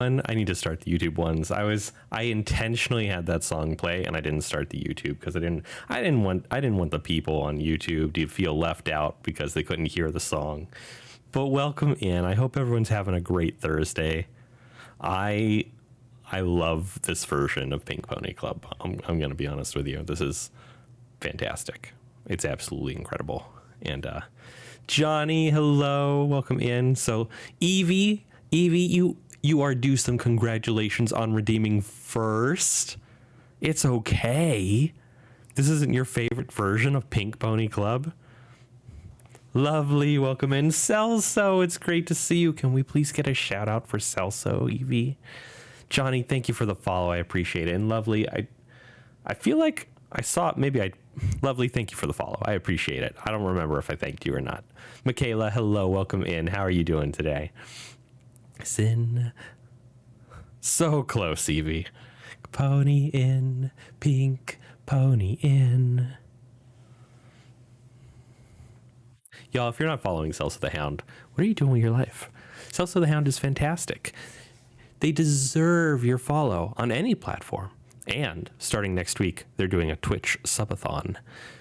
I need to start the YouTube ones. I intentionally had that song play and I didn't start the YouTube because I didn't want the people on YouTube to feel left out because they couldn't hear the song. But welcome in. I hope everyone's having a great Thursday. I love this version of Pink Pony Club. I'm going to be honest with you. This is fantastic. It's absolutely incredible. And Johnny, hello, welcome in. So Evie, you are due some congratulations on redeeming first. It's okay. This isn't your favorite version of Pink Pony Club. Lovely, welcome in. Celso, it's great to see you. Can we please get a shout out for Celso, Evie? Johnny, thank you for the follow. I appreciate it. And Lovely, I feel like I saw it. Lovely, thank you for the follow. I appreciate it. I don't remember if I thanked you or not. Michaela, hello, welcome in. How are you doing today? Sin. So close, Evie. Pony in, pink pony in. Y'all, if you're not following Celso the Hound, what are you doing with your life? Celso the Hound is fantastic. They deserve your follow on any platform. And starting next week, they're doing a Twitch subathon.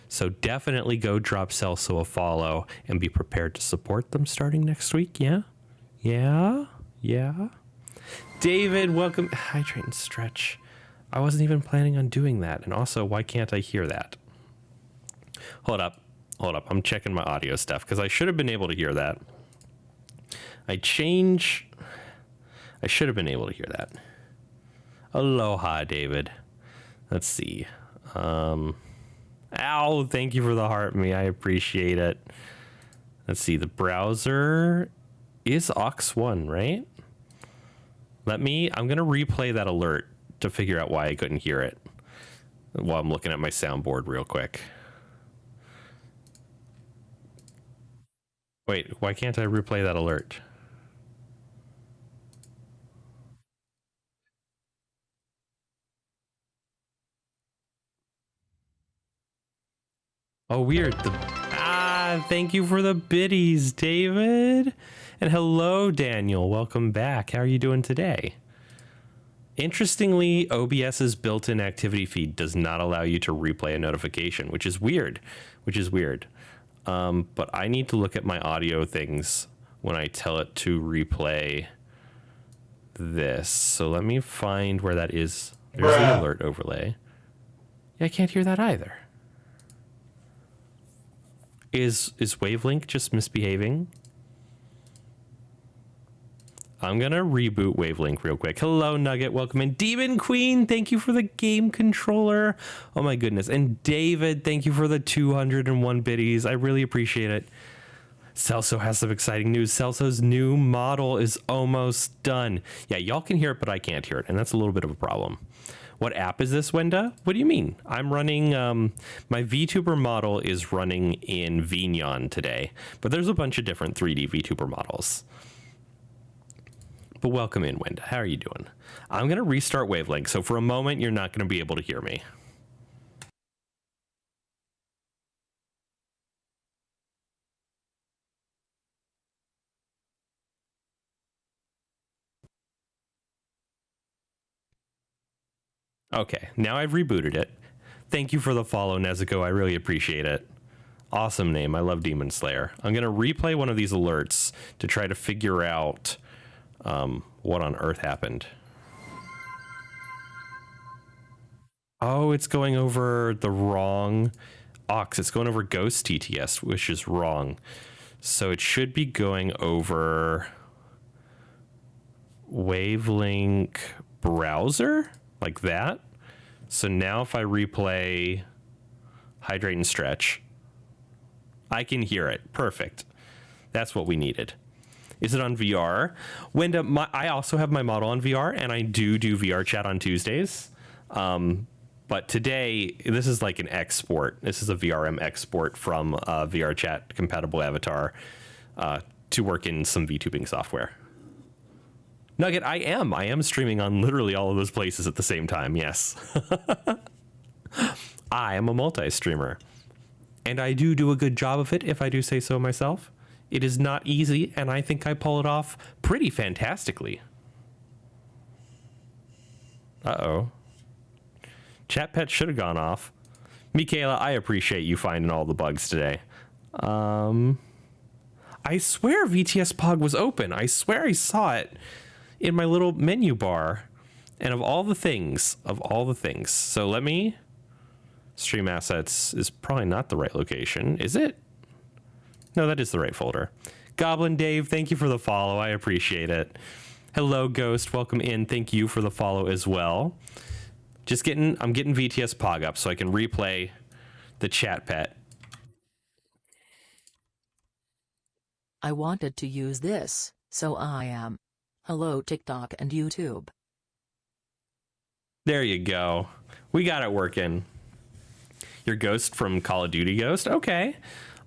So definitely go drop Celso a follow and be prepared to support them starting next week. Yeah? David, welcome. Hydrate and stretch. I wasn't even planning on doing that. And also, why can't I hear that? Hold up. I'm checking my audio stuff because I should have been able to hear that. I should have been able to hear that. Aloha, David. Let's see. Ow, thank you for the heart me. I appreciate it. Let's see. The browser is aux1, right? I'm going to replay that alert to figure out why I couldn't hear it while I'm looking at my soundboard real quick. Wait, why can't I replay that alert? Oh, weird. Thank you for the biddies, David. And hello, Daniel. Welcome back. How are you doing today? Interestingly, OBS's built-in activity feed does not allow you to replay a notification, which is weird. But I need to look at my audio things when I tell it to replay this. So let me find where that is. There's the alert overlay. Yeah, I can't hear that either. Is Wavelink just misbehaving? I'm going to reboot Wavelink real quick. Hello, Nugget. Welcome in. Demon Queen, thank you for the game controller. Oh, my goodness. And David, thank you for the 201 biddies. I really appreciate it. Celso has some exciting news. Celso's new model is almost done. Yeah, y'all can hear it, but I can't hear it. And that's a little bit of a problem. What app is this, Wenda? What do you mean? I'm running, my VTuber model is running in Vignon today, but there's a bunch of different 3D VTuber models. But welcome in, Wenda. How are you doing? I'm going to restart Wavelink, so for a moment, you're not going to be able to hear me. Okay, now I've rebooted it. Thank you for the follow, Nezuko. I really appreciate it. Awesome name. I love Demon Slayer. I'm going to replay one of these alerts to try to figure out what on earth happened. Oh, it's going over the wrong aux. It's going over Ghost TTS, which is wrong. So it should be going over Wavelink browser, like that. So now if I replay Hydrate and Stretch, I can hear it. Perfect. That's what we needed. Is it on VR? Wenda, I also have my model on VR, and I do VR chat on Tuesdays. But today, this is like an export. This is a VRM export from a VR chat compatible avatar to work in some VTubing software. Nugget, I am streaming on literally all of those places at the same time, yes. I am a multi-streamer. And I do a good job of it, if I do say so myself. It is not easy, and I think I pull it off pretty fantastically. Uh-oh. Chat pet should have gone off. Michaela, I appreciate you finding all the bugs today. I swear VTS Pog was open. I swear I saw it in my little menu bar. And of all the things. So let me... Stream assets is probably not the right location. Is it? No, that is the right folder. Goblin Dave, thank you for the follow. I appreciate it. Hello, Ghost. Welcome in. Thank you for the follow as well. I'm getting VTS Pog up so I can replay the chat pet. I wanted to use this, so I am. Hello TikTok and YouTube. There you go. We got it working. Your Ghost from Call of Duty Ghost? Okay.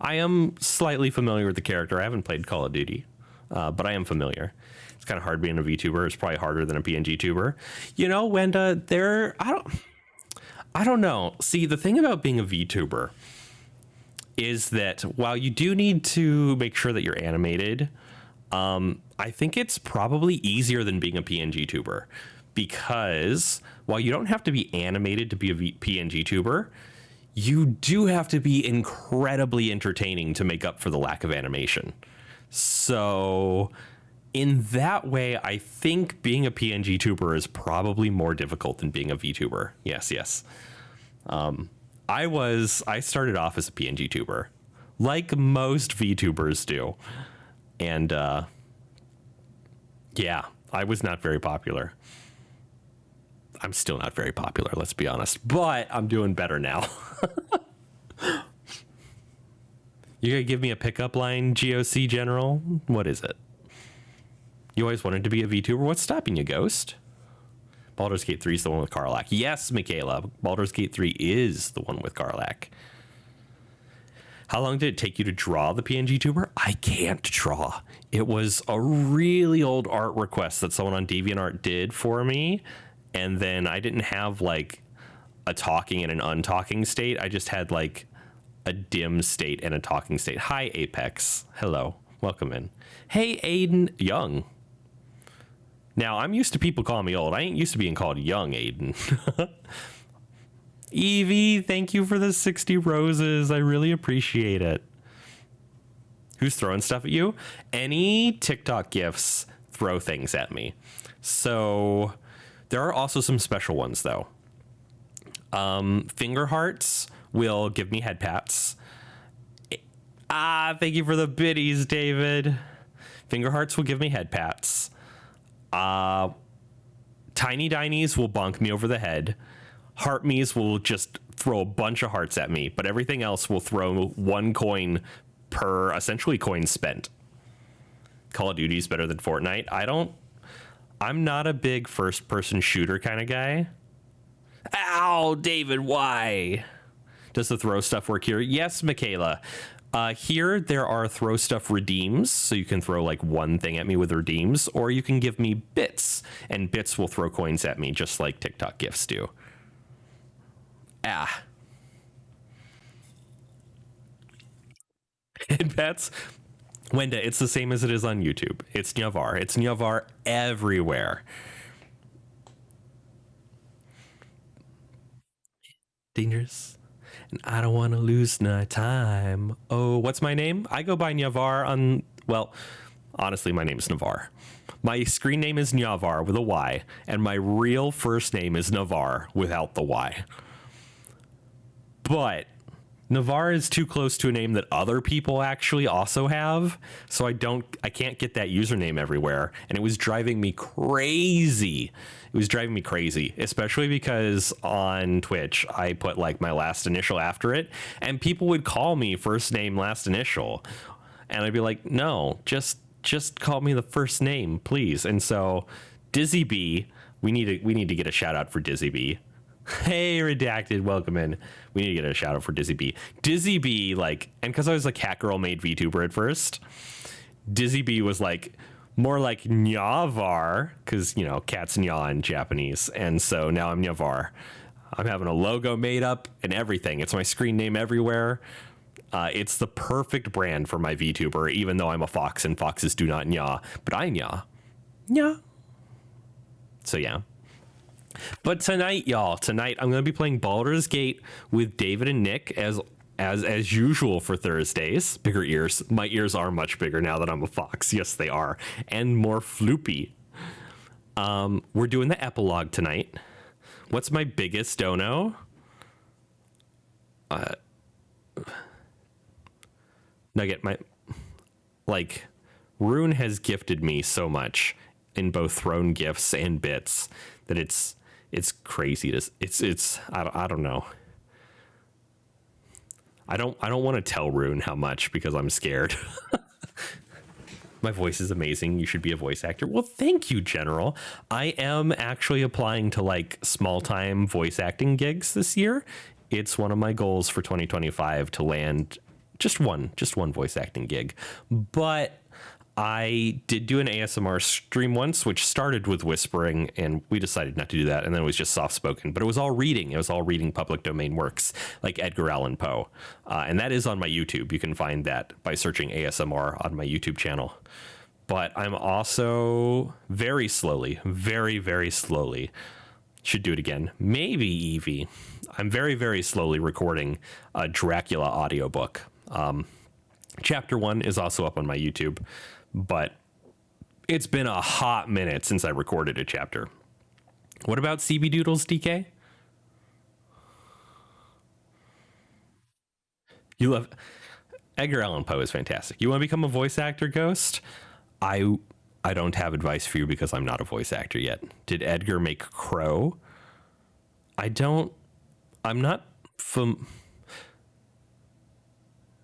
I am slightly familiar with the character. I haven't played Call of Duty, but I am familiar. It's kind of hard being a VTuber. It's probably harder than a PNG tuber. You know, Wenda, I don't know. See, the thing about being a VTuber is that while you do need to make sure that you're animated, I think it's probably easier than being a PNG tuber, because while you don't have to be animated to be a PNG tuber, you do have to be incredibly entertaining to make up for the lack of animation. So in that way, I think being a PNG tuber is probably more difficult than being a VTuber. Yes. I started off as a PNG tuber, like most VTubers do. And yeah, I was not very popular. I'm still not very popular, let's be honest, but I'm doing better now. You gonna give me a pickup line, GOC General? What is it? You always wanted to be a VTuber? What's stopping you, Ghost? Baldur's Gate 3 is the one with Karlach. Yes, Michaela, Baldur's Gate 3 is the one with Karlach. How long did it take you to draw the PNG tuber? I can't draw. It was a really old art request that someone on DeviantArt did for me. And then I didn't have like a talking and an untalking state. I just had like a dim state and a talking state. Hi, Apex. Hello. Welcome in. Hey, Aiden Young. Now, I'm used to people calling me old. I ain't used to being called young, Aiden. Evie, thank you for the 60 roses. I really appreciate it. Who's throwing stuff at you? Any TikTok gifs throw things at me. So there are also some special ones, though. Finger hearts will give me head pats. Thank you for the biddies, David. Finger hearts will give me head pats. Tiny Dinies will bonk me over the head. Heart me's will just throw a bunch of hearts at me, but everything else will throw 1 coin per essentially coin spent. Call of Duty is better than Fortnite. I'm not a big first person shooter kind of guy. Ow, David, why? Does the throw stuff work here? Yes, Michaela. Here, there are throw stuff redeems, so you can throw like one thing at me with redeems, or you can give me bits, and bits will throw coins at me, just like TikTok gifts do. And pets, Wenda, it's the same as it is on YouTube. It's Nyavarr. It's Nyavarr everywhere. Dangerous. And I don't want to lose no time. Oh, what's my name? I go by Nyavarr on... Well, honestly, my name is Nyavarr. My screen name is Nyavarr with a Y, and my real first name is Nyavarr without the Y. But Nyavarr is too close to a name that other people actually also have, so I can't get that username everywhere, and it was driving me crazy. It was driving me crazy, especially because on Twitch, I put like my last initial after it, and people would call me first name, last initial. And I'd be like, no, just call me the first name, please. And so Dizzy B, we need to get a shout out for Dizzy B. Hey, Redacted, welcome in. We need to get a shout out for Dizzy B. Dizzy B, like, and because I was a cat girl made VTuber at first, Dizzy B was like more like Nyavarr, because, you know, cat's Nya in Japanese. And so now I'm Nyavarr. I'm having a logo made up and everything. It's my screen name everywhere. It's the perfect brand for my VTuber, even though I'm a fox and foxes do not nya. But I nya. Nya. So yeah. But tonight, y'all, tonight I'm going to be playing Baldur's Gate with David and Nick as usual for Thursdays. Bigger ears. My ears are much bigger now that I'm a fox. Yes, they are. And more floopy. We're doing the epilogue tonight. What's my biggest dono? Nugget, Rune has gifted me so much in both throne gifts and bits that it's crazy to I don't know. I don't want to tell Rune how much because I'm scared. My voice is amazing. You should be a voice actor. Well, thank you, General. I am actually applying to like small time voice acting gigs this year. It's one of my goals for 2025 to land just one voice acting gig. But I did do an ASMR stream once, which started with whispering, and we decided not to do that. And then it was just soft spoken, but it was all reading. It was all reading public domain works like Edgar Allan Poe. And that is on my YouTube. You can find that by searching ASMR on my YouTube channel. But I'm also very slowly, very, very slowly, should do it again. Maybe Evie. I'm very, very slowly recording a Dracula audiobook. Chapter 1 is also up on my YouTube, but it's been a hot minute since I recorded a chapter. What about CB Doodles, DK? You love Edgar Allan Poe is fantastic. You want to become a voice actor, Ghost? I don't have advice for you because I'm not a voice actor yet. Did Edgar make Crow? I'm not from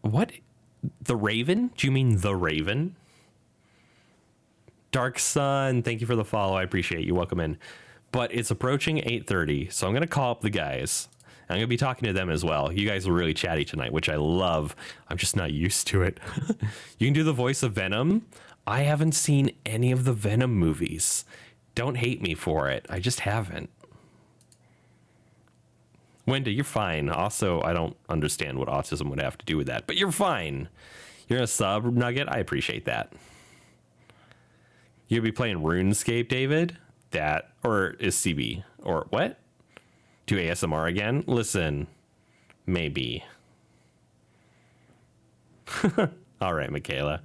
what? The Raven? Do you mean The Raven? Dark Sun, thank you for the follow. I appreciate you. Welcome in. But it's approaching 8:30, so I'm going to call up the guys. I'm going to be talking to them as well. You guys were really chatty tonight, which I love. I'm just not used to it. You can do the voice of Venom. I haven't seen any of the Venom movies. Don't hate me for it. I just haven't. Wendy, you're fine. Also, I don't understand what autism would have to do with that, but you're fine. You're a sub, Nugget. I appreciate that. You'll be playing RuneScape, David? That, or is CB? Or what? Do ASMR again? Listen, maybe. All right, Michaela.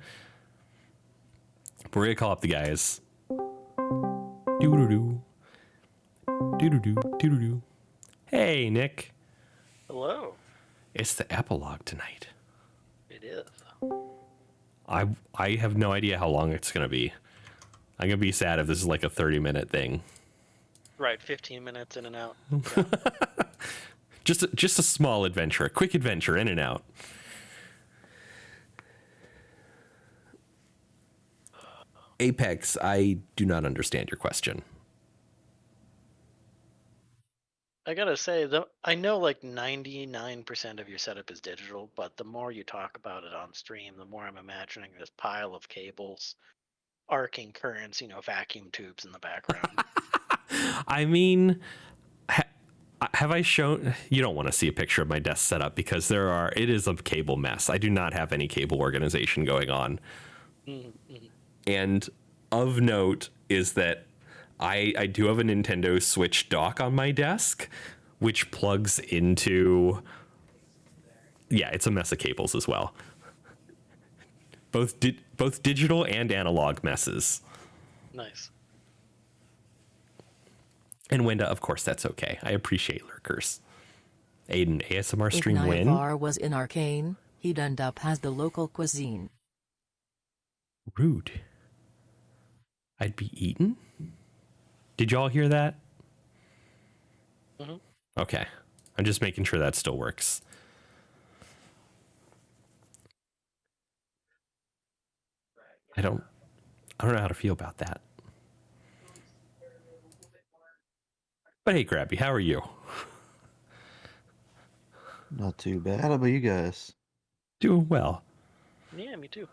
We're going to call up the guys. Doo-doo-doo. Doo-doo-doo. Doo-doo-doo. Hey, Nick. Hello. It's the epilogue tonight. It is. I have no idea how long it's going to be. I'm going to be sad if this is like a 30-minute thing. Right, 15 minutes in and out. Yeah. just a small adventure, a quick adventure in and out. Apex, I do not understand your question. I gotta say, though, I know like 99% of your setup is digital, but the more you talk about it on stream, the more I'm imagining this pile of cables, arcing currents, vacuum tubes in the background. I mean, have I shown? You don't want to see a picture of my desk setup because it is a cable mess. I do not have any cable organization going on. Mm-hmm. And of note is that I do have a Nintendo Switch dock on my desk, which plugs into... Yeah, it's a mess of cables as well. Both digital and analog messes. Nice. And Wenda, of course, that's okay. I appreciate lurkers. Aiden, ASMR stream if win? Nyavarr was in Arcane, he'd end up as the local cuisine. Rude. I'd be eaten? Did y'all hear that? Mm-hmm. Okay. I'm just making sure that still works. I don't know how to feel about that. But hey, Krabbby, how are you? Not too bad. How about you guys? Doing well. Yeah, me too.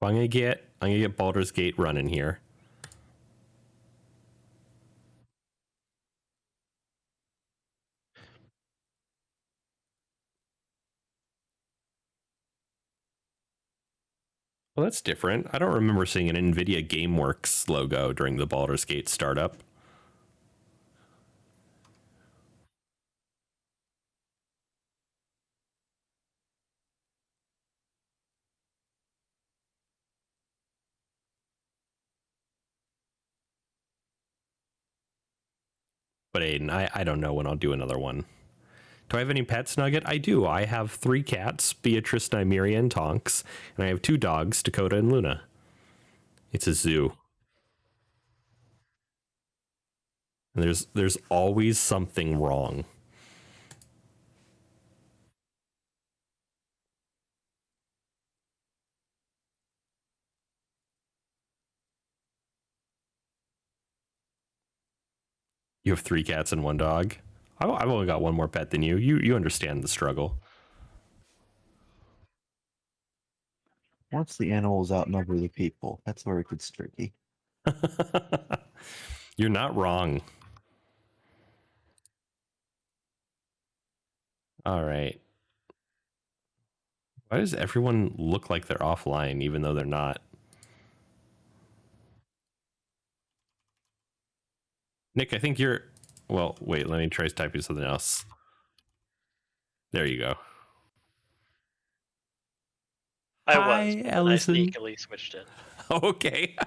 Well, I'm gonna get Baldur's Gate running here. Well, that's different. I don't remember seeing an NVIDIA GameWorks logo during the Baldur's Gate startup. But Aiden, I don't know when I'll do another one. Do I have any pets, Nugget? I do. I have 3 cats, Beatrice, Nymeria, and Tonks, and I have 2 dogs, Dakota and Luna. It's a zoo. And there's always something wrong. You have 3 cats and 1 dog. I've only got 1 more pet than you. You understand the struggle. Once the animals outnumber the people, that's where it gets tricky. You're not wrong. All right. Why does everyone look like they're offline even though they're not? Nick, I think you're... Well, wait, let me try typing something else. There you go. Hi, Allison. I sneakily switched it. Okay.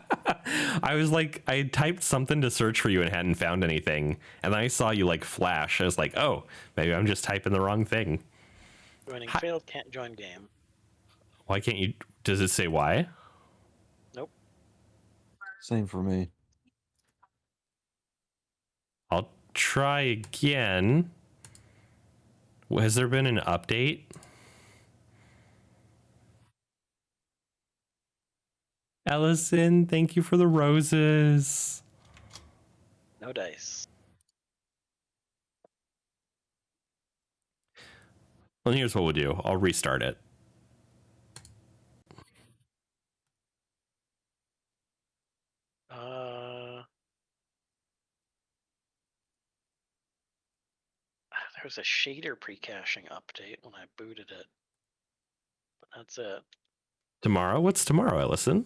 I was like, I typed something to search for you and hadn't found anything. And then I saw you like flash. I was like, oh, maybe I'm just typing the wrong thing. Joining failed, can't join game. Why can't you? Does it say why? Nope. Same for me. I'll try again. Has there been an update? Ellison, thank you for the roses. No dice. Well, here's what we'll do. I'll restart it. There was a shader pre-caching update when I booted it. But that's it. Tomorrow? What's tomorrow, Ellison?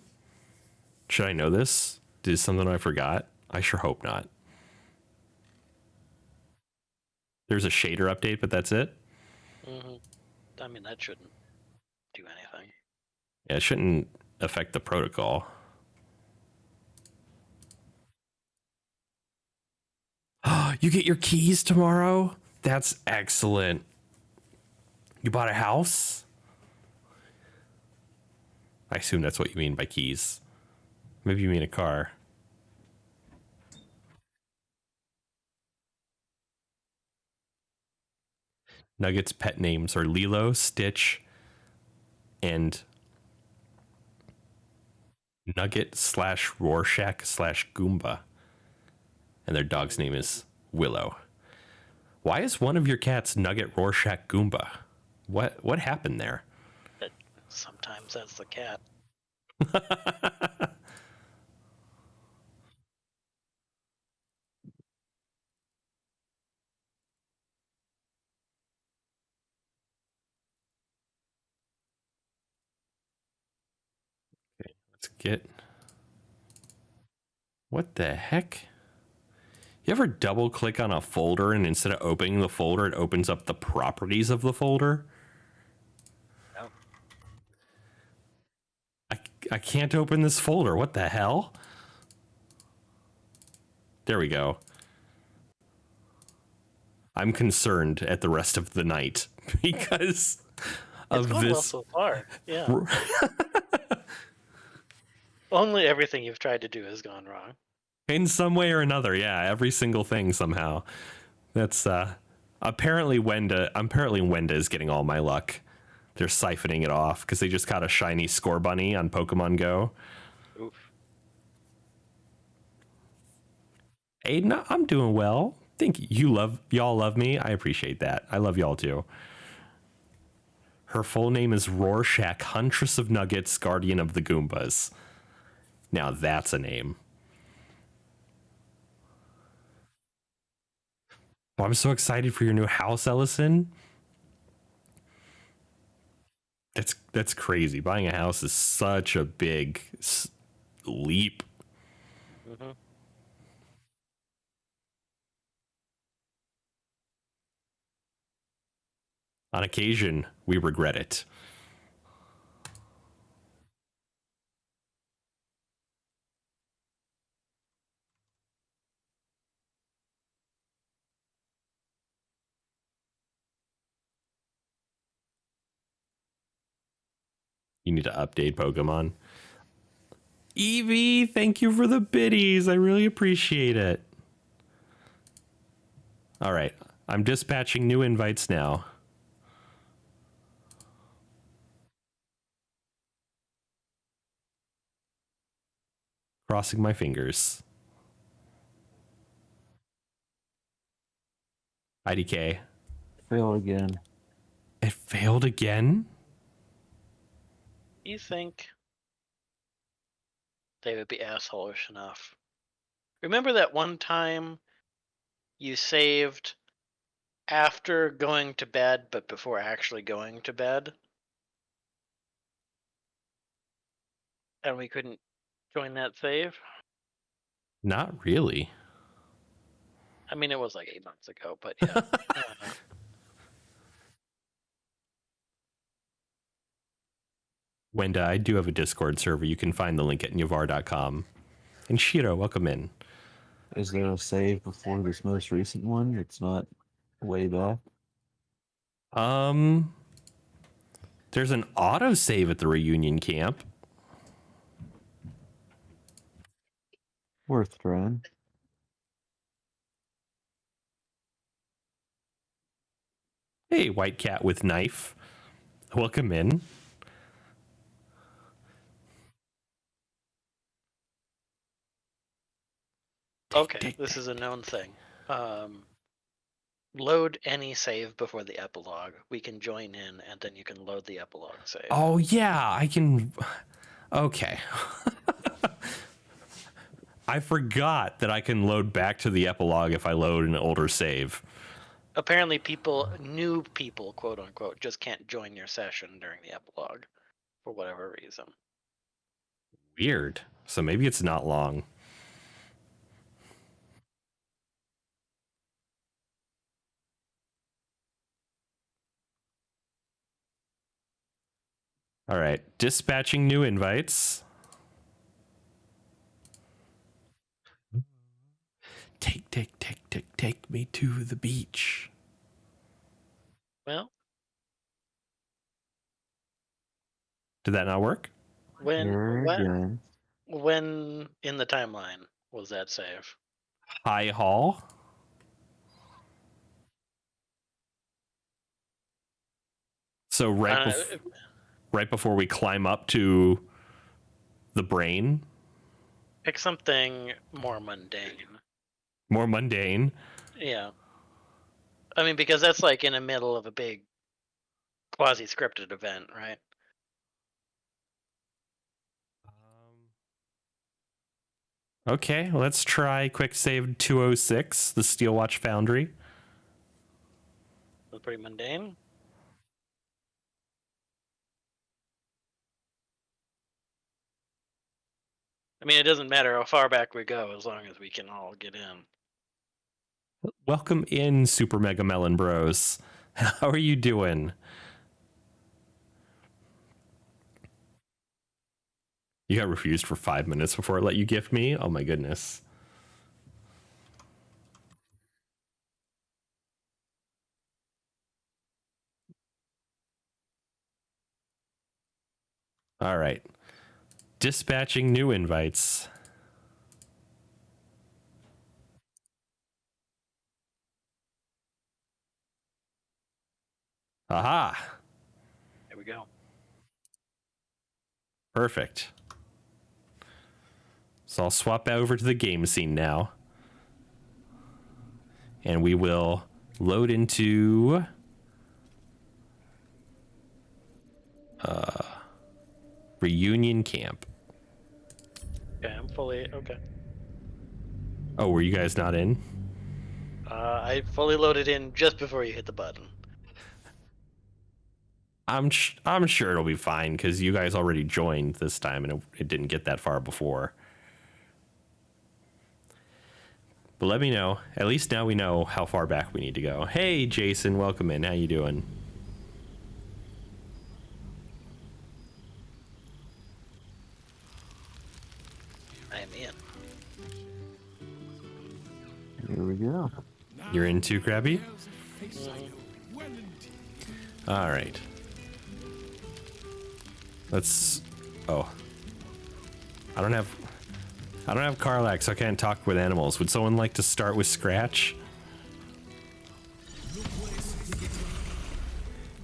Should I know this? Is something I forgot? I sure hope not. There's a shader update, but that's it? Mm-hmm. I mean, that shouldn't do anything. Yeah, it shouldn't affect the protocol. You get your keys tomorrow? That's excellent. You bought a house? I assume that's what you mean by keys. Maybe you mean a car. Nugget's pet names are Lilo, Stitch, and Nugget slash Rorschach slash Goomba. And their dog's name is Willow. Why is one of your cats Nugget Rorschach Goomba? What happened there? Sometimes that's the cat. Okay, let's get... What the heck? You ever double click on a folder and instead of opening the folder, it opens up the properties of the folder? No. I can't open this folder. What the hell? There we go. I'm concerned at the rest of the night because of It's gone well so far. Yeah. Only everything you've tried to do has gone wrong. In some way or another, yeah. Every single thing somehow. That's apparently Wenda is getting all my luck. They're siphoning it off because they just caught a shiny score bunny on Pokemon Go. Oof. Aiden, I'm doing well. Think y'all love me. I appreciate that. I love y'all too. Her full name is Rorschach, Huntress of Nuggets, Guardian of the Goombas. Now that's a name. Well, I'm so excited for your new house, Ellison. That's crazy. Buying a house is such a big leap. Mm-hmm. On occasion, we regret it. You need to update Pokemon. Evie, thank you for the biddies. I really appreciate it. All right. I'm dispatching new invites now. Crossing my fingers. IDK. Fail again. It failed again? You think they would be assholeish enough? Remember that one time you saved after going to bed, but before actually going to bed? And we couldn't join that save? Not really. I mean, it was like 8 months ago, but yeah. Wenda, I do have a Discord server. You can find the link at nyavarr.com. And Shiro, welcome in. Is there a save before this most recent one? It's not way back. There's an autosave at the reunion camp. Worth trying. Hey, white cat with knife. Welcome in. Okay, this is a known thing. Load any save before the epilogue. We can join in, and then you can load the epilogue save. Oh, yeah, I can. Okay. I forgot that I can load back to the epilogue if I load an older save. Apparently, new people, quote unquote, just can't join your session during the epilogue for whatever reason. Weird. So maybe it's not long. All right, dispatching new invites. Take me to the beach. Well, did that not work? When in the timeline was that save? High Hall. So right before we climb up to the brain. Pick something more mundane. More mundane? Yeah. I mean, because that's like in the middle of a big quasi-scripted event, right? Okay, let's try quick save 206, the Steelwatch Foundry. That's pretty mundane. I mean, it doesn't matter how far back we go as long as we can all get in. Welcome in, Super Mega Melon Bros. How are you doing? You got refused for 5 minutes before I let you gift me? Oh my goodness. All right. Dispatching new invites. Aha. Here we go. Perfect. So I'll swap over to the game scene now. And we will load into reunion camp. Okay, I'm fully okay. Oh, were you guys not in? I fully loaded in just before you hit the button. I'm sure it'll be fine because you guys already joined this time and it didn't get that far before. But let me know. At least now we know how far back we need to go. Hey, Jason, welcome in. How you doing? I am in. Here we go. You're in too, Krabbby? All right. Let's... Oh. I don't have Karlach, so I can't talk with animals. Would someone like to start with Scratch?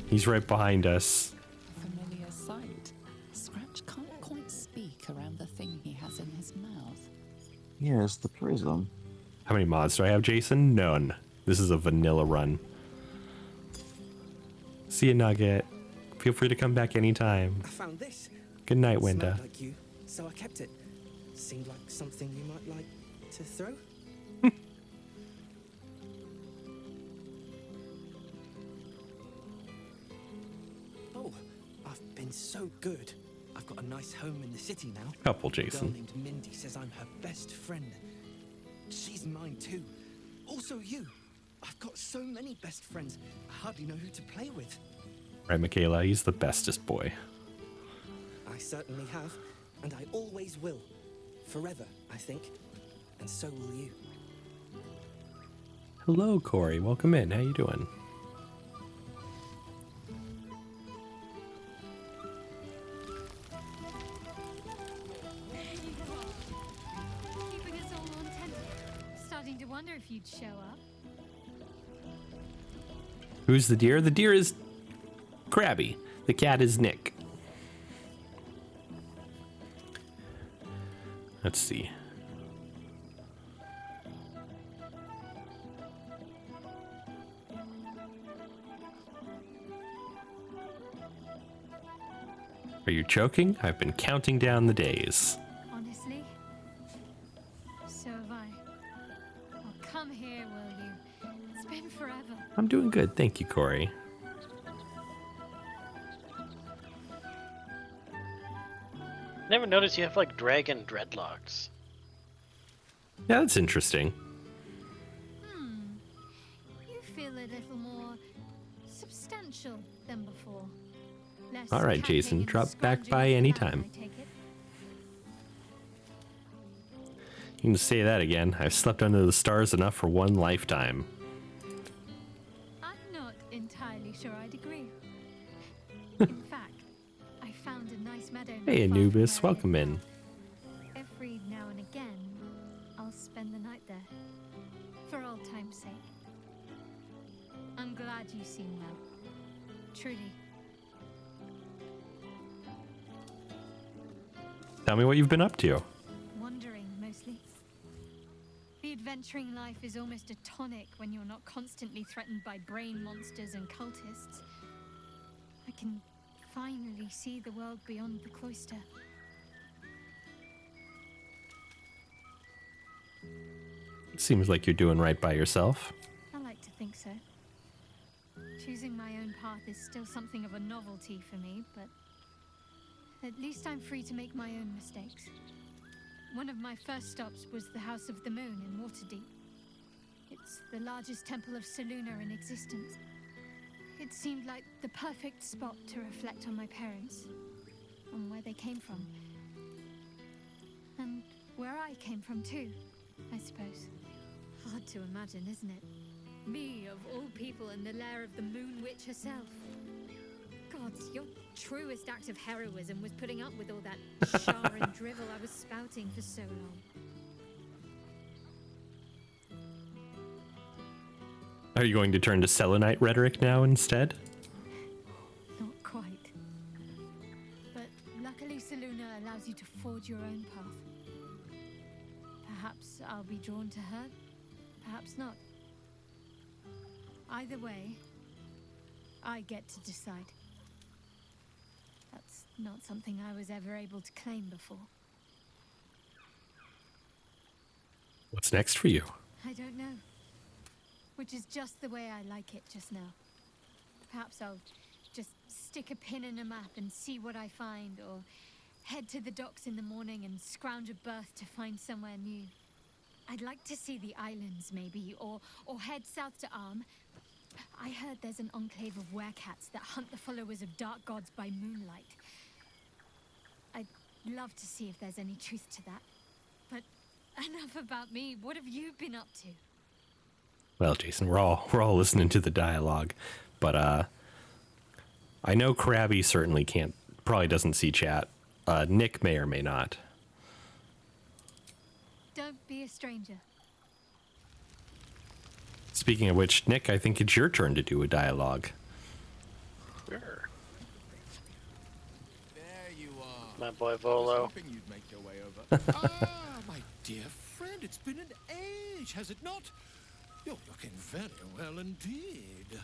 He's right behind us. Familiar sight. Scratch can't quite speak around the thing he has in his mouth. Yes, the prism. How many mods do I have, Jason? None. This is a vanilla run. See you, Nugget. Feel free to come back anytime. I found this. Good night, It smelled Wenda. like you, so I kept it. Seemed like something you might like to throw. Oh, I've been so good. I've got a nice home in the city now. Couple, A girl Jason. named Mindy says I'm her best friend. She's mine too. Also you. I've got so many best friends. I hardly know who to play with. Right, Michaela, he's the bestest boy. I certainly have, and I always will. Forever, I think. And so will you. Hello, Corey. Welcome in. How you doing? Keeping us all on tenterhooks. Starting to wonder if you'd show up. Who's the deer? The deer is Krabbby. The cat is Nick. Let's see. Are you choking? I've been counting down the days. Honestly? So have I. Oh, come here, will you? It's been forever. I'm doing good. Thank you, Corey. Never noticed you have like dragon dreadlocks. Yeah, that's interesting. You feel a little more substantial than before. Less All right, capping Jason, and drop back scrounging by off the anytime. land, I take it. You can say that again. I've slept under the stars enough for one lifetime. I'm not entirely sure I'd agree. In fact, I found a nice meadow. not Hey, far from Anubis, where I welcome live in. now. Every now and again, I'll spend the night there. For old time's sake. I'm glad you seem well. Truly. Tell me what you've been up to. Wandering, mostly. The adventuring life is almost a tonic when you're not constantly threatened by brain monsters and cultists. I can finally see the world beyond the cloister. It seems like you're doing right by yourself. I like to think so. Choosing my own path is still something of a novelty for me, but at least I'm free to make my own mistakes. One of my first stops was the House of the Moon in Waterdeep. It's the largest temple of Selûne in existence. It seemed like the perfect spot to reflect on my parents, on where they came from. And where I came from too, I suppose. Hard to imagine, isn't it? Me, of all people, in the lair of the Moon Witch herself. God, your truest act of heroism was putting up with all that char and drivel I was spouting for so long. Are you going to turn to Selenite rhetoric now instead? Not quite. But luckily Selûne allows you to forge your own path. Perhaps I'll be drawn to her, perhaps not. Either way, I get to decide. That's not something I was ever able to claim before. What's next for you? I don't know. Which is just the way I like it just now. Perhaps I'll just stick a pin in a map and see what I find, or head to the docks in the morning and scrounge a berth to find somewhere new. I'd like to see the islands, maybe, or head south to Arm. I heard there's an enclave of werecats that hunt the followers of dark gods by moonlight. I'd love to see if there's any truth to that. But enough about me. What have you been up to? Well, Jason, we're all listening to the dialogue, but I know Krabbby certainly probably doesn't see chat. Nick may or may not. Don't be a stranger. Speaking of which, Nick, I think it's your turn to do a dialogue. Sure. There you are. My boy I was Volo. hoping you'd make your way over. Ah, my dear friend, it's been an age, has it not? You're looking very well indeed.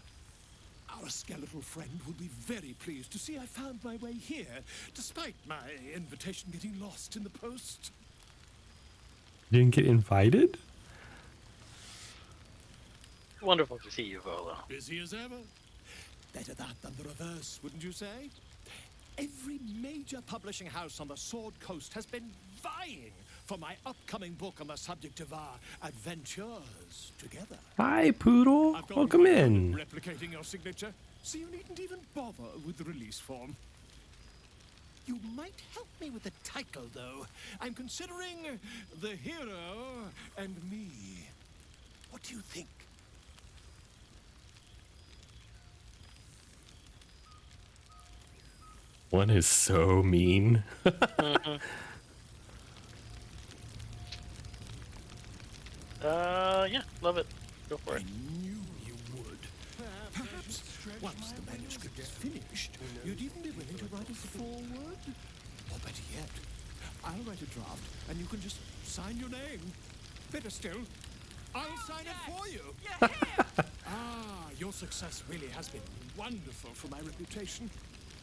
Our skeletal friend will be very pleased to see I found my way here, despite my invitation getting lost in the post. You didn't get invited? Wonderful to see you, Volo. Busy as ever. Better that than the reverse, wouldn't you say? Every major publishing house on the Sword Coast has been vying for my upcoming book on the subject of our adventures together. Hi, Poodle. I've got Welcome one in. replicating your signature, so you needn't even bother with the release form. You might help me with the title, though. I'm considering The Hero and Me. What do you think? One is so mean. Yeah, love it. Go for I it. knew you would. Perhaps once the manuscript is finished, you'd even be willing to write a foreword? Or better yet, I'll write a draft and you can just sign your name. Better still, I'll sign it for you. Ah, your success really has been wonderful for my reputation.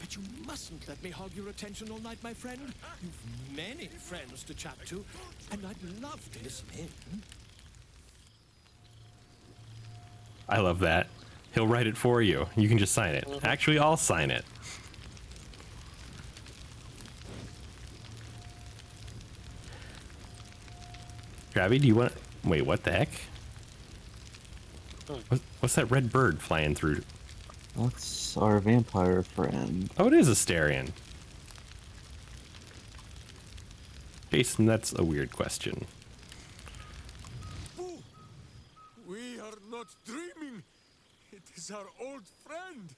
But you mustn't let me hog your attention all night, my friend. You've many friends to chat to, and I'd love to listen in. I love that. He'll write it for you. You can just sign it. Actually, I'll sign it. Krabbby, do you want... Wait, what the heck? What's that red bird flying through? That's our vampire friend. Oh, it is a Starion. Jason, that's a weird question. Boo! We are not dreaming. It is our old friend.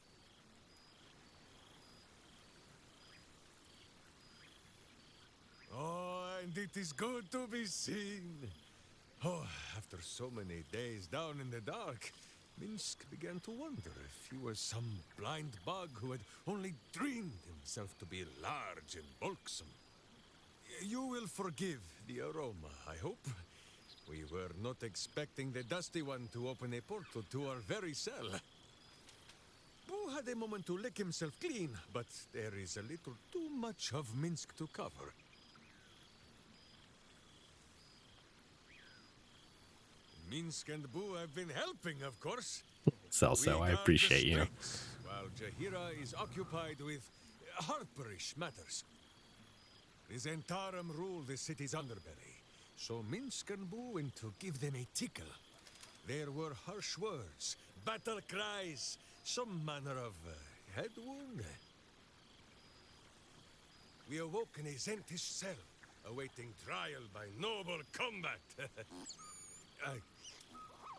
Oh, and it is good to be seen. Oh, after so many days down in the dark, Minsk began to wonder if he was some blind bug who had only dreamed himself to be large and bulksome. You will forgive the aroma, I hope. We were not expecting the Dusty One to open a portal to our very cell. Boo had a moment to lick himself clean, but there is a little too much of Minsk to cover. Minsk and Boo have been helping, of course. Celso, I We guard appreciate the you. streets, while Jaheira is occupied with harperish matters. The Zentarum rule the city's underbelly, so Minsk and Boo went to give them a tickle. There were harsh words, battle cries, some manner of head wound. We awoke in a Zentish cell, awaiting trial by noble combat.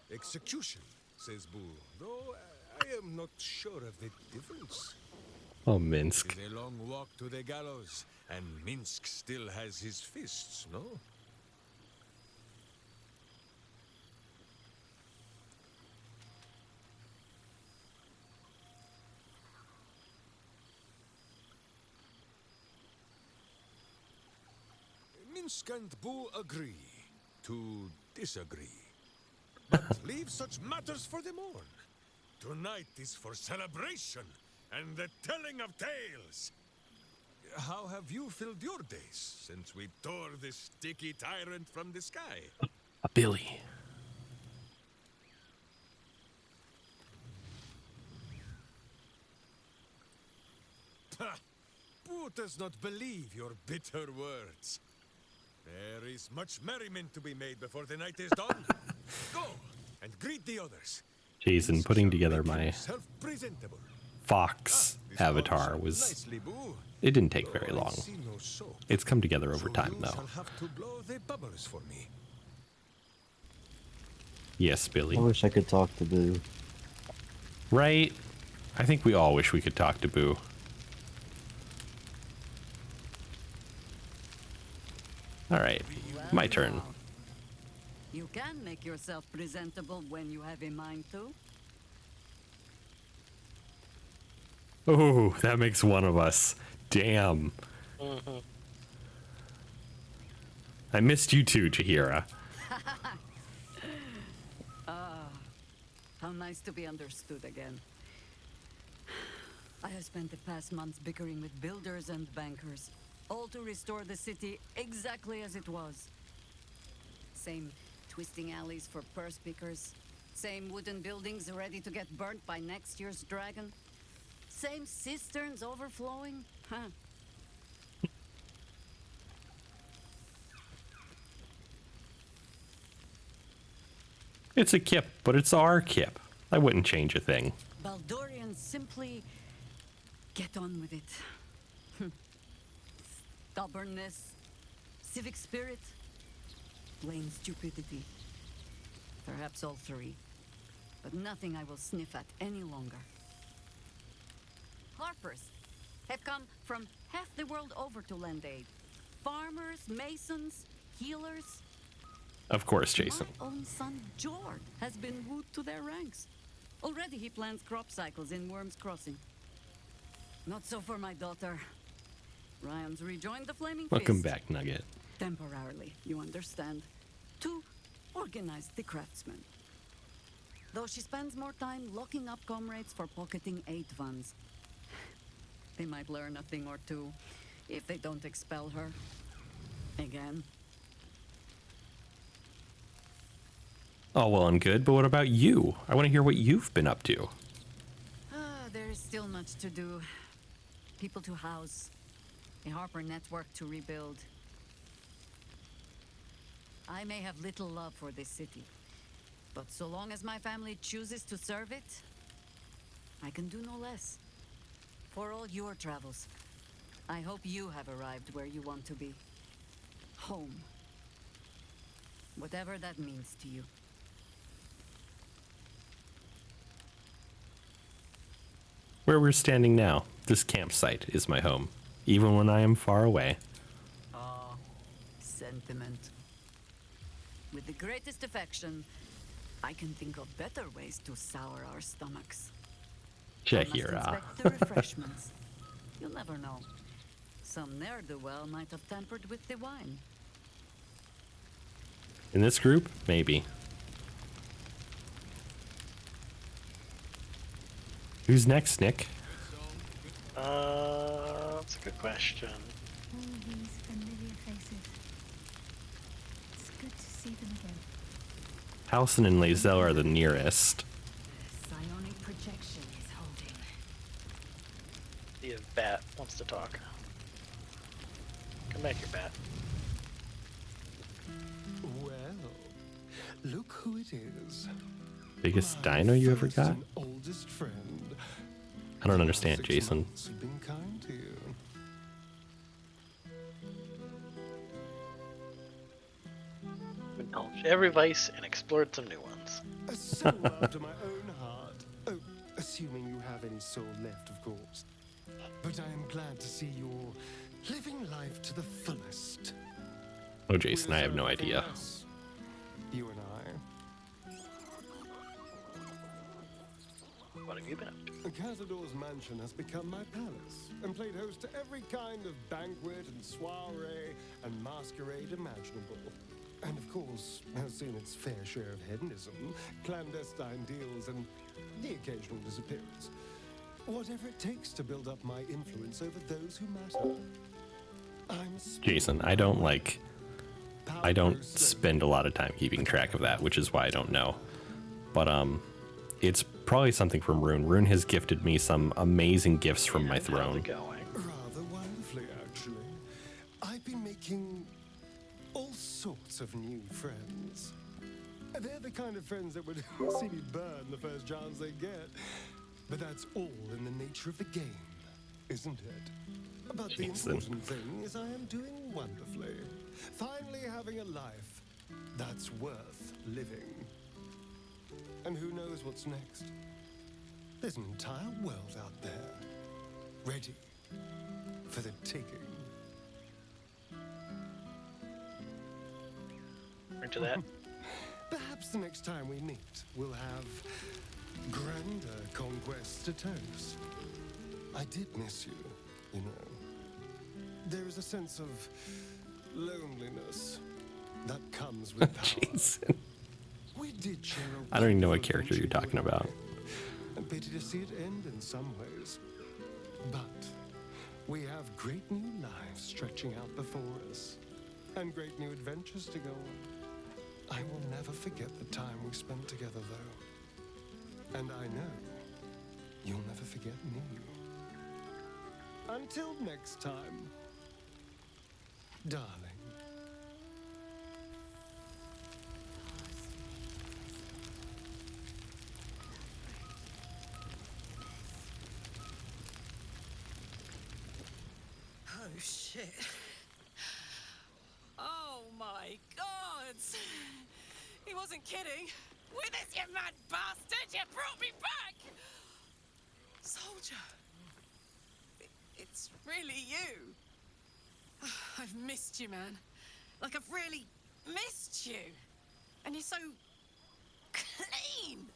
Execution, says Boo, though I am not sure of the difference. Oh, Minsk. It is a long walk to the gallows, and Minsk still has his fists, no? Minsk and Boo agree to disagree. But leave such matters for the morn. Tonight is for celebration and the telling of tales. How have you filled your days since we tore this sticky tyrant from the sky? Billy. Ha! Who does not believe your bitter words? There is much merriment to be made before the night is done. Go and greet the others. Jason, putting together my Self-presentable. fox This avatar polish was... nicely, boo. It didn't take very Oh, I long. see no soap. It's come together over So time, you though. shall have to blow the bubbles for me. Yes, Billy. I wish I could talk to Boo. Right? I think we all wish we could talk to Boo. All right, my turn. You can make yourself presentable when you have a mind to. Oh, that makes one of us. Damn. I missed you too, Chihira. How nice to be understood again. I have spent the past months bickering with builders and bankers, all to restore the city exactly as it was. Same twisting alleys for purse pickers, same wooden buildings ready to get burnt by next year's dragon, same cisterns overflowing, huh? It's a kip, but it's our kip. I wouldn't change a thing. Baldurians simply get on with it. Stubbornness, civic spirit, plain stupidity. Perhaps all three, but nothing I will sniff at any longer. Harpers have come from half the world over to lend aid. Farmers, masons, healers. Of course, Jason. My own son, Jord, has been wooed to their ranks. Already he plans crop cycles in Worm's Crossing. Not so for my daughter. Ryan's rejoined the Flaming Welcome Fist. back, Nugget. Temporarily, you understand. To organize the craftsmen. Though she spends more time locking up comrades for pocketing aid funds. They might learn a thing or two if they don't expel her. Again. Oh, well and good, but what about you? I want to hear what you've been up to. There is still much to do. People to house. A Harper network to rebuild. I may have little love for this city, but so long as my family chooses to serve it, I can do no less. For all your travels, I hope you have arrived where you want to be. Home. Whatever that means to you. Where we're standing now, this campsite is my home, even when I am far away. Ah, sentiment. With the greatest affection, I can think of better ways to sour our stomachs. I must Chihira. inspect the refreshments. You'll never know. Some ne'er-do-well might have tampered with the wine. In this group, maybe. Who's next, Nick? That's a good question. All these familiar faces. It's good to see them again. Halcyon and Lae'zel are the nearest. Psionic projection is holding. See if Bat wants to talk. Come back here, Bat. Well, look who it is. Biggest My dino you ever first got? and oldest friend. I don't understand, 6 Jason. months have been kind to you. Indulged every vice and explored some new ones. A soul after my own heart. Oh, assuming you have any soul left, of course. But I am glad to see you're living life to the fullest. Oh, Jason, I have no Without idea. us, you and I. What have you been up to? Cazador's mansion has become my palace, and played host to every kind of banquet and soiree and masquerade imaginable. And of course, has seen its fair share of hedonism, clandestine deals, and the occasional disappearance. Whatever it takes to build up my influence over those who matter. Jason, I don't spend a lot of time keeping track of that, which is why I don't know. But it's probably something from Rune. Rune has gifted me some amazing gifts from my How's throne. it going? sorts of new friends. They're the kind of friends that would see me burn the first chance they get. But that's all in the nature of the game, isn't it? But the important thing is I am doing wonderfully. Finally having a life that's worth living. And who knows what's next? There's an entire world out there, ready for the taking. Into that. Perhaps the next time we meet, we'll have grander conquests to toast. I did miss you, you know. There is a sense of loneliness that comes with power. Jason. We did share a I don't even know what wonderful character you're adventure, talking you and about. I. And pity to see it end in some ways. But we have great new lives stretching out before us. And great new adventures to go on. I will never forget the time we spent together, though. And I know you'll never forget me. Until next time, darling. Oh, shit. Oh, my God. He wasn't kidding. Withers, you mad bastard! You brought me back! Soldier. It's really you. I've missed you, man. Like, I've really missed you. And you're so clean.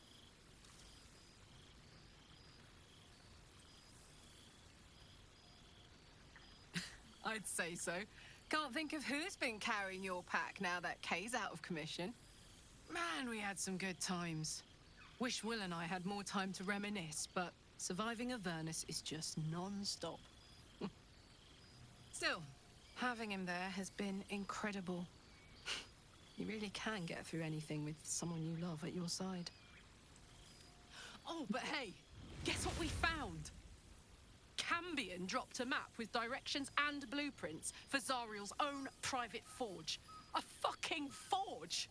I'd say so. Can't think of who's been carrying your pack now that Kay's out of commission. Man, we had some good times. Wish Will and I had more time to reminisce, but surviving Avernus is just non-stop. Still, having him there has been incredible. You really can get through anything with someone you love at your side. Oh, but hey, guess what we found? Cambion dropped a map with directions and blueprints for Zariel's own private forge. A fucking forge!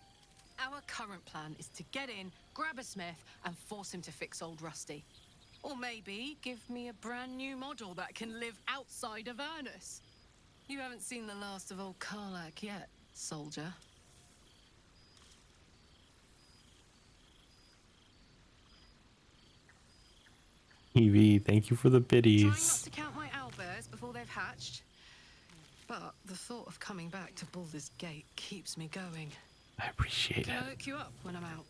Our current plan is to get in, grab a smith, and force him to fix old Rusty. Or maybe give me a brand new model that can live outside of Avernus. You haven't seen the last of old Karlach yet, soldier. Evie, thank you for the Trying not biddies. to count my owlbears before they've hatched. But the thought of coming back to Baldur's Gate keeps me going. I appreciate Can it. I look you up when I'm out?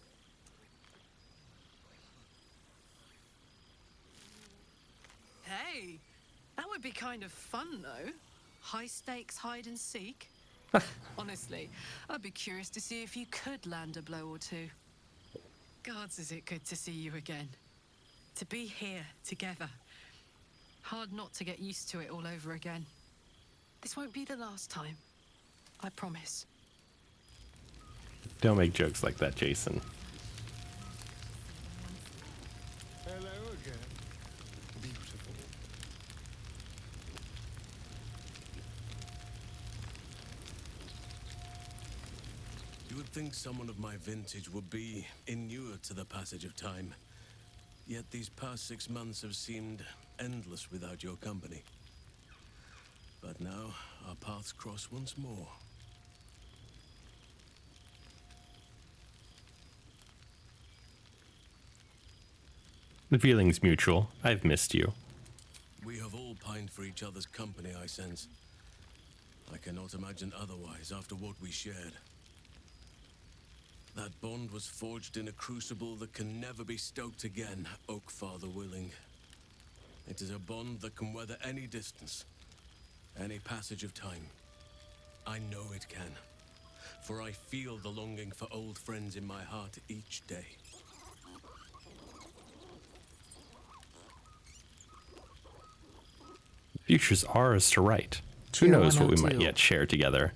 Hey, that would be kind of fun, though. High stakes hide and seek. Honestly, I'd be curious to see if you could land a blow or two. Gods, is it good to see you again. To be here together. Hard not to get used to it all over again. This won't be the last time. I promise. Don't make jokes like that, Jason. Hello again. Beautiful. You would think someone of my vintage would be inured to the passage of time. Yet these past 6 months have seemed endless without your company. But now, our paths cross once more. The feeling's mutual. I've missed you. We have all pined for each other's company, I sense. I cannot imagine otherwise after what we shared. That bond was forged in a crucible that can never be stoked again, Oak Father willing. It is a bond that can weather any distance, any passage of time. I know it can, for I feel the longing for old friends in my heart each day. Future's ours to write. Who knows what we might yet share together.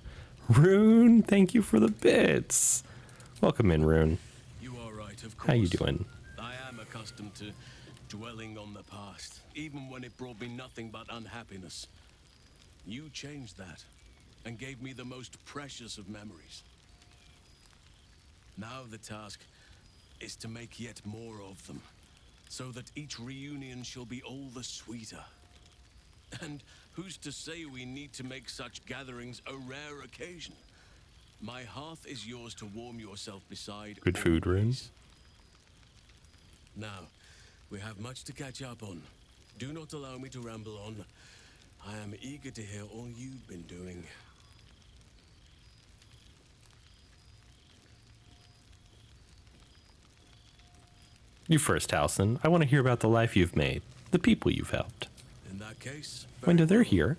Rune, thank you for the bits. Welcome in, Rune. You are right, of course. How you doing? I am accustomed to dwelling on the past, even when it brought me nothing but unhappiness. You changed that. and gave me the most precious of memories. Now the task is to make yet more of them, so that each reunion shall be all the sweeter. And who's to say we need to make such gatherings a rare occasion? My hearth is yours to warm yourself beside. Good food room. Now, we have much to catch up on. Do not allow me to ramble on. I am eager to hear all you've been doing. You first, Halson. I want to hear about the life you've made, the people you've helped. In that case, When do they're here?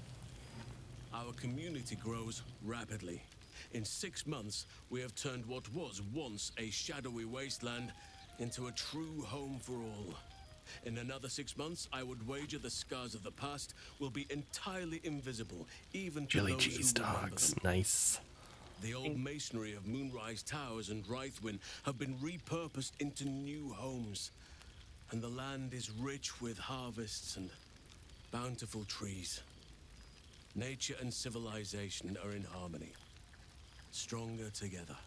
our community grows rapidly. In 6 months, we have turned what was once a shadowy wasteland into a true home for all. In another 6 months, I would wager the scars of the past will be entirely invisible, even to Chili those cheese who remember dogs. them. Nice. The old masonry of Moonrise Towers and Rythwin have been repurposed into new homes, and the land is rich with harvests and bountiful trees. Nature and civilization are in harmony, stronger together.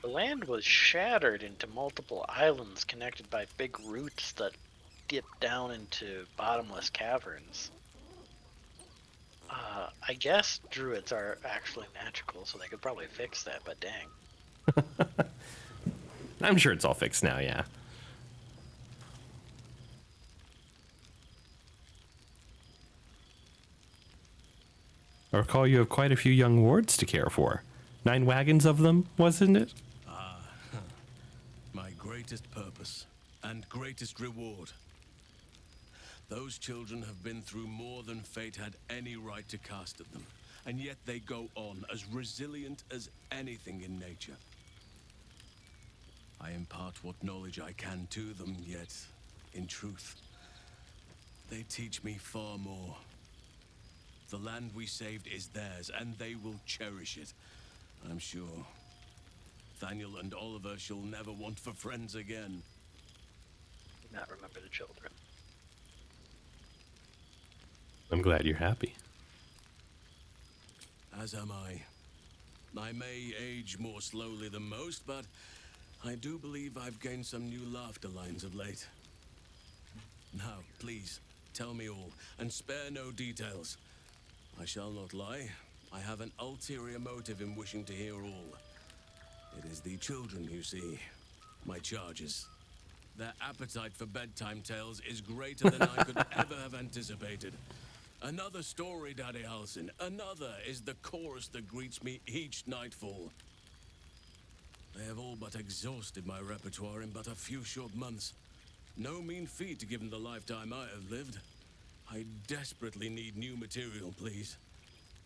The land was shattered into multiple islands connected by big roots that dip down into bottomless caverns. I guess druids are actually magical, so they could probably fix that, but dang. I'm sure it's all fixed now, yeah. I recall you have quite a few young wards to care for. 9 wagons of them, wasn't it? My greatest purpose and greatest reward. Those children have been through more than fate had any right to cast at them, and yet they go on as resilient as anything in nature. I impart what knowledge I can to them, yet, in truth, they teach me far more. The land we saved is theirs, and they will cherish it, I'm sure. Thaniel and Oliver shall never want for friends again. Do not remember the children. I'm glad you're happy. As am I. I may age more slowly than most, but I do believe I've gained some new laughter lines of late. Now, please, tell me all, and spare no details. I shall not lie. I have an ulterior motive in wishing to hear all. It is the children, you see. My charges. Their appetite for bedtime tales is greater than I could ever have anticipated. Another story, Daddy Halson. Another is the chorus that greets me each nightfall. They have all but exhausted my repertoire in but a few short months. No mean feat given the lifetime I have lived. I desperately need new material, please.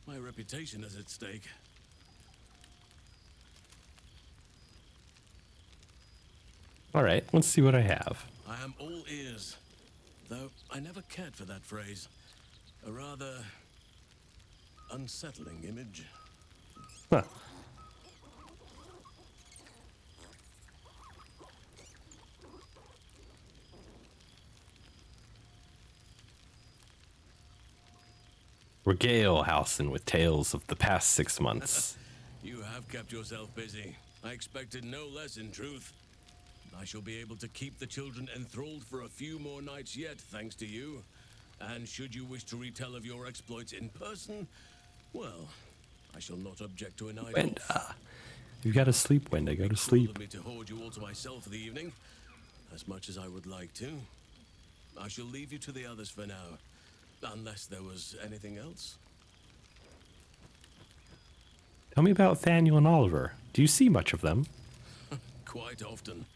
My reputation is at stake. All right, let's see what I have. I am all ears. Though I never cared for that phrase. A rather unsettling image. Huh. Regale Halson with tales of the past 6 months. You have kept yourself busy. I expected no less, in truth. I shall be able to keep the children enthralled for a few more nights yet, thanks to you. And should you wish to retell of your exploits in person, well, I shall not object to an idle. Wenda. You've got to sleep, Wenda. Go to sleep. Of me to hoard you all to myself for the evening, as much as I would like to. I shall leave you to the others for now, unless there was anything else. Tell me about Thaniel and Oliver. Do you see much of them? Quite often.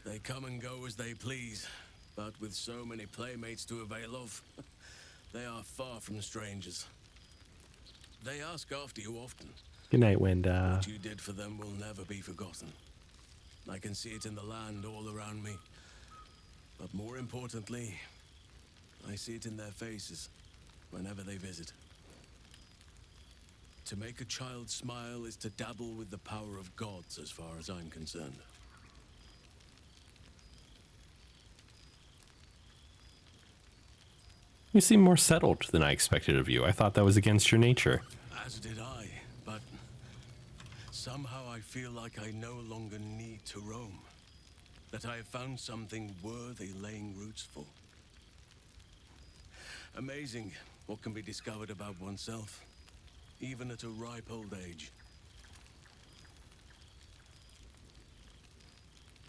They come and go as they please, but with so many playmates to avail of, they are far from strangers. They ask after you often. Good night, Wenda. What you did for them will never be forgotten. I can see it in the land all around me. But more importantly, I see it in their faces whenever they visit. To make a child smile is to dabble with the power of gods, as far as I'm concerned. You seem more settled than I expected of you. I thought that was against your nature. As did I, but somehow I feel like I no longer need to roam. That I have found something worthy laying roots for. Amazing what can be discovered about oneself, even at a ripe old age.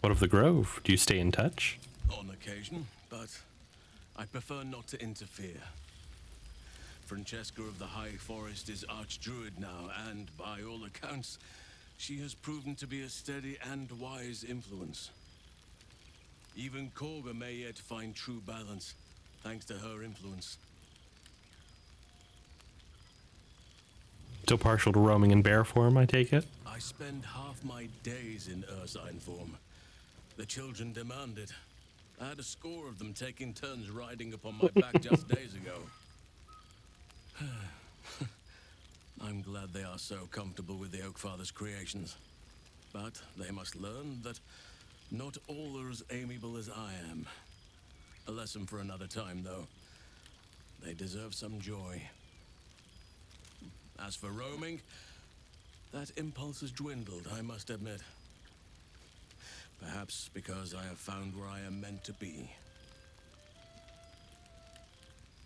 What of the Grove? Do you stay in touch? On occasion, but I prefer not to interfere. Francesca of the High Forest is Archdruid now, and by all accounts, she has proven to be a steady and wise influence. Even Korga may yet find true balance, thanks to her influence. Still partial to roaming in bear form, I take it? I spend half my days in Ursine form. The children demand it. I had a score of them taking turns riding upon my back just days ago. I'm glad they are so comfortable with the Oakfather's creations. But they must learn that not all are as amiable as I am. A lesson for another time, though. They deserve some joy. As for roaming, that impulse has dwindled, I must admit. Perhaps because I have found where I am meant to be.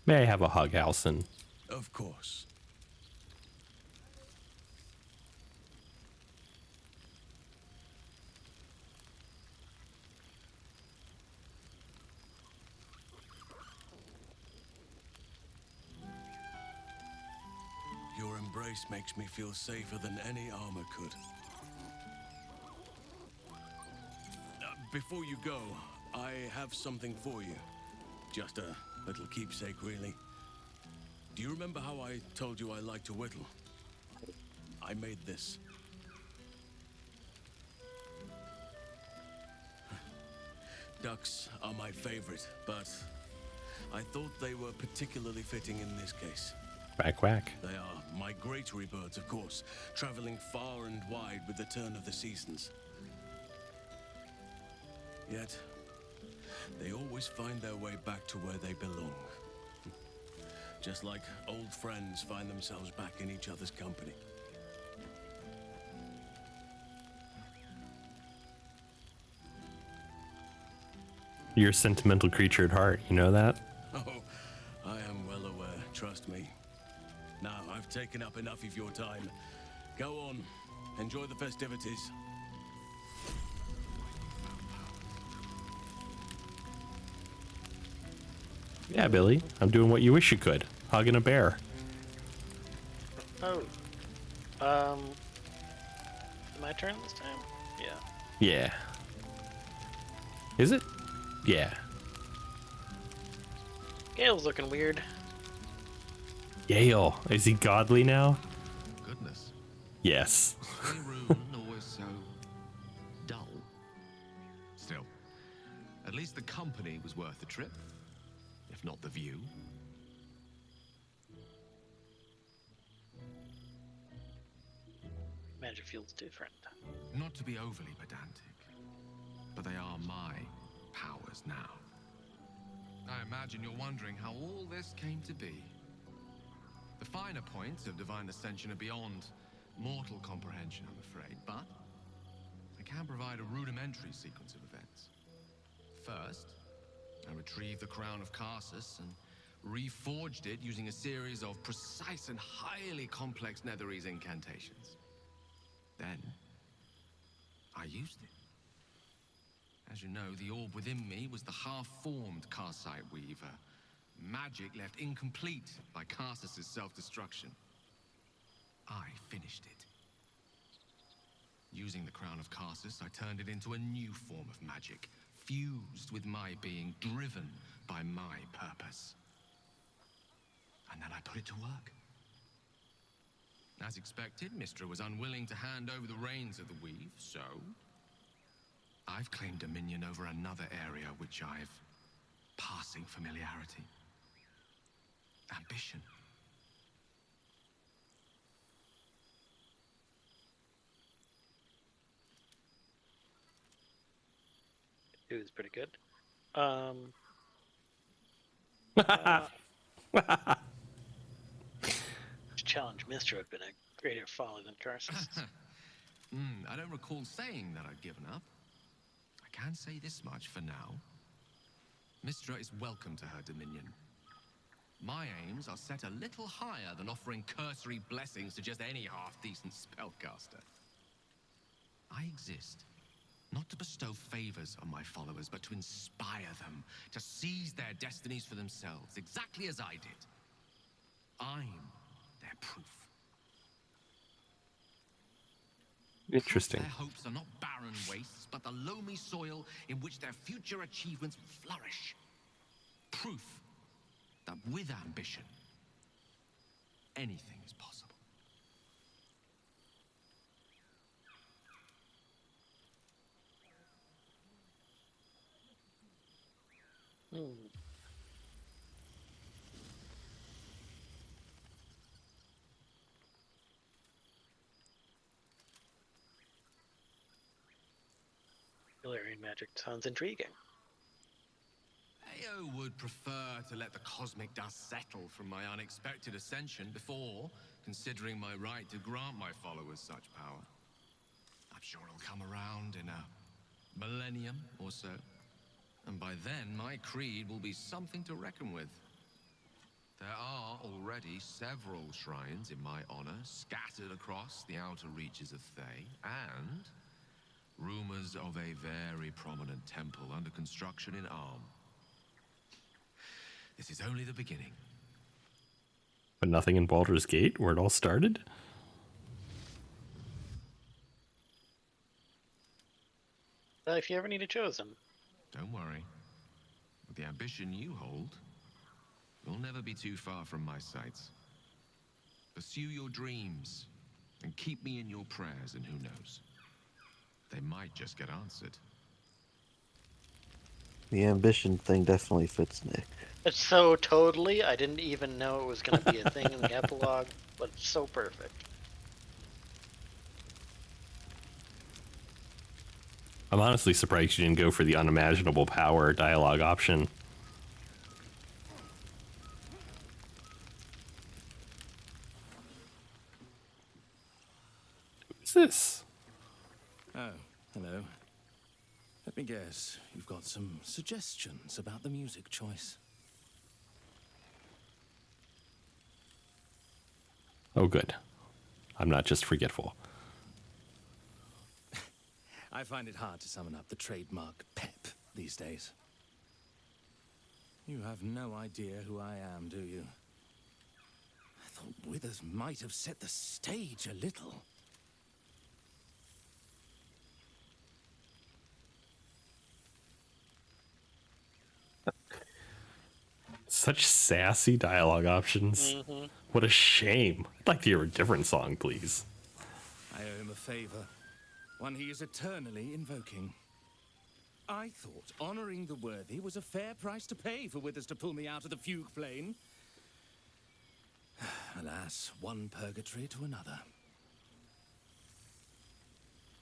May I have a hug, Alson? Of course. Your embrace makes me feel safer than any armor could. Before you go, I have something for you. Just a little keepsake, really. Do you remember how I told you I like to whittle? I made this. Ducks are my favorite, but I thought they were particularly fitting in this case. Quack, quack. They are migratory birds, of course, traveling far and wide with the turn of the seasons. Yet, they always find their way back to where they belong. Just like old friends find themselves back in each other's company. You're a sentimental creature at heart, you know that? Oh, I am well aware, trust me. Now, I've taken up enough of your time. Go on, enjoy the festivities. Yeah, Billy. I'm doing what you wish you could. Hugging a bear. Oh. My turn this time? Yeah. Yeah. Is it? Yeah. Gale's looking weird. Gale. Is he godly now? Goodness. Yes. Faerûn always so dull. Still, at least the company was worth the trip, if not the view. Magic feels different. Not to be overly pedantic, but they are my powers now. I imagine you're wondering how all this came to be. The finer points of divine ascension are beyond mortal comprehension, I'm afraid, but I can provide a rudimentary sequence of events. First, I retrieved the crown of Karsus and reforged it using a series of precise and highly complex Netherese incantations. Then, I used it. As you know, the orb within me was the half-formed Karsite Weaver. Magic left incomplete by Karsus' self-destruction. I finished it. Using the crown of Karsus, I turned it into a new form of magic, fused with my being, driven by my purpose. And then I put it to work. As expected, Mystra was unwilling to hand over the reins of the weave, so I've claimed dominion over another area which I've passing familiarity. Ambition. It was pretty good. challenge Mistra have been a greater folly than Karsus. I don't recall saying that I'd given up. I can say this much for now. Mistra is welcome to her dominion. My aims are set a little higher than offering cursory blessings to just any half-decent spellcaster. I exist not to bestow favors on my followers, but to inspire them to seize their destinies for themselves, exactly as I did. I'm their proof. Interesting. Their hopes are not barren wastes, but the loamy soil in which their future achievements flourish. Proof that with ambition, anything is possible. Galarian magic sounds intriguing. Ao would prefer to let the cosmic dust settle from my unexpected ascension before considering my right to grant my followers such power. I'm sure it'll come around in a millennium or so, and by then my creed will be something to reckon with. There are already several shrines in my honor scattered across the outer reaches of Thay, and rumors of a very prominent temple under construction in Arm. This is only the beginning. But nothing in Baldur's Gate, where it all started? If you ever need a chosen. Don't worry. With the ambition you hold, you'll never be too far from my sights. Pursue your dreams, and keep me in your prayers, and who knows? They might just get answered. The ambition thing definitely fits Nick. It's so totally. I didn't even know it was going to be a thing in the epilogue, but it's so perfect. I'm honestly surprised you didn't go for the unimaginable power dialogue option. Who's this? Oh, hello. Let me guess, you've got some suggestions about the music choice. Oh, good. I'm not just forgetful. I find it hard to summon up the trademark pep these days. You have no idea who I am, do you? I thought Withers might have set the stage a little. Such sassy dialogue options. Mm-hmm. What a shame. I'd like to hear a different song, please. I owe him a favor, one he is eternally invoking. I thought honoring the worthy was a fair price to pay for Withers to pull me out of the fugue plane. Alas, one purgatory to another.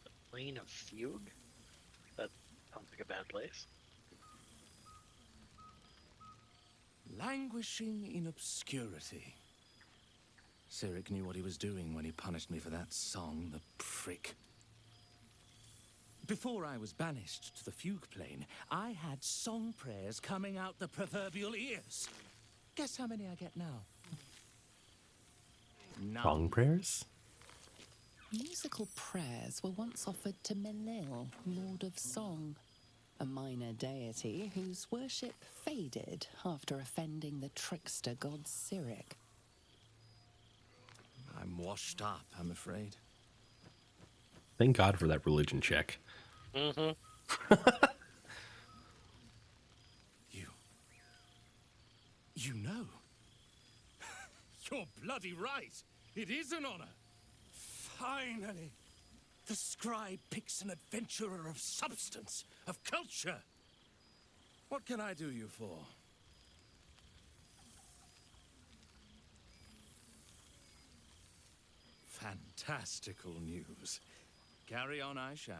The plane of fugue? That sounds like a bad place. Languishing in obscurity. Cyric knew what he was doing when he punished me for that song, the prick. Before I was banished to the fugue plane, I had song prayers coming out the proverbial ears. Guess how many I get now? None. Song prayers? Musical prayers were once offered to Menil, Lord of Song, a minor deity whose worship faded after offending the trickster god Cyric. I'm washed up, I'm afraid. Thank God for that religion check. Mm-hmm. You know. You're bloody right. It is an honor. Finally. The scribe picks an adventurer of substance, of culture. What can I do you for? Fantastical news. Carry on I shall.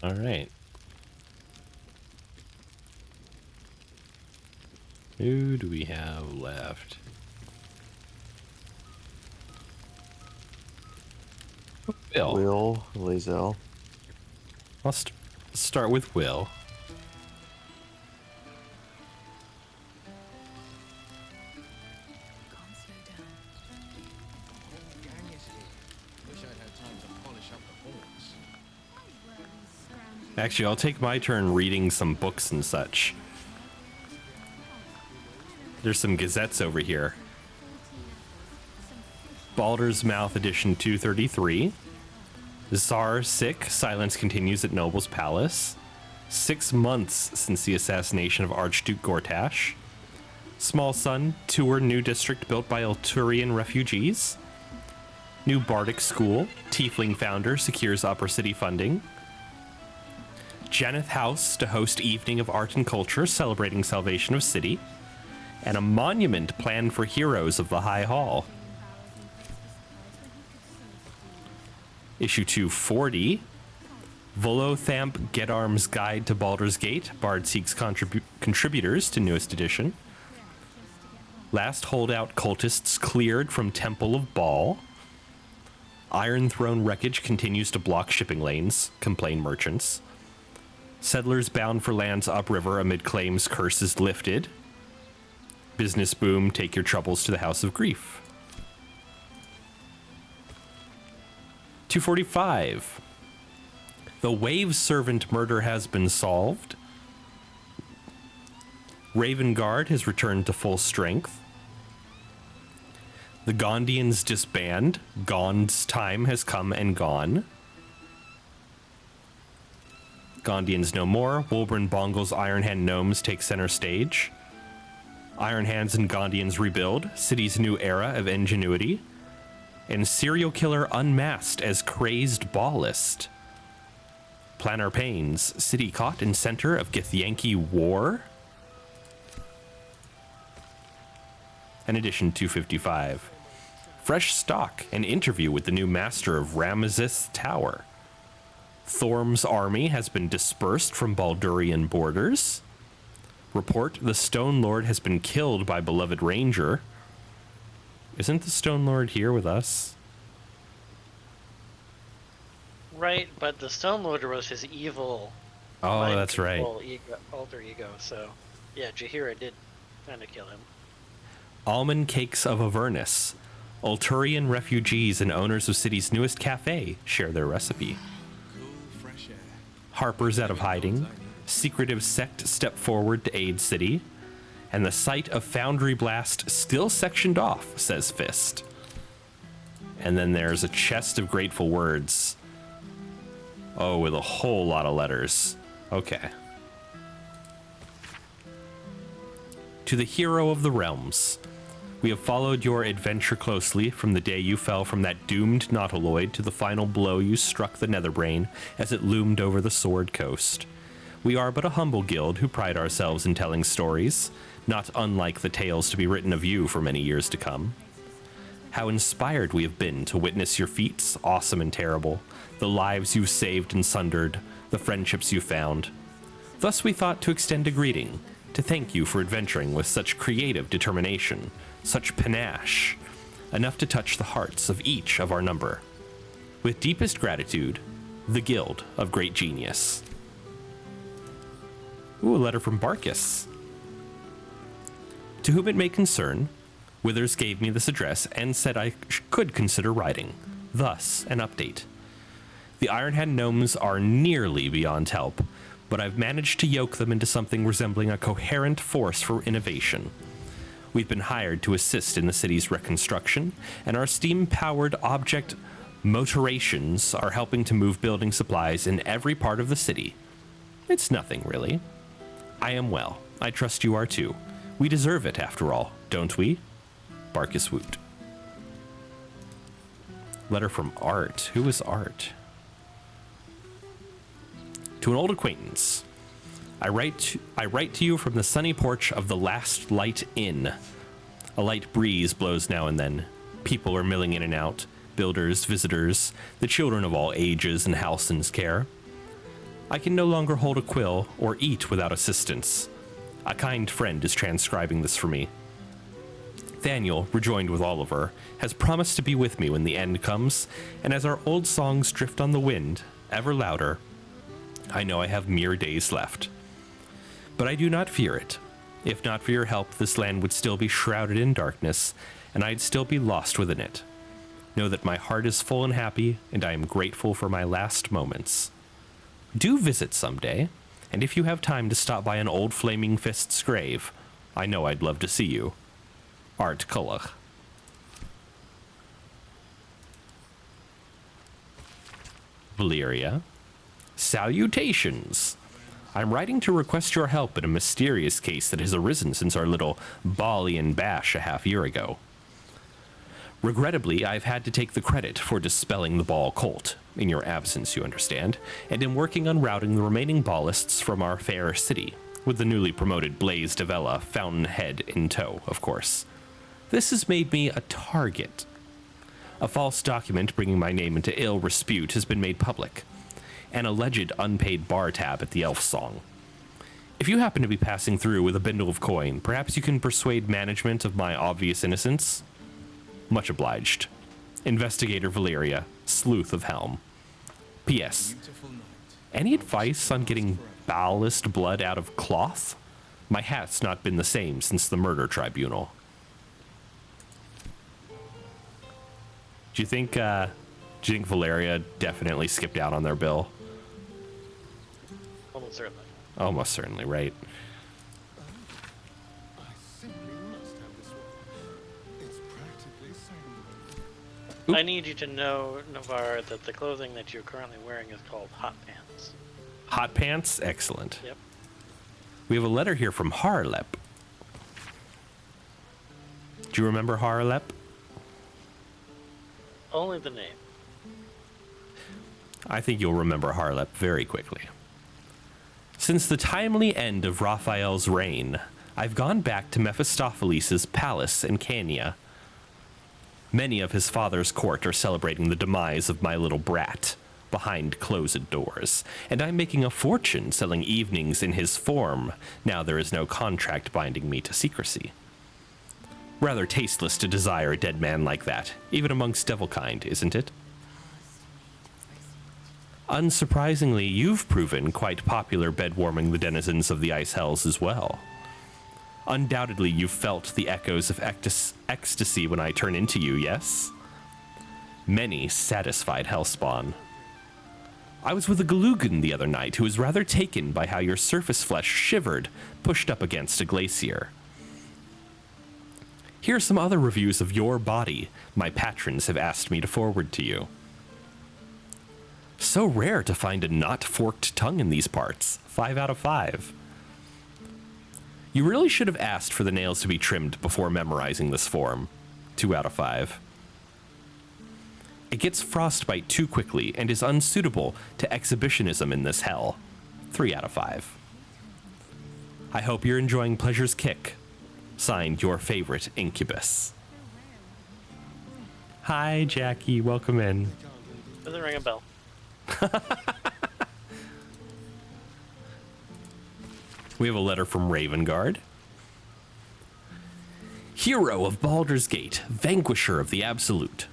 All right. Who do we have left? Will, Lazel. I'll start with Will. Actually, I'll take my turn reading some books and such. There's some gazettes over here. Baldur's Mouth Edition 233. Tsar sick, silence continues at Noble's Palace. 6 months since the assassination of Archduke Gortash. Small Sun, tour new district built by Elturian refugees. New Bardic School, Tiefling founder secures Upper City funding. Janeth House to host Evening of Art and Culture celebrating Salvation of City. And a monument planned for heroes of the High Hall. Issue 240. Volothamp Gedarm's Guide to Baldur's Gate. Bard seeks contributors to newest edition. Last holdout cultists cleared from Temple of Baal. Iron Throne wreckage continues to block shipping lanes, complain merchants. Settlers bound for lands upriver amid claims curses lifted. Business boom, take your troubles to the House of Grief. 245. The Wave Servant murder has been solved. Raven Guard has returned to full strength. The Gondians disband. Gond's time has come and gone. Gondians no more. Wolbern Bongle's Iron Hand Gnomes take center stage. Iron Hands and Gondians rebuild. City's new era of ingenuity. And serial killer unmasked as crazed ballist. Planner Pains, city caught in center of Githyanki war. And edition 255. Fresh stock, an interview with the new master of Ramesses Tower. Thorm's army has been dispersed from Baldurian borders. Report, the Stone Lord has been killed by beloved ranger. Isn't the Stone Lord here with us? Right, but the Stone Lord was his evil. Oh, that's right. Alter ego. So, yeah, Jaheira did kind of kill him. Almond Cakes of Avernus. Ulturian refugees and owners of city's newest cafe share their recipe. Harper's out of hiding. Secretive sect step forward to aid city. And the site of Foundry Blast still sectioned off, says Fist. And then there's a chest of grateful words. Oh, with a whole lot of letters. Okay. To the hero of the realms. We have followed your adventure closely from the day you fell from that doomed nautiloid to the final blow you struck the Netherbrain as it loomed over the Sword Coast. We are but a humble guild who pride ourselves in telling stories, not unlike the tales to be written of you for many years to come. How inspired we have been to witness your feats, awesome and terrible, the lives you've saved and sundered, the friendships you found. Thus we thought to extend a greeting, to thank you for adventuring with such creative determination, such panache, enough to touch the hearts of each of our number. With deepest gratitude, the Guild of Great Genius. Ooh, a letter from Barkus. To whom it may concern, Withers gave me this address and said I could consider writing. Thus, an update. The Ironhand Gnomes are nearly beyond help, but I've managed to yoke them into something resembling a coherent force for innovation. We've been hired to assist in the city's reconstruction, and our steam-powered object motorations are helping to move building supplies in every part of the city. It's nothing, really. I am well. I trust you are too. We deserve it, after all, don't we? Barkus Woot. Letter from Art. Who is Art? To an old acquaintance. I write to you from the sunny porch of the Last Light Inn. A light breeze blows now and then. People are milling in and out. Builders, visitors, the children of all ages in Halsin's care. I can no longer hold a quill or eat without assistance. A kind friend is transcribing this for me. Thaniel, rejoined with Oliver, has promised to be with me when the end comes, and as our old songs drift on the wind, ever louder, I know I have mere days left. But I do not fear it. If not for your help, this land would still be shrouded in darkness, and I'd still be lost within it. Know that my heart is full and happy, and I am grateful for my last moments. Do visit someday, and if you have time to stop by an old Flaming Fist's grave, I know I'd love to see you. Art Kullach. Valyria. Salutations! I'm writing to request your help in a mysterious case that has arisen since our little Balian bash a half-year ago. Regrettably, I've had to take the credit for dispelling the Ball cult, in your absence, you understand, and am working on routing the remaining Ballists from our fair city, with the newly promoted Blaze Devella Fountainhead in tow, of course. This has made me a target. A false document bringing my name into ill repute has been made public. An alleged unpaid bar tab at the Elf Song. If you happen to be passing through with a bundle of coin, perhaps you can persuade management of my obvious innocence? Much obliged. Investigator Valyria, Sleuth of Helm. P.S. Any advice on getting ballast blood out of cloth? My hat's not been the same since the murder tribunal. Do you think Valyria definitely skipped out on their bill? Almost certainly. Almost certainly, right. I need you to know, Nyavarr, that the clothing that you're currently wearing is called hot pants. Hot pants? Excellent. Yep. We have a letter here from Harlep. Do you remember Harlep? Only the name. I think you'll remember Harlep very quickly. Since the timely end of Raphael's reign, I've gone back to Mephistopheles' palace in Cania. Many of his father's court are celebrating the demise of my little brat behind closed doors, and I'm making a fortune selling evenings in his form now there is no contract binding me to secrecy. Rather tasteless to desire a dead man like that, even amongst devilkind, isn't it? Unsurprisingly, you've proven quite popular bed-warming the denizens of the Ice Hells as well. Undoubtedly, you've felt the echoes of ecstasy when I turn into you, yes? Many satisfied hellspawn. I was with a Galugan the other night who was rather taken by how your surface flesh shivered, pushed up against a glacier. Here are some other reviews of your body my patrons have asked me to forward to you. So rare to find a not-forked tongue in these parts. 5 out of 5. You really should have asked for the nails to be trimmed before memorizing this form. 2 out of 5. It gets frostbite too quickly and is unsuitable to exhibitionism in this hell. 3 out of 5. I hope you're enjoying Pleasure's Kick. Signed, your favorite incubus. Hi, Jackie. Welcome in. Doesn't ring a bell. We have a letter from Ravengard. Hero of Baldur's Gate, vanquisher of the Absolute.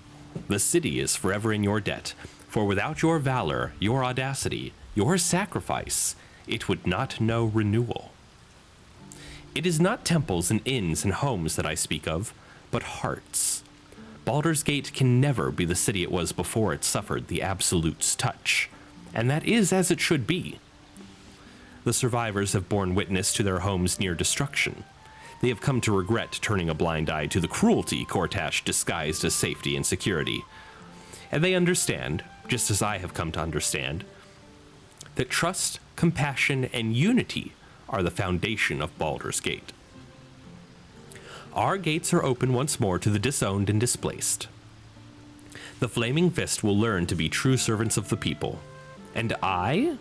The city is forever in your debt, for without your valor, your audacity, your sacrifice, it would not know renewal. It is not temples and inns and homes that I speak of, but hearts. Baldur's Gate can never be the city it was before it suffered the Absolute's touch, and that is as it should be. The survivors have borne witness to their homes near destruction. They have come to regret turning a blind eye to the cruelty Cortash disguised as safety and security. And they understand, just as I have come to understand, that trust, compassion, and unity are the foundation of Baldur's Gate. Our gates are open once more to the disowned and displaced. The Flaming Fist will learn to be true servants of the people. And I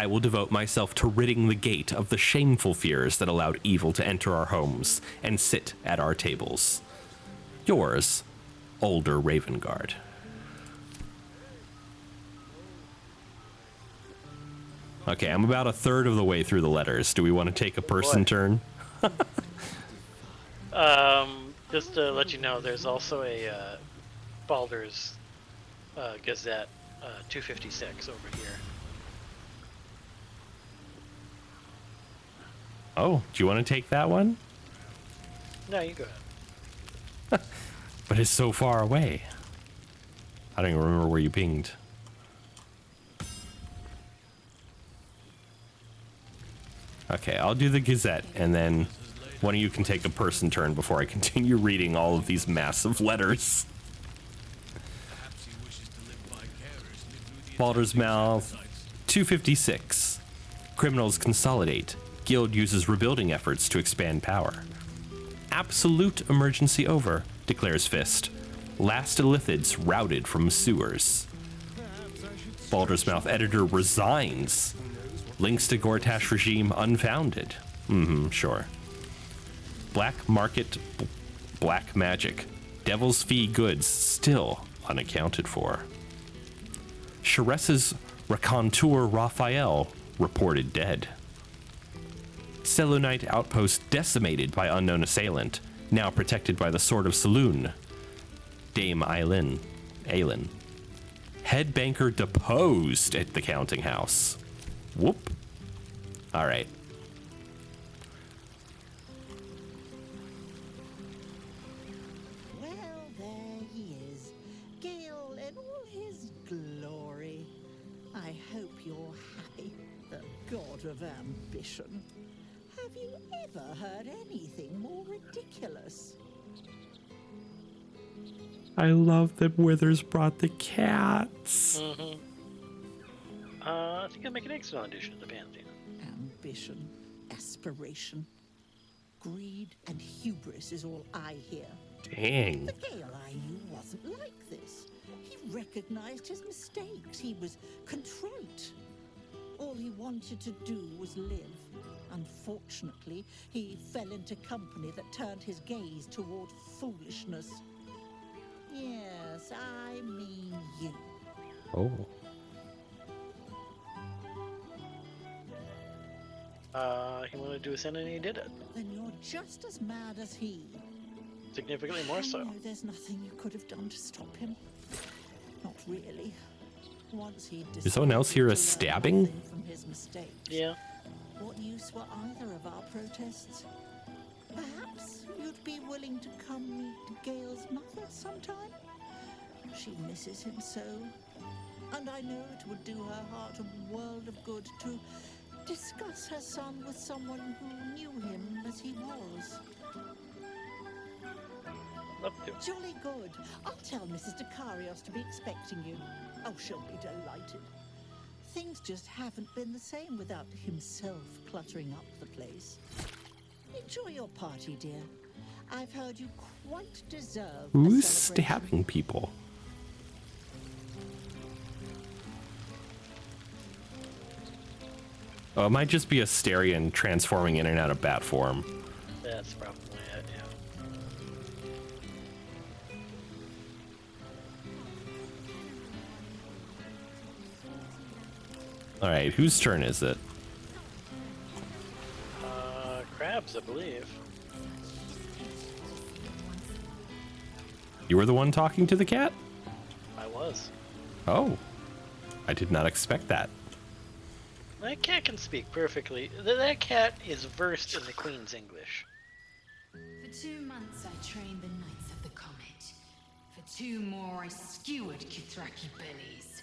will devote myself to ridding the gate of the shameful fears that allowed evil to enter our homes and sit at our tables. Yours, Older Ravengard. Okay, I'm about a third of the way through the letters. Do we want to take a person turn? Just to let you know, there's also a Baldur's Gazette 256 over here. Oh, do you want to take that one? No, you go ahead. But it's so far away. I don't even remember where you pinged. Okay, I'll do the Gazette, and then one of you can take a person turn before I continue reading all of these massive letters. Baldur's Mouth 256. Criminals consolidate. Guild uses rebuilding efforts to expand power. Absolute emergency over, declares Fist. Last Illithids routed from sewers. Baldur's Mouth editor resigns. Links to Gortash regime unfounded. Sure. Black market, black magic. Devil's fee goods still unaccounted for. Sharessa's raconteur Raphael reported dead. Selûnite outpost decimated by unknown assailant, now protected by the Sword of Saloon. Dame Aylin. Head banker deposed at the counting house. Whoop. All right. Well, there he is. Gale in all his glory. I hope you're happy, the god of ambition. Have you ever heard anything more ridiculous? I love that Withers brought the cats. I think I'll make an excellent addition to the Pantheon. Ambition, aspiration, greed, and hubris is all I hear. Dang. The Gale I knew wasn't like this. He recognized his mistakes. He was contrite. All he wanted to do was live. Unfortunately, he fell into company that turned his gaze toward foolishness. Yes, I mean you. Oh. He wanted to do a sin and he did it. Then you're just as mad as he. Significantly more so. No, there's nothing you could have done to stop him. Not really. Once he Is someone else here a stabbing? from his mistakes. Yeah. What use were either of our protests? Perhaps you'd be willing to come meet Gale's mother sometime? She misses him so. And I know it would do her heart a world of good to discuss her son with someone who knew him as he was. Love to. Jolly good. I'll tell Mrs. Dekarios to be expecting you. Oh, she'll be delighted. Things just haven't been the same without himself cluttering up the place. Enjoy your party, dear. I've heard you quite deserve Who's a celebration. stabbing people? Oh, it might just be Asterion transforming in and out of bat form. That's probably it, yeah. All right, whose turn is it? Crabs, I believe. You were the one talking to the cat? I was. Oh, I did not expect that. That cat can speak perfectly. That cat is versed in the Queen's English. For 2 months I trained the Knights of the Comet. For 2 more I skewered Kithraki bellies.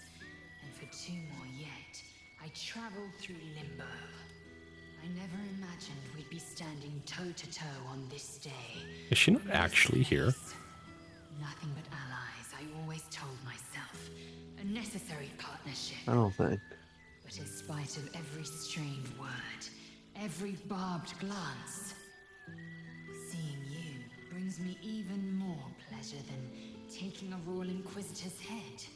And for 2 more yet, I traveled through Limbo. I never imagined we'd be standing toe-to-toe on this day. Is she not actually here? Nothing but allies, I always told myself. A necessary partnership. I don't think. But in spite of every strained word, every barbed glance, seeing you brings me even more pleasure than taking a Royal Inquisitor's head.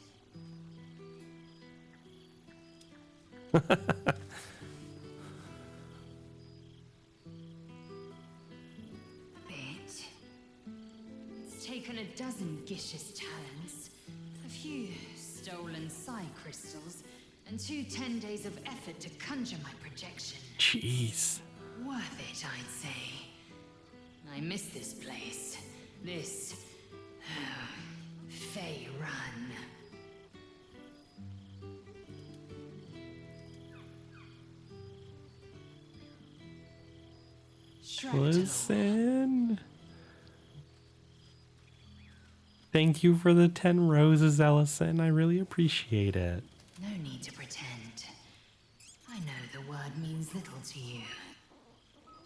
Bit. It's taken a dozen Gish's talents, a few stolen psi crystals, and 2 10 days of effort to conjure my projection. Jeez. Worth it, I'd say. I miss this place. This Faerûn. Listen. Thank you for the 10 roses, Ellison. I really appreciate it. No need to pretend. I know the word means little to you.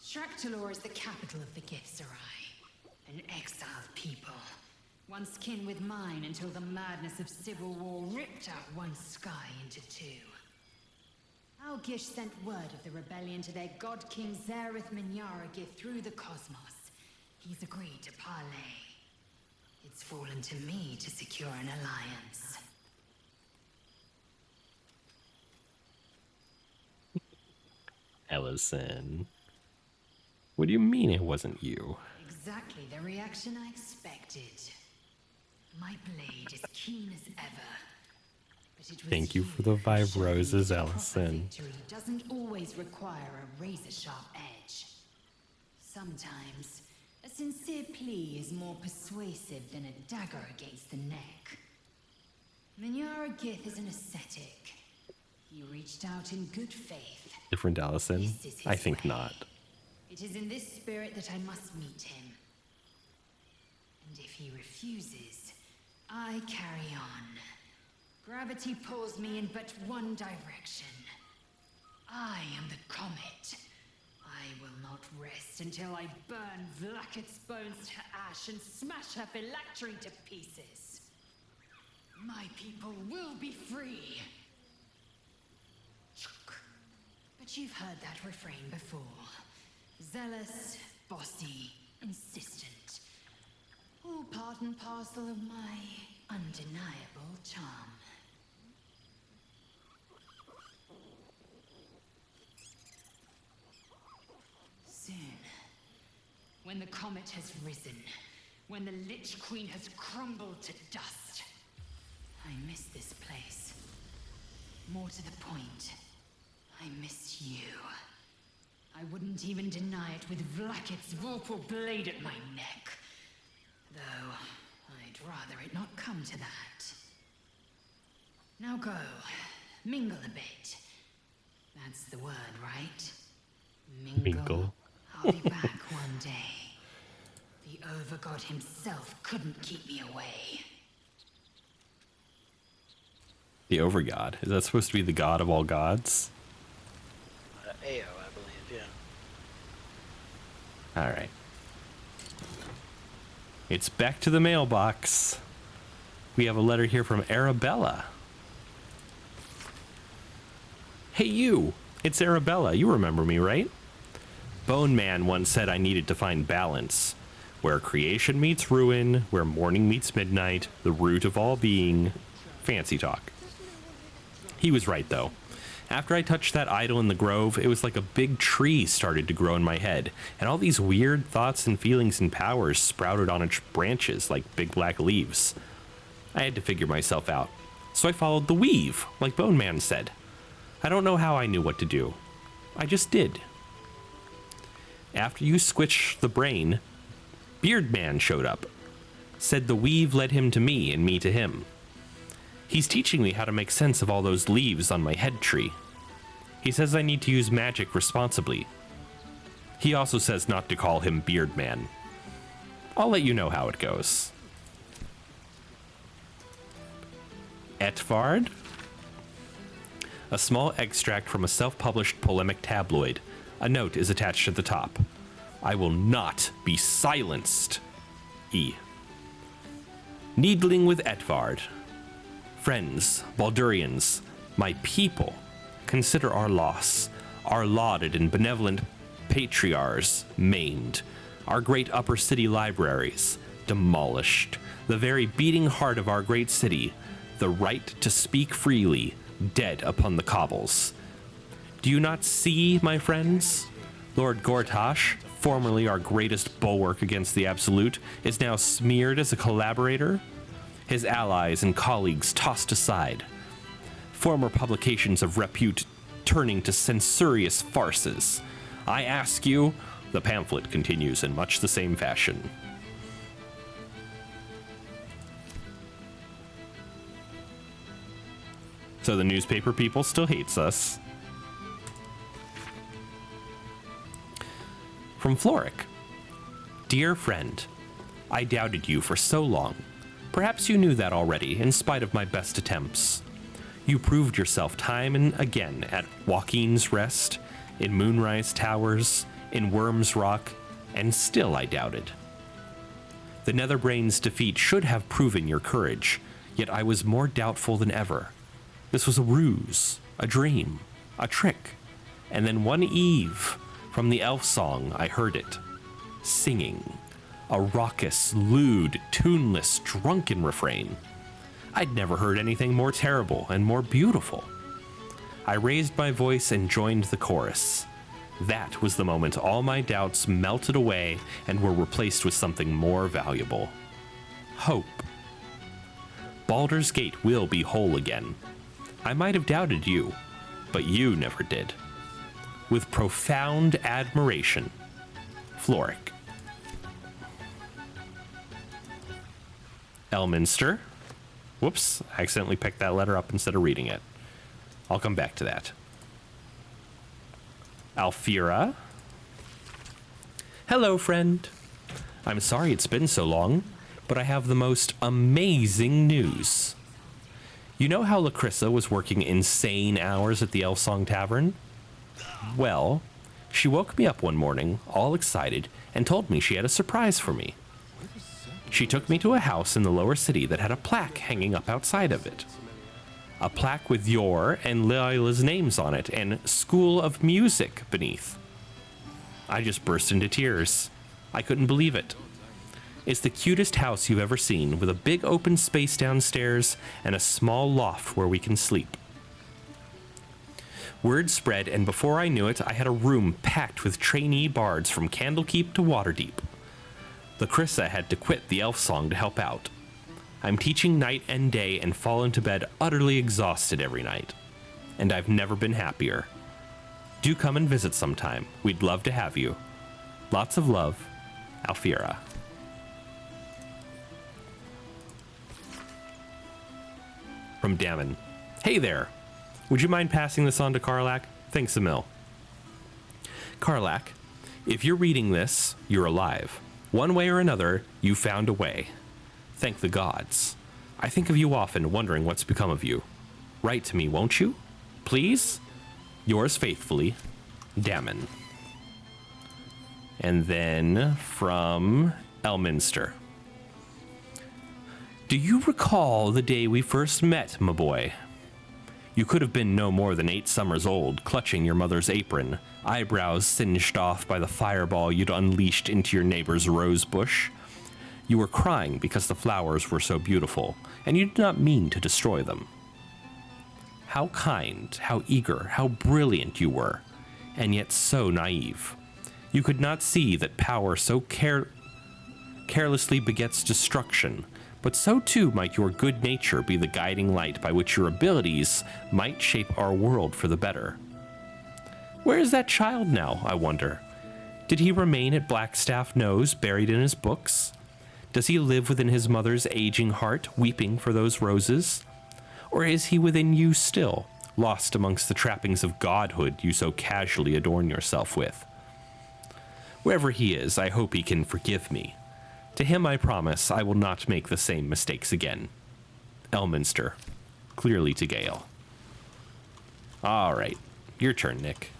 Shraktalor is the capital of the Githzerai, an exiled people, once kin with mine until the madness of civil war ripped out one sky into 2. Algish sent word of the rebellion to their god king Zareth Nyavarr through the cosmos. He's agreed to parley. It's fallen to me to secure an alliance. Ellison. What do you mean it wasn't you? Exactly the reaction I expected. My blade is keen as ever. But it was Thank you for the 5 roses, proper Ellison. victory doesn't always require a razor-sharp edge. Sometimes, a sincere plea is more persuasive than a dagger against the neck. Nyavarr is an ascetic. He reached out in good faith. Different Ellison? This is his I think way. not. It is in this spirit that I must meet him. And if he refuses, I carry on. Gravity pulls me in but one direction. I am the comet. I will not rest until I burn Vlaakith's bones to ash and smash her phylactery to pieces. My people will be free. But you've heard that refrain before. Zealous, bossy, insistent. All part and parcel of my undeniable charm. Soon, when the comet has risen, when the Lich Queen has crumbled to dust, I miss this place. More to the point, I miss you. I wouldn't even deny it with Vlaakith's vorpal blade at my neck. Though, I'd rather it not come to that. Now go, mingle a bit. That's the word, right? Mingle. I'll be back one day. The Overgod himself couldn't keep me away. The Overgod. Is that supposed to be the god of all gods? Ao, I believe, yeah. All right. It's back to the mailbox. We have a letter here from Arabella. Hey you, it's Arabella. You remember me, right? Bone Man once said I needed to find balance. Where creation meets ruin, where morning meets midnight, the root of all being. Fancy talk. He was right, though. After I touched that idol in the grove, it was like a big tree started to grow in my head, and all these weird thoughts and feelings and powers sprouted on its branches like big black leaves. I had to figure myself out, so I followed the weave, like Bone Man said. I don't know how I knew what to do. I just did. After you switched the brain, Beard Man showed up. Said the weave led him to me and me to him. He's teaching me how to make sense of all those leaves on my head tree. He says I need to use magic responsibly. He also says not to call him Beard Man. I'll let you know how it goes. Etvard? A small extract from a self-published polemic tabloid. A note is attached at the top. I will not be silenced. E. Needling with Etvard. Friends, Baldurians, my people, consider our loss, our lauded and benevolent patriarchs maimed, our great upper city libraries demolished, the very beating heart of our great city, the right to speak freely, dead upon the cobbles. Do you not see, my friends? Lord Gortash, formerly our greatest bulwark against the Absolute, is now smeared as a collaborator? His allies and colleagues tossed aside. former publications of repute turning to censorious farces. I ask you, the pamphlet continues in much the same fashion. So the newspaper people still hates us. From Floric. Dear friend, I doubted you for so long. Perhaps you knew that already, in spite of my best attempts. You proved yourself time and again at Joaquin's Rest, in Moonrise Towers, in Worm's Rock, and still I doubted. The Netherbrain's defeat should have proven your courage, yet I was more doubtful than ever. This was a ruse, a dream, a trick. And then one eve, from the elf song, I heard it, singing, a raucous, lewd, tuneless, drunken refrain. I'd never heard anything more terrible and more beautiful. I raised my voice and joined the chorus. That was the moment all my doubts melted away and were replaced with something more valuable. Hope. Baldur's Gate will be whole again. I might have doubted you, but you never did. With profound admiration, Floric. Elminster. Whoops, I accidentally picked that letter up instead of reading it. I'll come back to that. Alfira. Hello, friend. I'm sorry it's been so long, but I have the most amazing news. You know how Lacrissa was working insane hours at the Elfsong Tavern? Well, she woke me up one morning, all excited, and told me she had a surprise for me. She took me to a house in the lower city that had a plaque hanging up outside of it. A plaque with your and Lila's names on it and School of Music beneath. I just burst into tears. I couldn't believe it. It's the cutest house you've ever seen, with a big open space downstairs and a small loft where we can sleep. Word spread, and before I knew it, I had a room packed with trainee bards from Candlekeep to Waterdeep. Lacrissa had to quit the elf song to help out. I'm teaching night and day and fall into bed utterly exhausted every night. And I've never been happier. Do come and visit sometime. We'd love to have you. Lots of love, Alfira. From Damon. Hey there. Would you mind passing this on to Karlach? Thanks a mil. Karlach, if you're reading this, you're alive. One way or another, you found a way. Thank the gods. I think of you often, wondering what's become of you. Write to me, won't you? Please? Yours faithfully, Damon. And then from Elminster. Do you recall the day we first met, my boy? You could have been no more than 8 summers old, clutching your mother's apron, eyebrows singed off by the fireball you'd unleashed into your neighbor's rose bush. You were crying because the flowers were so beautiful, and you did not mean to destroy them. How kind, how eager, how brilliant you were, and yet so naive. You could not see that power so carelessly begets destruction, but so too might your good nature be the guiding light by which your abilities might shape our world for the better. Where is that child now, I wonder? Did he remain at Blackstaff Nose, buried in his books? Does he live within his mother's aging heart, weeping for those roses? Or is he within you still, lost amongst the trappings of godhood you so casually adorn yourself with? Wherever he is, I hope he can forgive me. To him I promise I will not make the same mistakes again. Elminster, clearly to Gale. All right, your turn, Nick.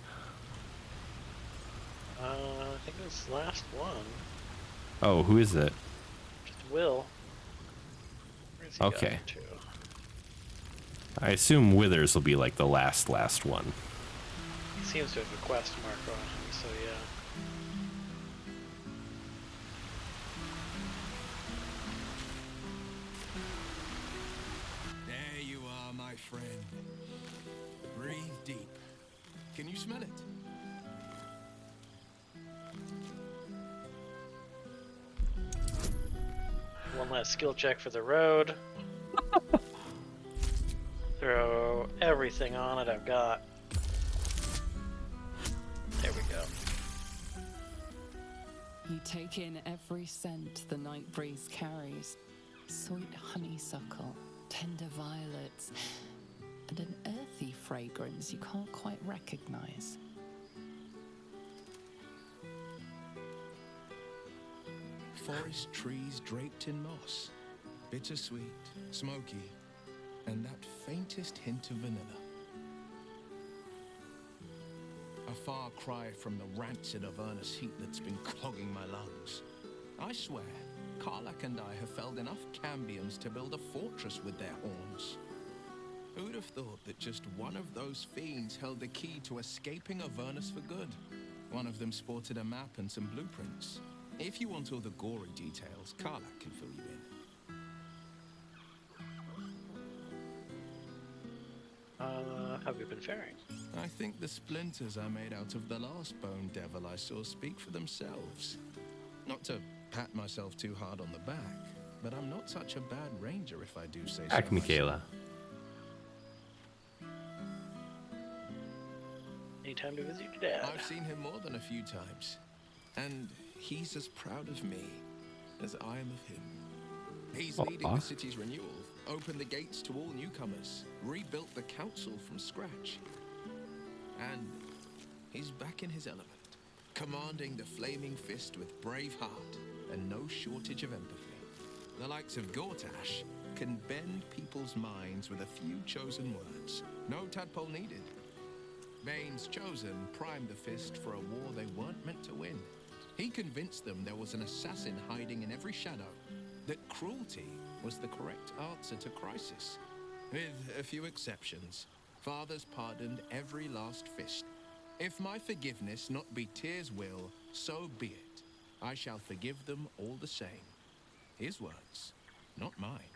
I think it's the last one. Oh, who is it? Just Will. Where's he Okay. going to? I assume Withers will be like the last one. He seems to have a quest mark on him, so yeah. There you are, my friend. Breathe deep. Can you smell it? One last skill check for the road. Throw everything on it I've got. There we go. You take in every scent the night breeze carries. Sweet honeysuckle, tender violets, and an earthy fragrance you can't quite recognize. Forest trees draped in moss, bittersweet, smoky, and that faintest hint of vanilla. A far cry from the rancid Avernus heat that's been clogging my lungs. I swear, Karlach and I have felled enough cambions to build a fortress with their horns. Who'd have thought that just one of those fiends held the key to escaping Avernus for good? One of them sported a map and some blueprints. If you want all the gory details, Karlach can fill you in. How have you been faring? I think the splinters I made out of the last bone devil I saw speak for themselves. Not to pat myself too hard on the back, but I'm not such a bad ranger if I do say so. Back, Michaela. Any time to visit your dad? I've seen him more than a few times, and he's as proud of me as I am of him. He's leading the city's renewal, opened the gates to all newcomers, rebuilt the council from scratch. And he's back in his element, commanding the flaming fist with brave heart and no shortage of empathy. The likes of Gortash can bend people's minds with a few chosen words. No tadpole needed. Bane's chosen primed the fist for a war they weren't meant to win. He convinced them there was an assassin hiding in every shadow, that cruelty was the correct answer to crisis. With a few exceptions, fathers pardoned every last fist. If my forgiveness not be Tyr's will, so be it. I shall forgive them all the same. His words, not mine.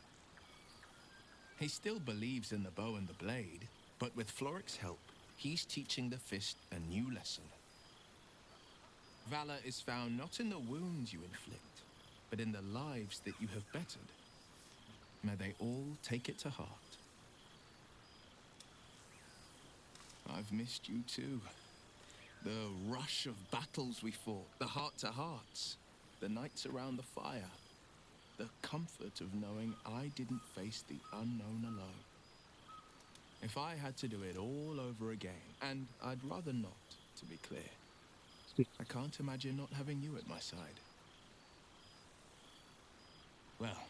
He still believes in the bow and the blade, but with Floric's help, he's teaching the fist a new lesson. Valor is found not in the wounds you inflict, but in the lives that you have bettered. May they all take it to heart. I've missed you too. The rush of battles we fought, the heart-to-hearts, the nights around the fire, the comfort of knowing I didn't face the unknown alone. If I had to do it all over again, and I'd rather not, to be clear, I can't imagine not having you at my side. Well,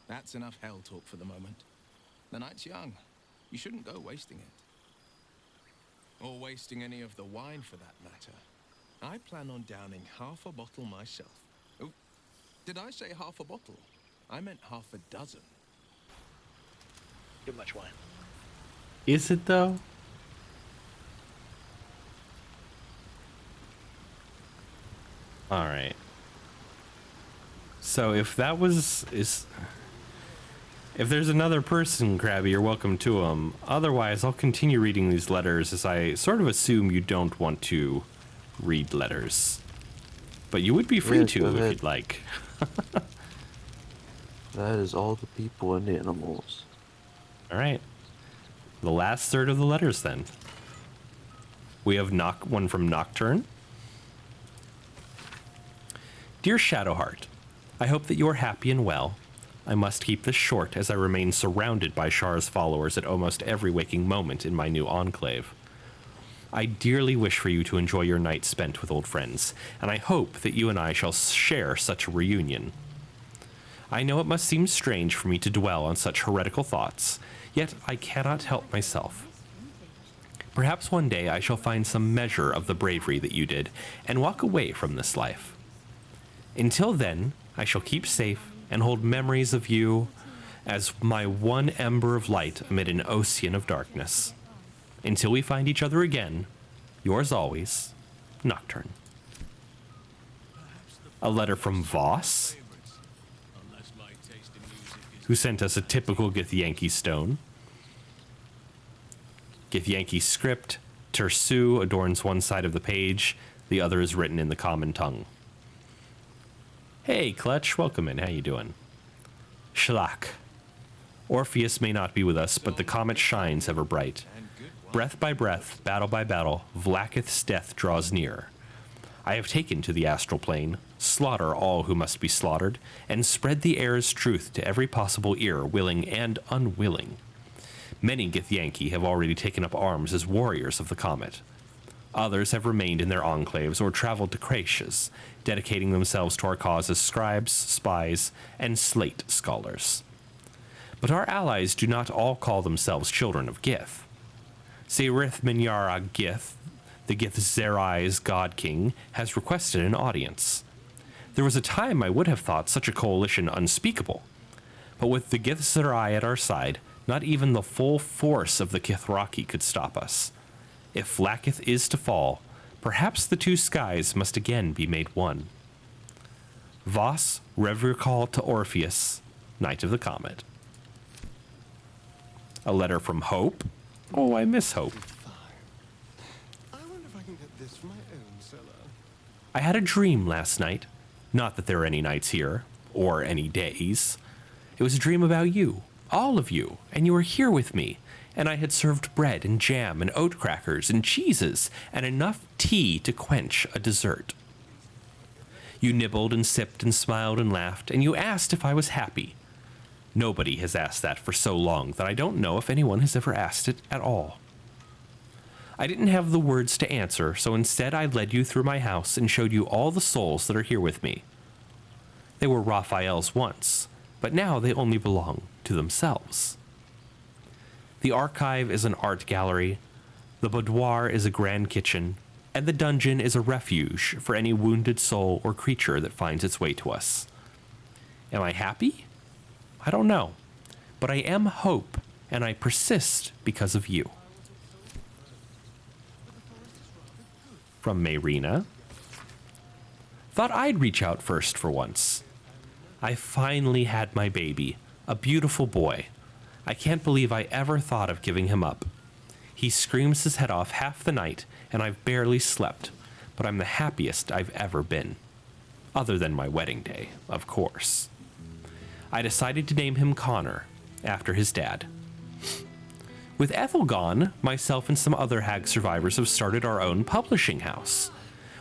that's enough hell talk for the moment. The night's young. You shouldn't go wasting it. Or wasting any of the wine for that matter. I plan on downing half a bottle myself. Oh, did I say half a bottle? I meant half a dozen. Too much wine. Is it though? All right. So if that was if there's another person, Krabbby, you're welcome to them. Otherwise, I'll continue reading these letters as I sort of assume you don't want to read letters. But you would be free to if you'd like. That is all the people and animals. All right. The last third of the letters then. We have one from Nocturne. Dear Shadowheart, I hope that you are happy and well. I must keep this short as I remain surrounded by Shar's followers at almost every waking moment in my new enclave. I dearly wish for you to enjoy your night spent with old friends, and I hope that you and I shall share such a reunion. I know it must seem strange for me to dwell on such heretical thoughts, yet I cannot help myself. Perhaps one day I shall find some measure of the bravery that you did, and walk away from this life. Until then, I shall keep safe and hold memories of you as my one ember of light amid an ocean of darkness. Until we find each other again, yours always, Nocturne. A letter from Voss, who sent us a typical Githyanki stone. Githyanki script, Tersu adorns one side of the page, the other is written in the common tongue. Hey, Clutch, welcome in. How you doing? Shlak. Orpheus may not be with us, but the comet shines ever bright. Breath by breath, battle by battle, Vlaakith's death draws near. I have taken to the astral plane, slaughter all who must be slaughtered, and spread the air's truth to every possible ear, willing and unwilling. Many Githyanki have already taken up arms as warriors of the comet. Others have remained in their enclaves or traveled to Cratius, dedicating themselves to our cause as scribes, spies, and slate scholars. But our allies do not all call themselves children of Gith. Seirith Minyara Gith, the Githzerai's god king, has requested an audience. There was a time I would have thought such a coalition unspeakable, but with the Githzerai at our side, not even the full force of the Kithraki could stop us. If Vlaakith is to fall, perhaps the two skies must again be made one. Voss, Revircall to Orpheus, Knight of the Comet. A letter from Hope. Oh, I miss Hope. I wonder if I can get this from my own cellar. I had a dream last night. Not that there are any nights here, or any days. It was a dream about you, all of you, and you were here with me, and I had served bread and jam and oat crackers and cheeses and enough tea to quench a dessert. You nibbled and sipped and smiled and laughed, and you asked if I was happy. Nobody has asked that for so long that I don't know if anyone has ever asked it at all. I didn't have the words to answer, so instead I led you through my house and showed you all the souls that are here with me. They were Raphael's once, but now they only belong to themselves. The archive is an art gallery, the boudoir is a grand kitchen, and the dungeon is a refuge for any wounded soul or creature that finds its way to us. Am I happy? I don't know, but I am Hope, and I persist because of you. From Mayrina. Thought I'd reach out first for once. I finally had my baby, a beautiful boy. I can't believe I ever thought of giving him up. He screams his head off half the night, and I've barely slept, but I'm the happiest I've ever been. Other than my wedding day, of course. I decided to name him Connor, after his dad. With Ethel gone, myself and some other hag survivors have started our own publishing house.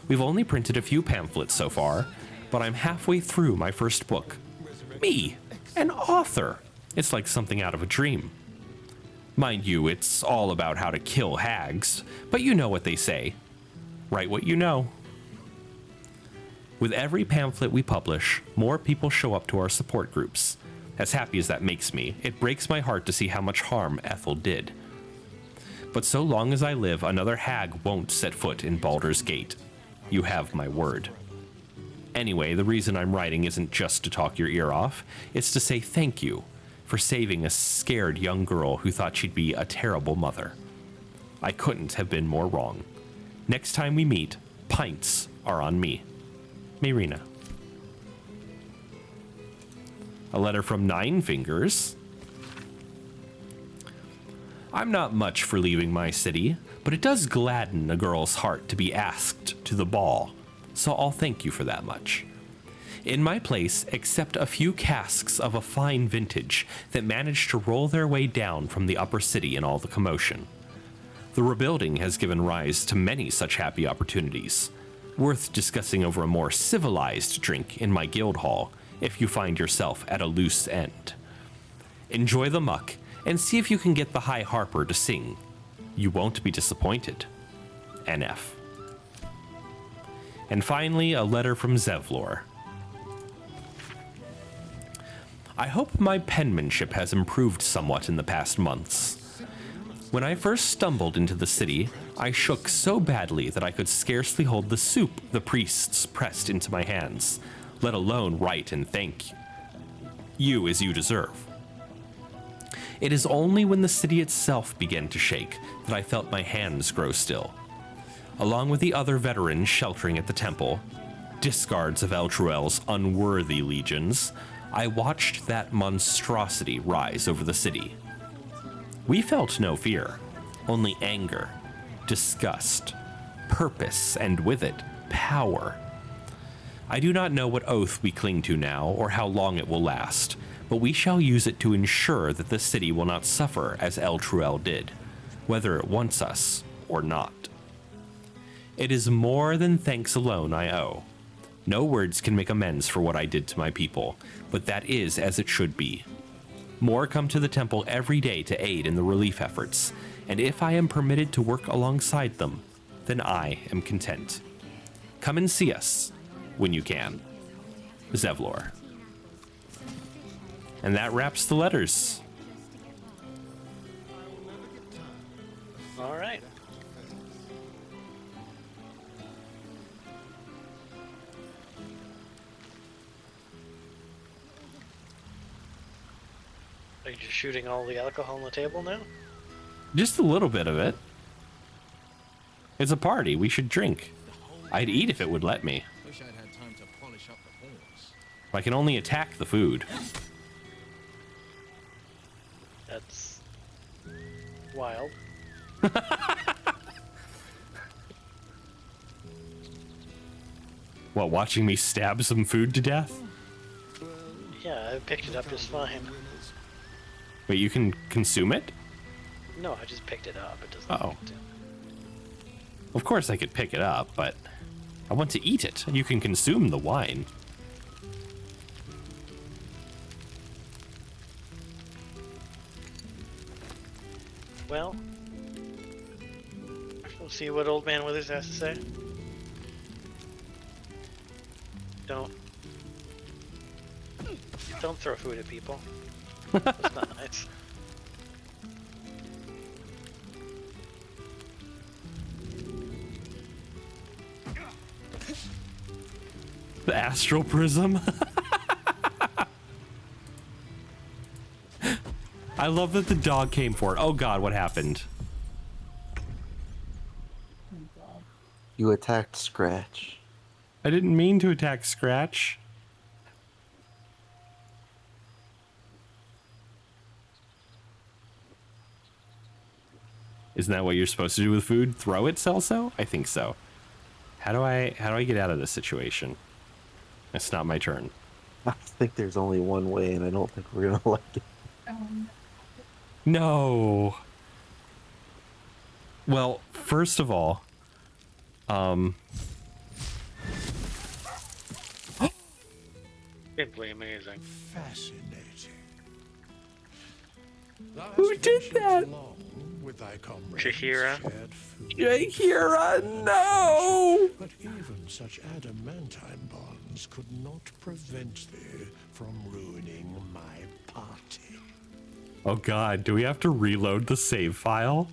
We've only printed a few pamphlets so far, but I'm halfway through my first book. Me, an author. It's like something out of a dream. Mind you, it's all about how to kill hags, but you know what they say. Write what you know. With every pamphlet we publish, more people show up to our support groups. As happy as that makes me, it breaks my heart to see how much harm Ethel did. But so long as I live, another hag won't set foot in Baldur's Gate. You have my word. Anyway, the reason I'm writing isn't just to talk your ear off, it's to say thank you for saving a scared young girl who thought she'd be a terrible mother. I couldn't have been more wrong. Next time we meet, pints are on me. Mayrina. A letter from Nine Fingers. I'm not much for leaving my city, but it does gladden a girl's heart to be asked to the ball, so I'll thank you for that much. In my place, accept a few casks of a fine vintage that managed to roll their way down from the upper city in all the commotion. The rebuilding has given rise to many such happy opportunities, worth discussing over a more civilized drink in my guild hall if you find yourself at a loose end. Enjoy the muck and see if you can get the High Harper to sing. You won't be disappointed. NF. And finally, a letter from Zevlor. I hope my penmanship has improved somewhat in the past months. When I first stumbled into the city, I shook so badly that I could scarcely hold the soup the priests pressed into my hands, let alone write and thank you as you deserve. It is only when the city itself began to shake that I felt my hands grow still. Along with the other veterans sheltering at the temple, discards of Eltruel's unworthy legions, I watched that monstrosity rise over the city. We felt no fear, only anger, disgust, purpose, and with it, power. I do not know what oath we cling to now or how long it will last, but we shall use it to ensure that the city will not suffer as El Truel did, whether it wants us or not. It is more than thanks alone I owe. No words can make amends for what I did to my people, but that is as it should be. More come to the temple every day to aid in the relief efforts, and if I am permitted to work alongside them, then I am content. Come and see us when you can. Zevlor. And that wraps the letters. All right. Are you just shooting all the alcohol on the table now? Just a little bit of it. It's a party. We should drink. I'd eat if it would let me. Wish I'd had time to polish up the horse. I can only attack the food. That's wild. What, watching me stab some food to death? Yeah, I picked it up just fine. Wait, you can consume it? No, I just picked it up. It doesn't. Oh. Of course I could pick it up, but I want to eat it. You can consume the wine. Well, we'll see what Old Man Withers has to say. Don't throw food at people. That's not nice. The astral prism. I love that the dog came for it. Oh god, what happened? You attacked Scratch. I didn't mean to attack Scratch. Isn't that what you're supposed to do with food? Throw it, Celso? I think so. How do I get out of this situation? It's not my turn. I think there's only one way, and I don't think we're gonna like it. No. Well, first of all, Simply amazing. Fascinating. Who did that? With thy comrades Chihira. shared food. Chihira, no! But even such adamantine bonds could not prevent thee from ruining my party. Oh god, do we have to reload the save file?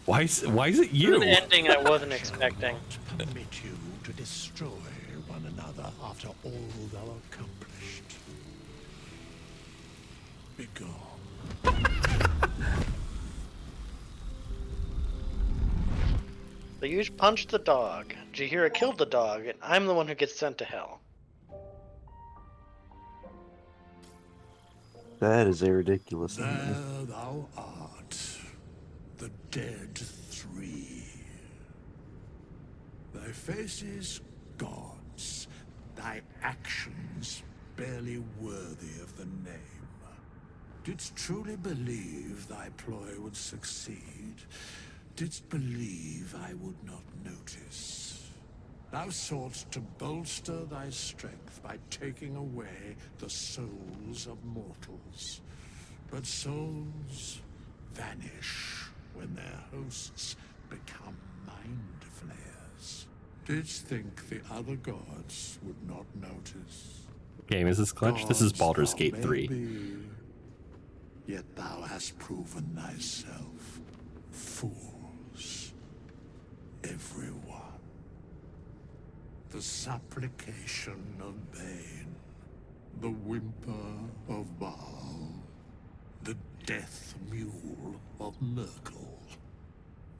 Why is it you? An ending I wasn't expecting. Permit you to destroy one another after all thou accomplished. Begone. So you punched the dog, Chihira killed the dog, and I'm the one who gets sent to hell. That is a ridiculous There thing. thou art, the dead three. Thy faces gods, thy actions barely worthy of the name. Didst truly believe thy ploy would succeed? Didst believe I would not notice? Thou soughtst to bolster thy strength by taking away the souls of mortals. But souls vanish when their hosts become mind flayers. Didst think the other gods would not notice? Game, is this clutch? This is Gods Baldur's thou Gate may 3. be, yet thou hast proven thyself fools, everyone. The supplication of Bane, the whimper of Baal, the death mule of Merkel.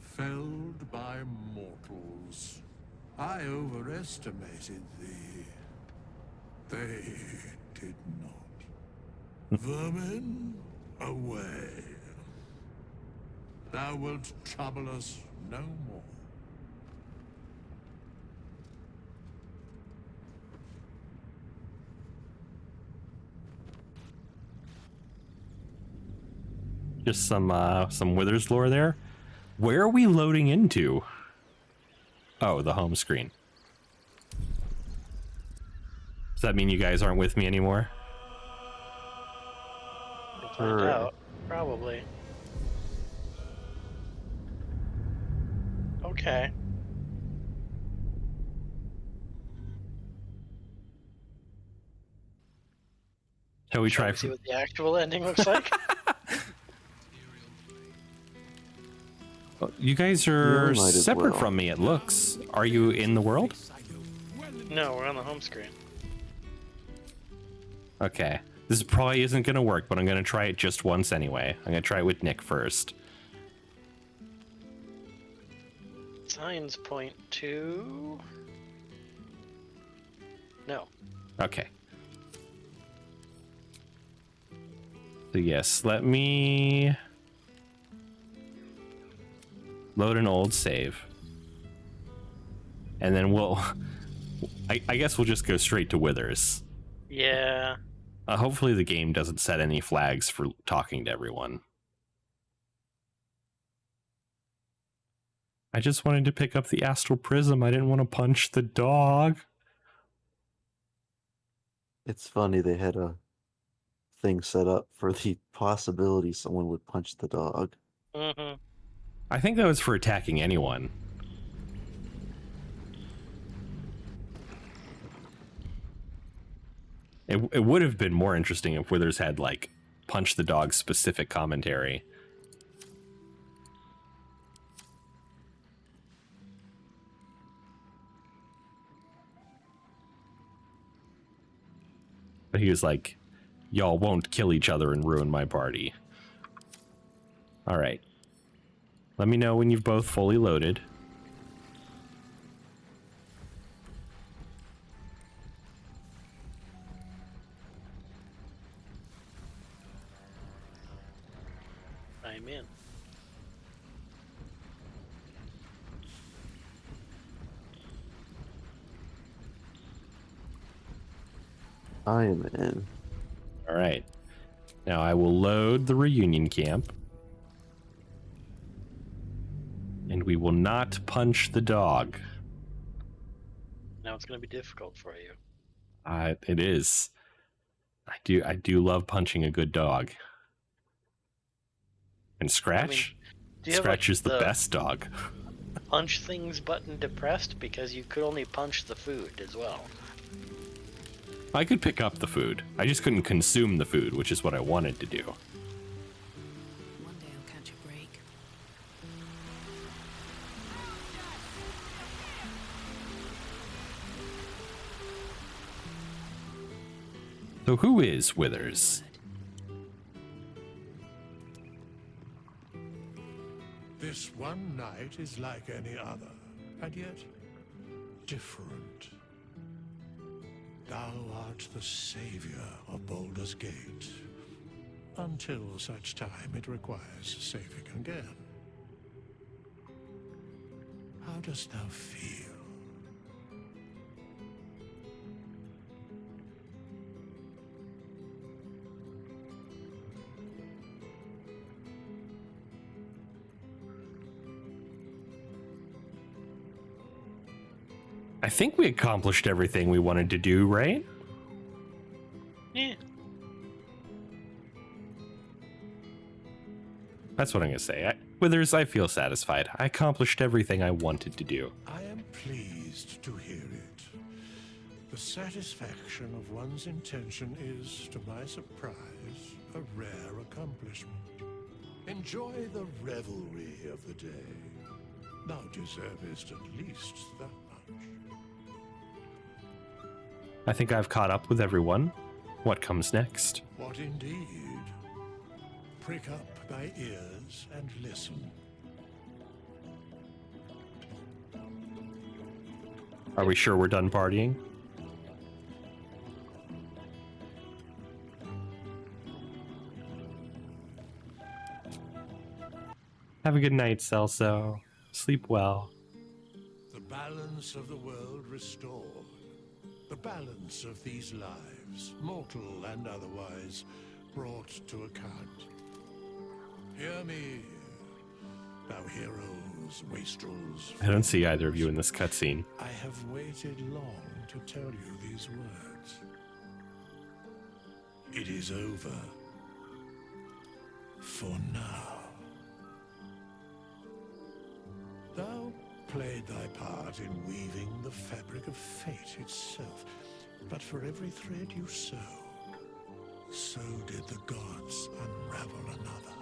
Felled by mortals, I overestimated thee. They did not. Vermin, away. thou wilt trouble us no more. Just some Withers lore there. Where are we loading into? Oh, the home screen. Does that mean you guys aren't with me anymore? We'll find out. Probably. Okay. Shall we Shall try? we see what the actual ending looks like? You guys are might as separate well. from me, it looks. Are you in the world? No, we're on the home screen. Okay. This probably isn't going to work, but I'm going to try it just once anyway. I'm going to try it with Nick first. Signs point to... No. Okay. So yes, let me load an old save. And then we'll... I guess we'll just go straight to Withers. Yeah. Hopefully the game doesn't set any flags for talking to everyone. I just wanted to pick up the Astral Prism. I didn't want to punch the dog. It's funny they had a thing set up for the possibility someone would punch the dog. Mm-hmm. I think that was for attacking anyone. It would have been more interesting if Withers had, like, punch the dog specific commentary. But he was like, y'all won't kill each other and ruin my party. All right. Let me know when you've both fully loaded. I'm in. I am in. All right. Now I will load the reunion camp. And we will not punch the dog. Now it's going to be difficult for you. It is. I do love punching a good dog. And Scratch? do you have, Scratch like, is the the- best dog. Punch things button depressed because you could only punch the food as well. I could pick up the food. I just couldn't consume the food, which is what I wanted to do. One day I'll catch a break. So who is Withers? This one night is like any other, and yet different. Thou art the savior of Baldur's Gate, until such time it requires saving again. How dost thou feel? I think we accomplished everything we wanted to do, right? Yeah. That's what I'm going to say. Withers, I feel satisfied. I accomplished everything I wanted to do. I am pleased to hear it. The satisfaction of one's intention is, to my surprise, a rare accomplishment. Enjoy the revelry of the day. Thou deservest at least that much. I think I've caught up with everyone. What comes next? What indeed? Prick up thy ears and listen. Are we sure we're done partying? Have a good night, Celso. Sleep well. The balance of the world restored. The balance of these lives, mortal and otherwise, brought to account. Hear me, thou heroes, wastrels. I don't see either of you in this cutscene. I have waited long to tell you these words. It is over. For now. Thou played thy part in weaving the fabric of fate itself, but for every thread you sew, so did the gods unravel another.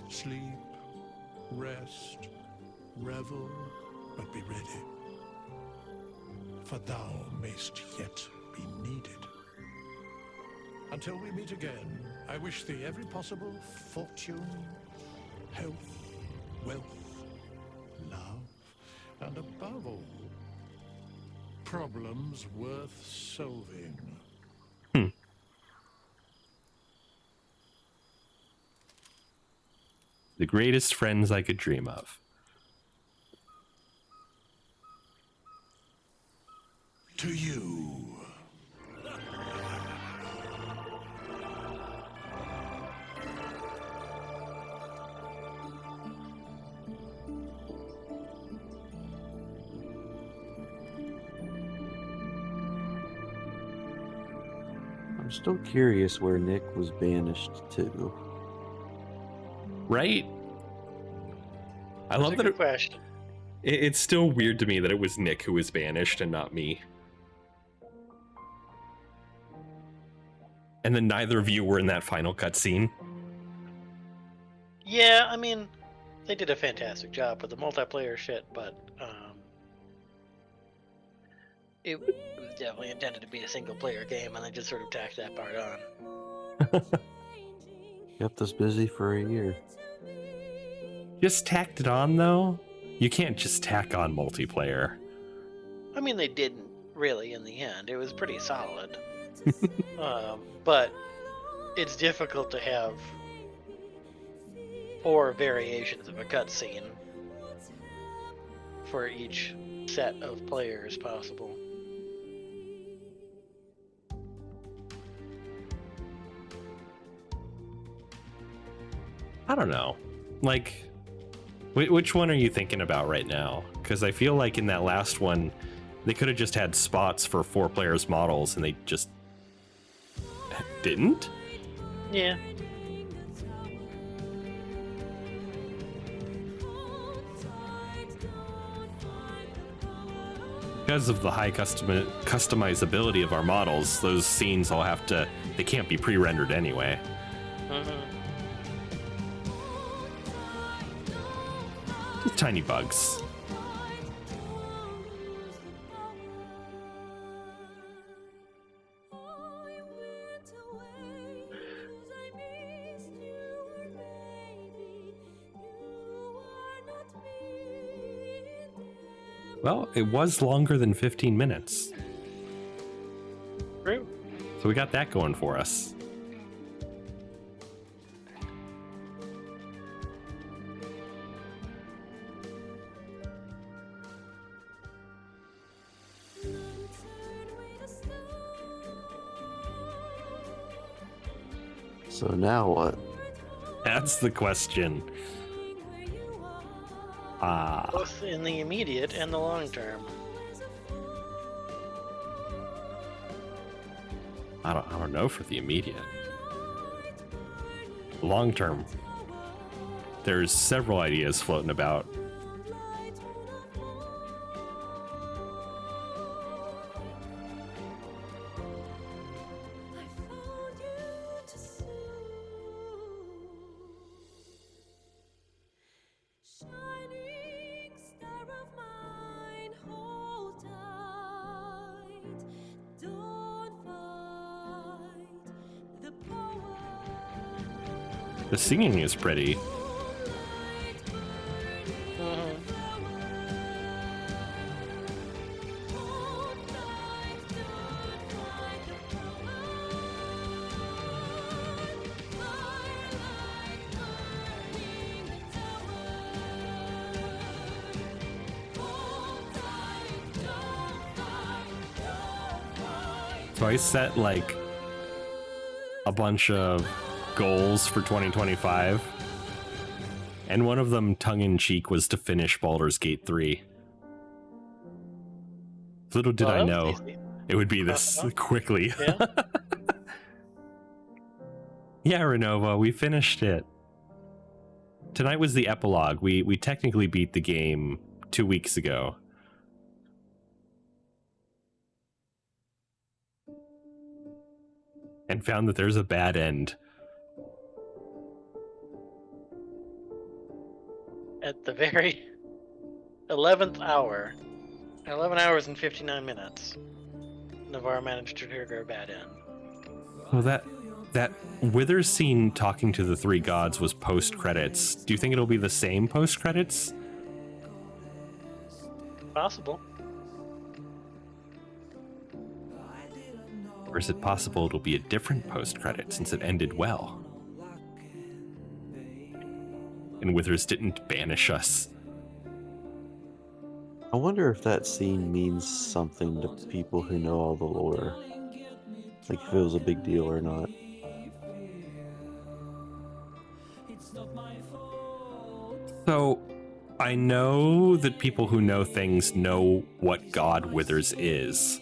Sleep, rest, revel, but be ready, for thou mayst yet be needed. Until we meet again, I wish thee every possible fortune, health, wealth, love, and above all, problems worth solving. The greatest friends I could dream of. To you. I'm still curious where Nick was banished to. Right? I love that. Question. It's still weird to me that it was Nick who was banished and not me. And then neither of you were in that final cutscene. Yeah, I mean, they did a fantastic job with the multiplayer shit, but it was definitely intended to be a single player game, and they just sort of tacked that part on. Kept us busy for a year. Just tacked it on, though? You can't just tack on multiplayer. I mean, they didn't really in the end. It was pretty solid. But it's difficult to have 4 variations of a cutscene for each set of players possible. I don't know. Like, which one are you thinking about right now? Because I feel like in that last one, they could have just had spots for 4 players' models, and they just didn't? Yeah. Because of the high customizability of our models, those scenes all have to, they can't be pre-rendered anyway. Just tiny bugs. Well, it was longer than 15 minutes. True. So we got that going for us. So now what? That's the question. Both in the immediate and the long term. I don't know for the immediate. Long term, there's several ideas floating about. The singing is pretty. So I set like a bunch of goals for 2025, and one of them, tongue-in-cheek, was to finish Baldur's Gate 3. Little did I know it would be this quickly. Yeah. Yeah, Renova, we finished it. Tonight was the epilogue. We technically beat the game 2 weeks ago. And found that there's a bad end. At the very 11th hour, 11 hours and 59 minutes, Nyavarr managed to trigger a bad end. Well, that Withers scene talking to the three gods was post-credits. Do you think it'll be the same post-credits? Possible. Or is it possible it'll be a different post-credit since it ended well? And Withers didn't banish us. I wonder if that scene means something to people who know all the lore. Like if it was a big deal or not. So, I know that people who know things know what God Withers is.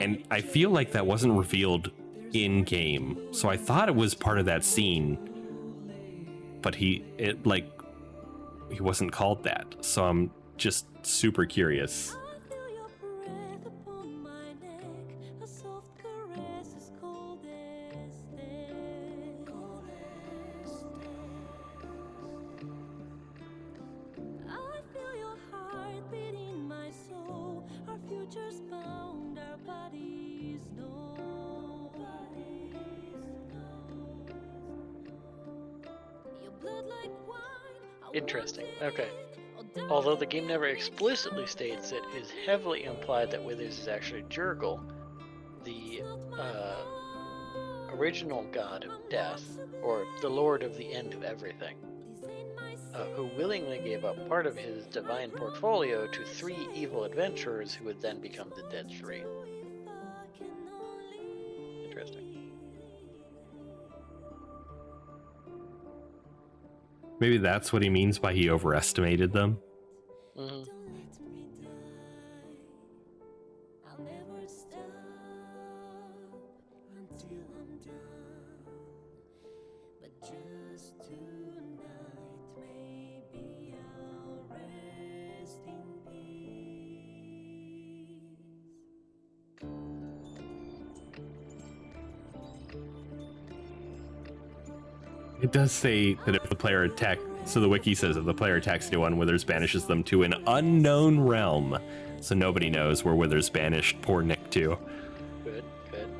And I feel like that wasn't revealed in-game, so I thought it was part of that scene. But he wasn't called that, so I'm just super curious. Interesting. Okay. Although the game never explicitly states it, is heavily implied that Withers is actually Jurgle, the original god of death, or the lord of the end of everything, who willingly gave up part of his divine portfolio to 3 evil adventurers who would then become the Dead Three. Interesting. Maybe that's what he means by he overestimated them. Mm-hmm. It does say that if the player attacks, so the wiki says if the player attacks anyone, Withers banishes them to an unknown realm. So nobody knows where Withers banished poor Nick to. Good, good.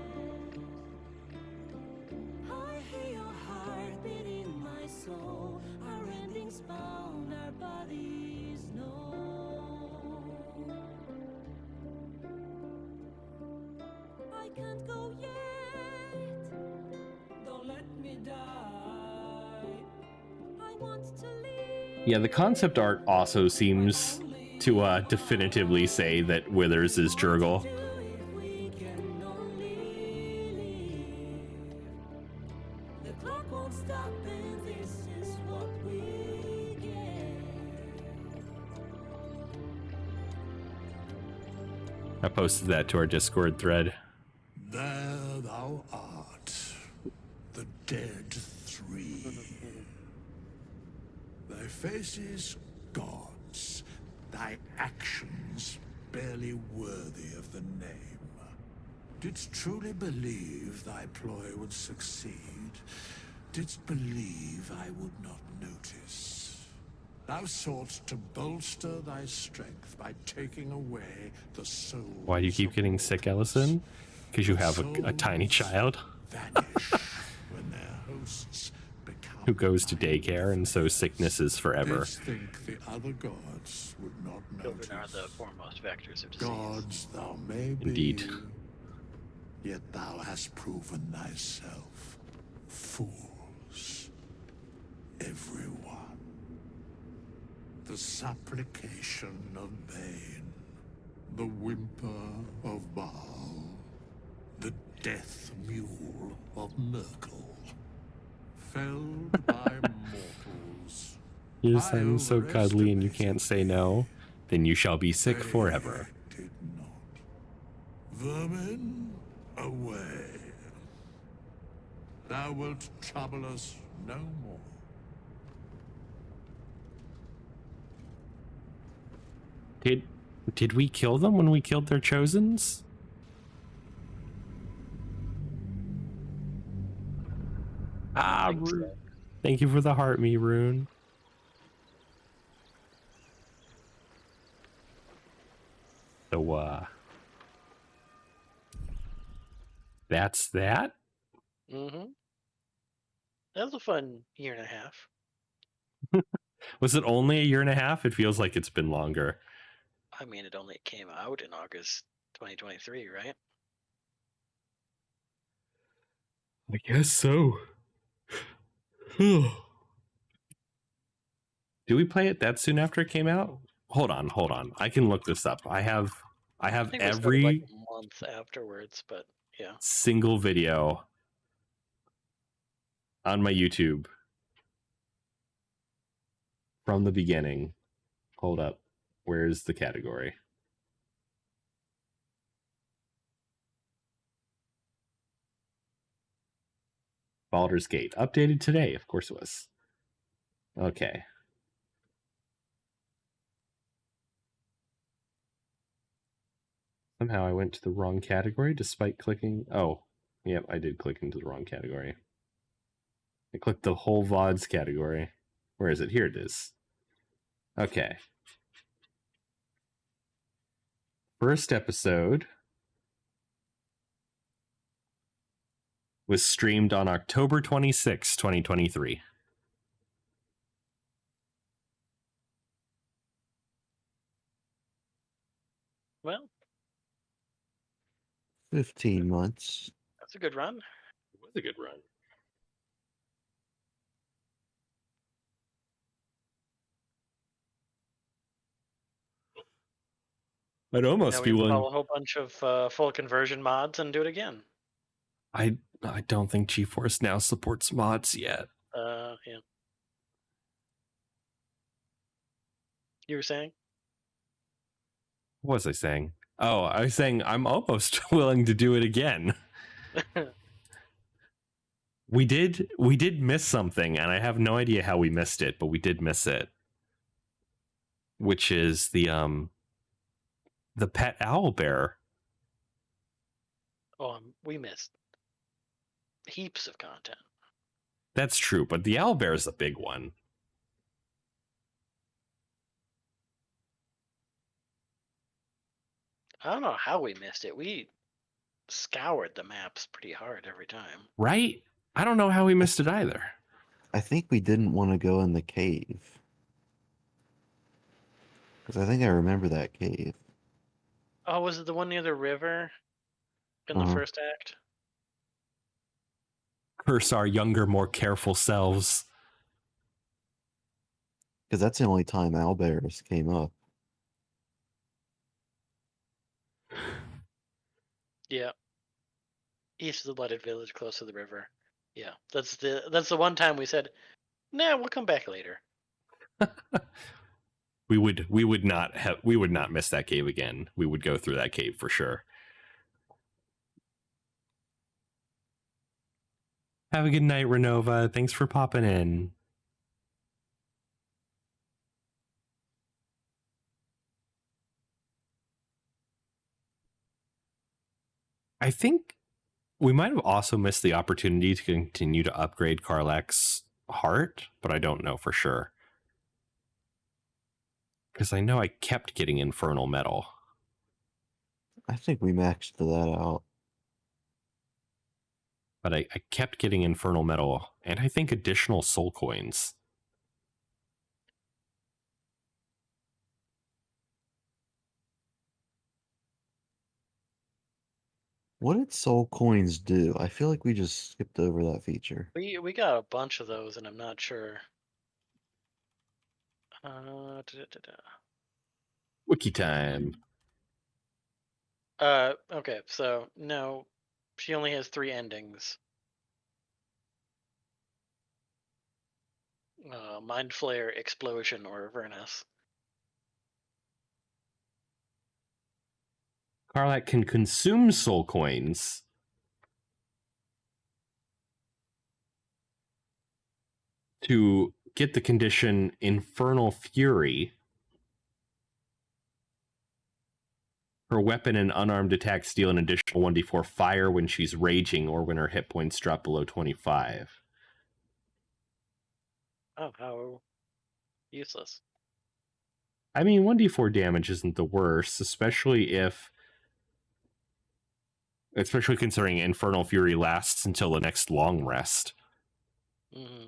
Yeah, the concept art also seems to definitively say that Withers is Jurgle. I posted that to our Discord thread. There thou art, the dead three. Thy faces gods, thy actions barely worthy of the name. Didst truly believe thy ploy would succeed? Didst believe I would not notice? Thou soughtst to bolster thy strength by taking away the soul. Why do you keep getting sick, Ellison? Because you have a tiny child When their hosts who goes to daycare, and so sickness is forever. didst think the other gods would not notice. Children are the foremost vectors of disease. Gods thou may be, Indeed. yet thou hast proven thyself fools, everyone. The supplication of Bane, The whimper of Baal. The death mule of Merkel. Felled by mortals. Your son's so cuddly and you can't say no. Then you shall be sick forever. Vermin, away. Thou wilt trouble us no more. Did we kill them when we killed their chosens? Ah, thank you for the heart, me, Rune. So, that's that? Mm-hmm. That was a fun year and a half. Was it only a year and a half? It feels like it's been longer. I mean, it only came out in August 2023, right? I guess so. Do we play it that soon after it came out? Hold on. I can look this up. I have I think we started every like a month afterwards, but yeah. single video on my YouTube from the beginning. Hold up. Where's the category? Baldur's Gate. Updated today. Of course it was. Okay. Somehow I went to the wrong category despite clicking. Oh, yep, I did click into the wrong category. I clicked the whole VODs category. Where is it? Here it is. Okay. First episode was streamed on October 26, 2023. Well, 15 months. that's a good run. It was a good run. I'd almost Now be we willing. install a whole bunch of full conversion mods and do it again. I don't think GeForce Now supports mods yet. Yeah. You were saying? What was I saying? Oh, I was saying I'm almost willing to do it again. We did miss something, and I have no idea how we missed it, but we did miss it. Which is the pet owl bear. Oh, we missed heaps of content. That's true, but the owl bear is a big one. I don't know how we missed it. We scoured the maps pretty hard every time. Right? I don't know how we missed it either. I think we didn't want to go in the cave. Because I think I remember that cave. Oh, was it the one near the river in the first act? Curse our younger, more careful selves. Because that's the only time owlbears came up. Yeah. East of the Blooded Village, close to the river. Yeah, that's the one time we said, "Nah, we'll come back later." We would not miss that cave again. We would go through that cave for sure. Have a good night, Renova. Thanks for popping in. I think we might have also missed the opportunity to continue to upgrade Karlach's heart, but I don't know for sure. Because I know I kept getting Infernal Metal. I think we maxed that out. But I kept getting Infernal Metal, and I think additional soul coins. What did soul coins do? I feel like we just skipped over that feature. We got a bunch of those, and I'm not sure. Wiki time. Okay, so no, she only has 3 endings. Mindflayer, Explosion, or Avernus. Karlak can consume soul coins. To get the condition Infernal Fury. Her weapon and unarmed attacks deal an additional 1d4 fire when she's raging or when her hit points drop below 25. Oh, how useless. I mean, 1d4 damage isn't the worst, especially considering Infernal Fury lasts until the next long rest. Mm-hmm.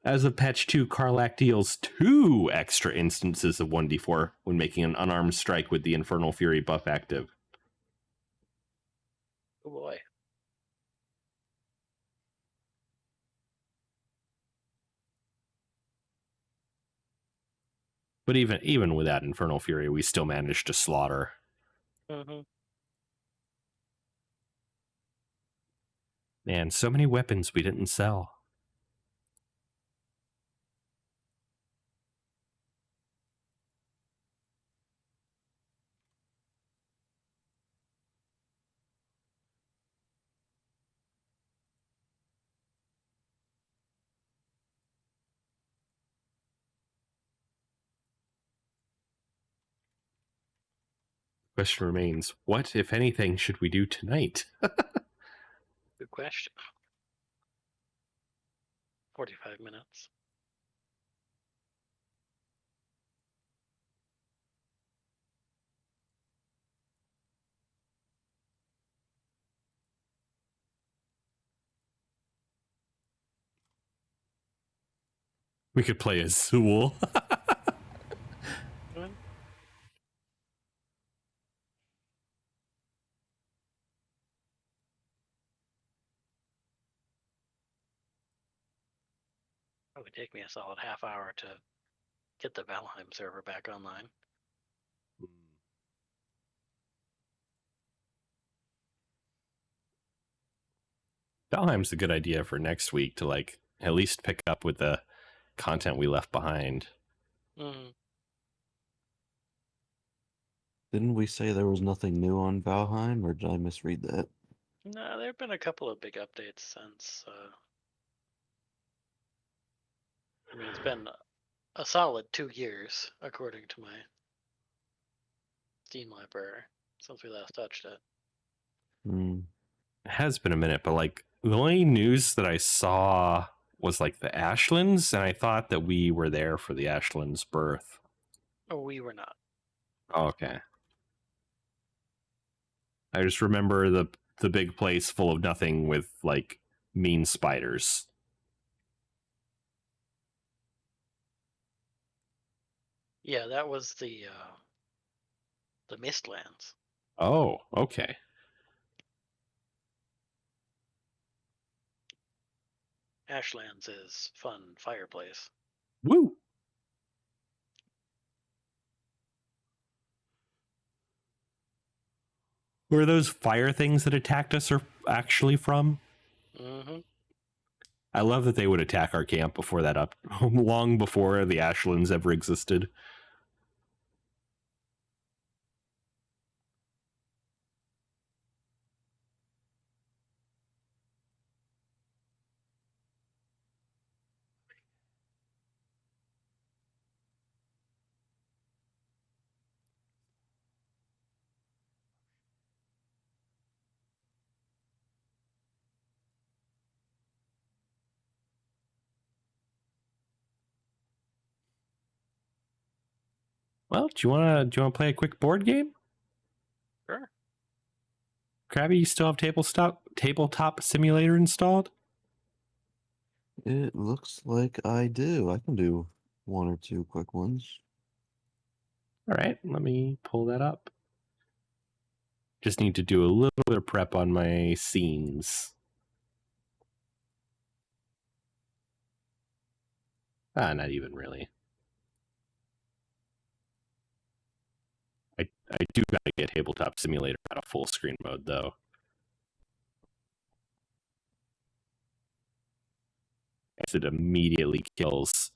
As of patch 2, Karlak deals 2 extra instances of 1d4 when making an unarmed strike with the Infernal Fury buff active. Oh boy. But even with that Infernal Fury, we still managed to slaughter. Mm-hmm. Man, so many weapons we didn't sell. Question remains, what, if anything, should we do tonight? Good question. 45 minutes. We could play as Zool. It would take me a solid half hour to get the Valheim server back online. Valheim's a good idea for next week to at least pick up with the content we left behind. Mm-hmm. Didn't we say there was nothing new on Valheim, or did I misread that? No, there have been a couple of big updates since. I mean, it's been a solid 2 years, according to my Steam library, since we last touched it. It has been a minute, but the only news that I saw was the Ashlands, and I thought that we were there for the Ashlands birth. Oh, we were not. Oh, okay. I just remember the big place full of nothing with mean spiders. Yeah, that was the Mistlands. Oh, okay. Ashlands is fun fireplace. Woo! Where those fire things that attacked us are actually from? Mm-hmm. I love that they would attack our camp before that long before the Ashlands ever existed. Well, do you want to play a quick board game? Sure. Krabbby, you still have tabletop simulator installed? It looks like I do. I can do 1 or 2 quick ones. All right, let me pull that up. Just need to do a little bit of prep on my scenes. Not even really. I do gotta get Tabletop Simulator out of full screen mode, though. As it immediately kills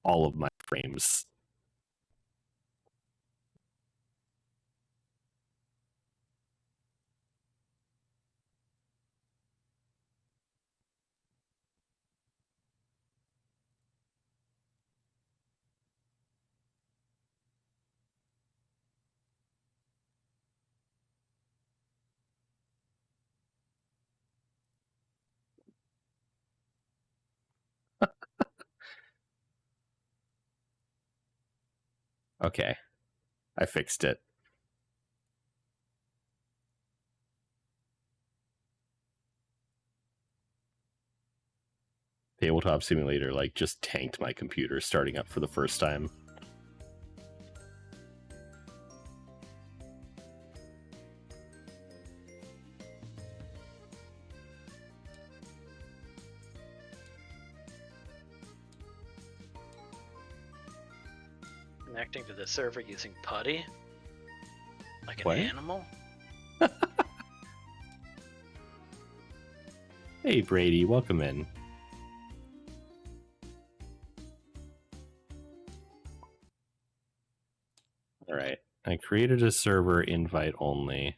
all of my frames. Okay, I fixed it. Tabletop Simulator like just tanked my computer starting up for the first time. Connecting to the server using putty? Like an What? animal? Hey Brady, welcome in. Alright, I created a server invite only.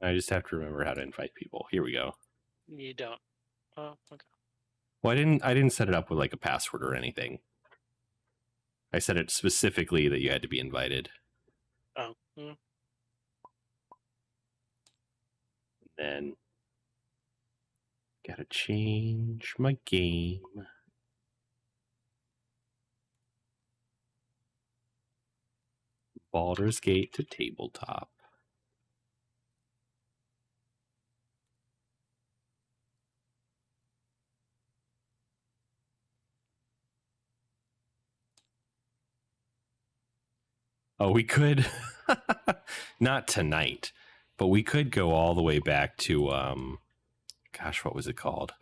I just have to remember how to invite people. Here we go. You don't. Oh, okay. Well, I didn't set it up with like a password or anything. I set it specifically that you had to be invited. Oh. Then gotta change my game. Baldur's Gate to tabletop. Oh, we could not tonight, but we could go all the way back to gosh, what was it called?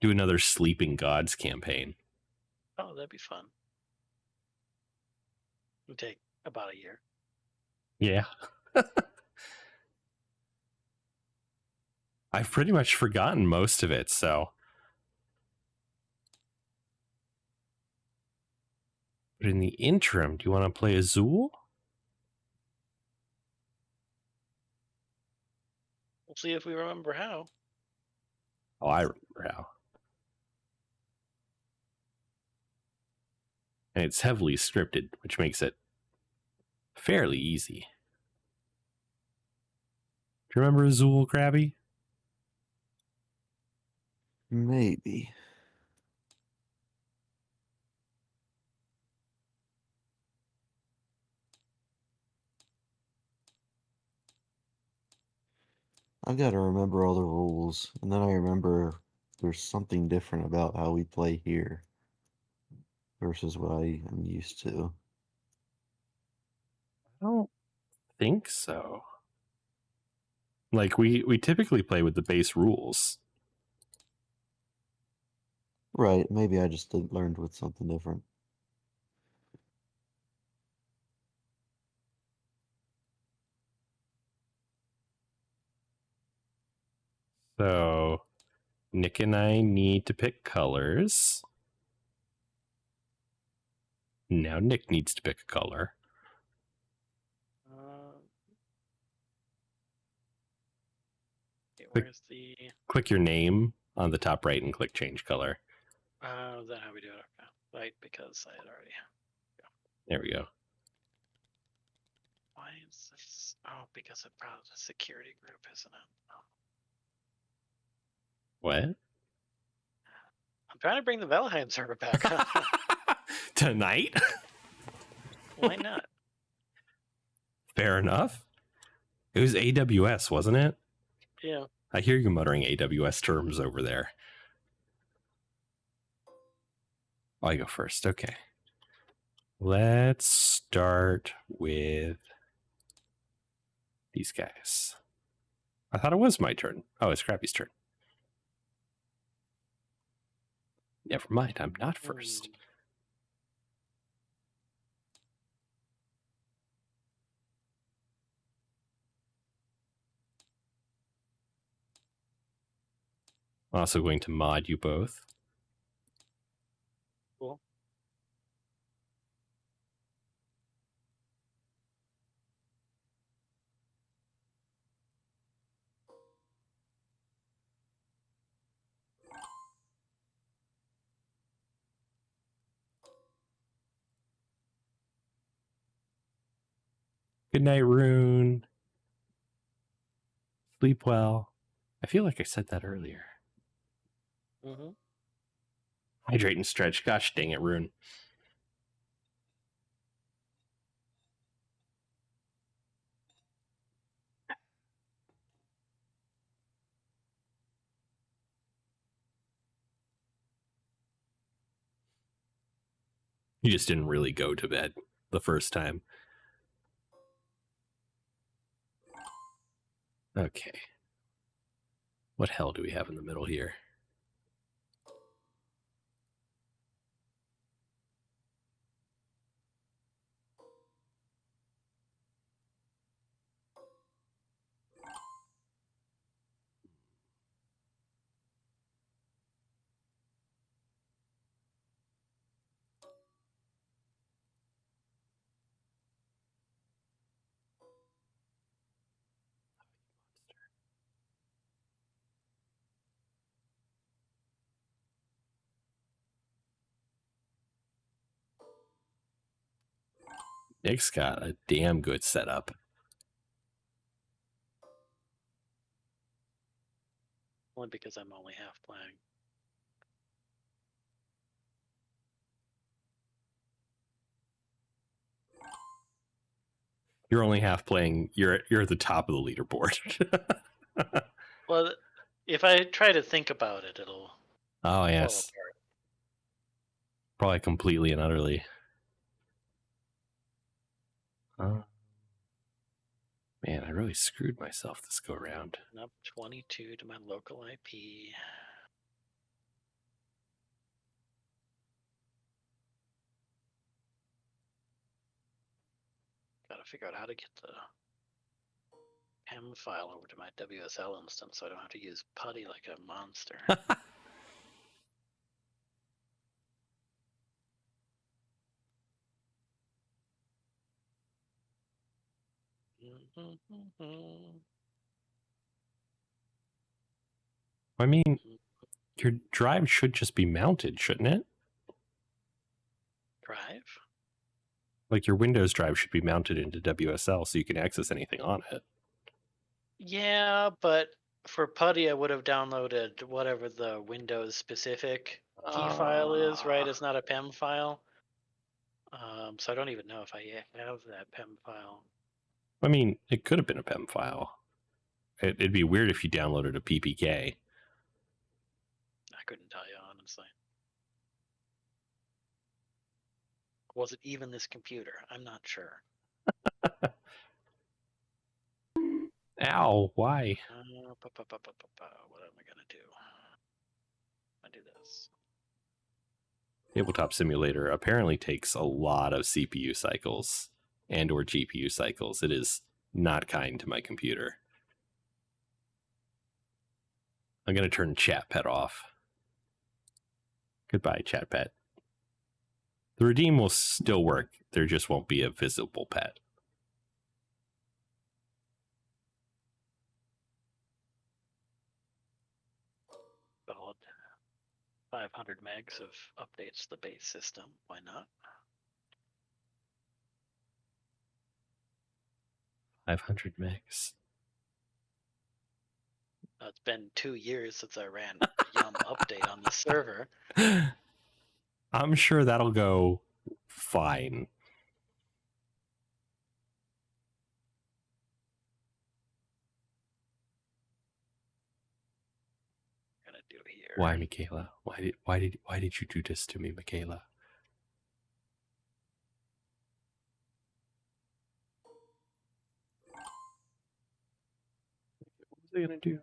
Do another Sleeping Gods campaign. Oh, that'd be fun. It would take about a year. Yeah. I've pretty much forgotten most of it, so. But in the interim, do you want to play Azul? We'll see if we remember how. Oh, I remember how. And it's heavily scripted, which makes it fairly easy. Do you remember Azul, Krabby? Maybe. I've got to remember all the rules, and then I remember there's something different about how we play here versus what I am used to. I don't think so. Like, we typically play with the base rules. Right, maybe I just learned with something different. So, Nick and I need to pick colors. Now Nick needs to pick a color. Where's the... Click your name on the top right and click change color. Is that how we do it? Okay. Right, because I had already... There we go. Why is this? Oh, because it brought a security group, isn't it? Oh. What? I'm trying to bring the Valheim server back. Tonight? Why not? Fair enough. It was AWS, wasn't it? Yeah. I hear you muttering AWS terms over there. Oh, I go first. Okay. Let's start with these guys. I thought it was my turn. Oh, it's Krappy's turn. Never mind, I'm not first. I'm also going to mod you both. Cool. Good night, Rune. Sleep well. I feel like I said that earlier. Mm-hmm. Hydrate and stretch. Gosh dang it, Rune. You just didn't really go to bed the first time. Okay. What hell do we have in the middle here? Nick's got a damn good setup. Only because I'm only half playing. You're only half playing. You're at the top of the leaderboard. Well, if I try to think about it, it'll Oh, fall yes. apart. Probably completely and utterly. Man, I really screwed myself this go around. Up 22 to my local IP. Gotta figure out how to get the PEM file over to my WSL instance so I don't have to use putty like a monster. I mean, your drive should just be mounted, shouldn't it? Drive? Like your Windows drive should be mounted into WSL so you can access anything on it. Yeah, but for putty I would have downloaded whatever the Windows specific key file is, right? It's not a PEM file. So I don't even know if I have that PEM file. I mean, it could have been a PEM file. It'd be weird if you downloaded a PPK. I couldn't tell you, honestly. Was it even this computer? I'm not sure. Ow, why? What am I going to do? I do this. Tabletop Simulator apparently takes a lot of CPU cycles and or GPU cycles. It is not kind to my computer. I'm going to turn chat pet off. Goodbye, chat pet. The redeem will still work. There just won't be a visible pet. Solid. 500 megs of updates to the base system. Why not? 500 megs. It's been 2 years since I ran Yum update on the server. I'm sure that'll go fine. Gonna do here. Why, Michaela? Why did you do this to me, Michaela? they going to do?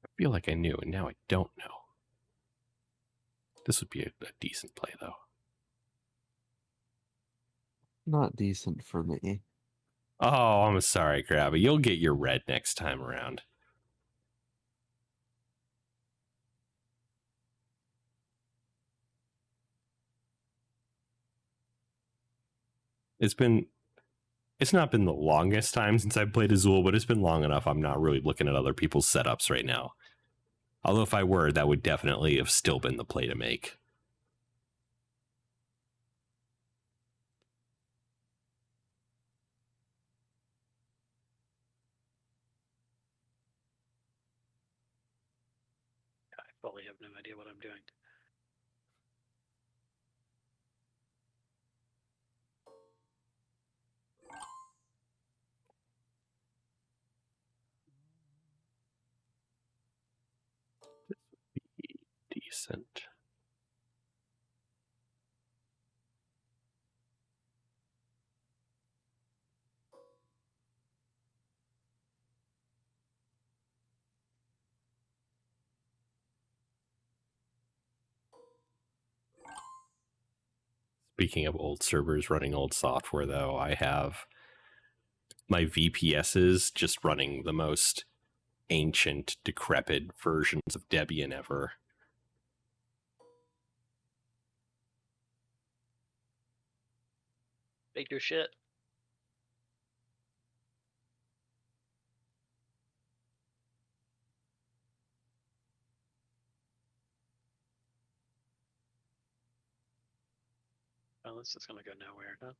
I feel like I knew, and now I don't know. This would be a decent play, though. Not decent for me. Oh, I'm sorry, Krabbby. You'll get your red next time around. It's not been the longest time since I've played Azul, but it's been long enough. I'm not really looking at other people's setups right now. Although if I were, that would definitely have still been the play to make. I fully have no idea what I'm doing. Decent. Speaking of old servers running old software, though, I have my VPSs just running the most ancient, decrepit versions of Debian ever. Take your shit. Well, this is going to go nowhere, huh?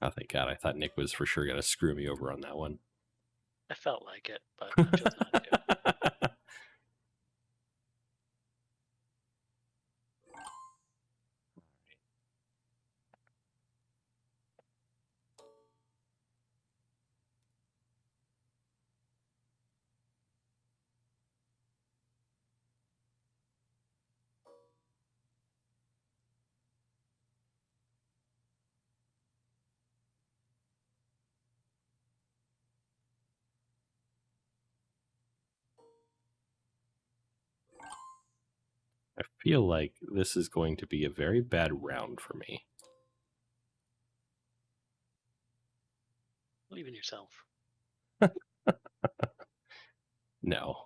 Oh, thank God. I thought Nick was for sure going to screw me over on that one. I felt like it, but I chose not to. I feel like this is going to be a very bad round for me. Believe in yourself. No.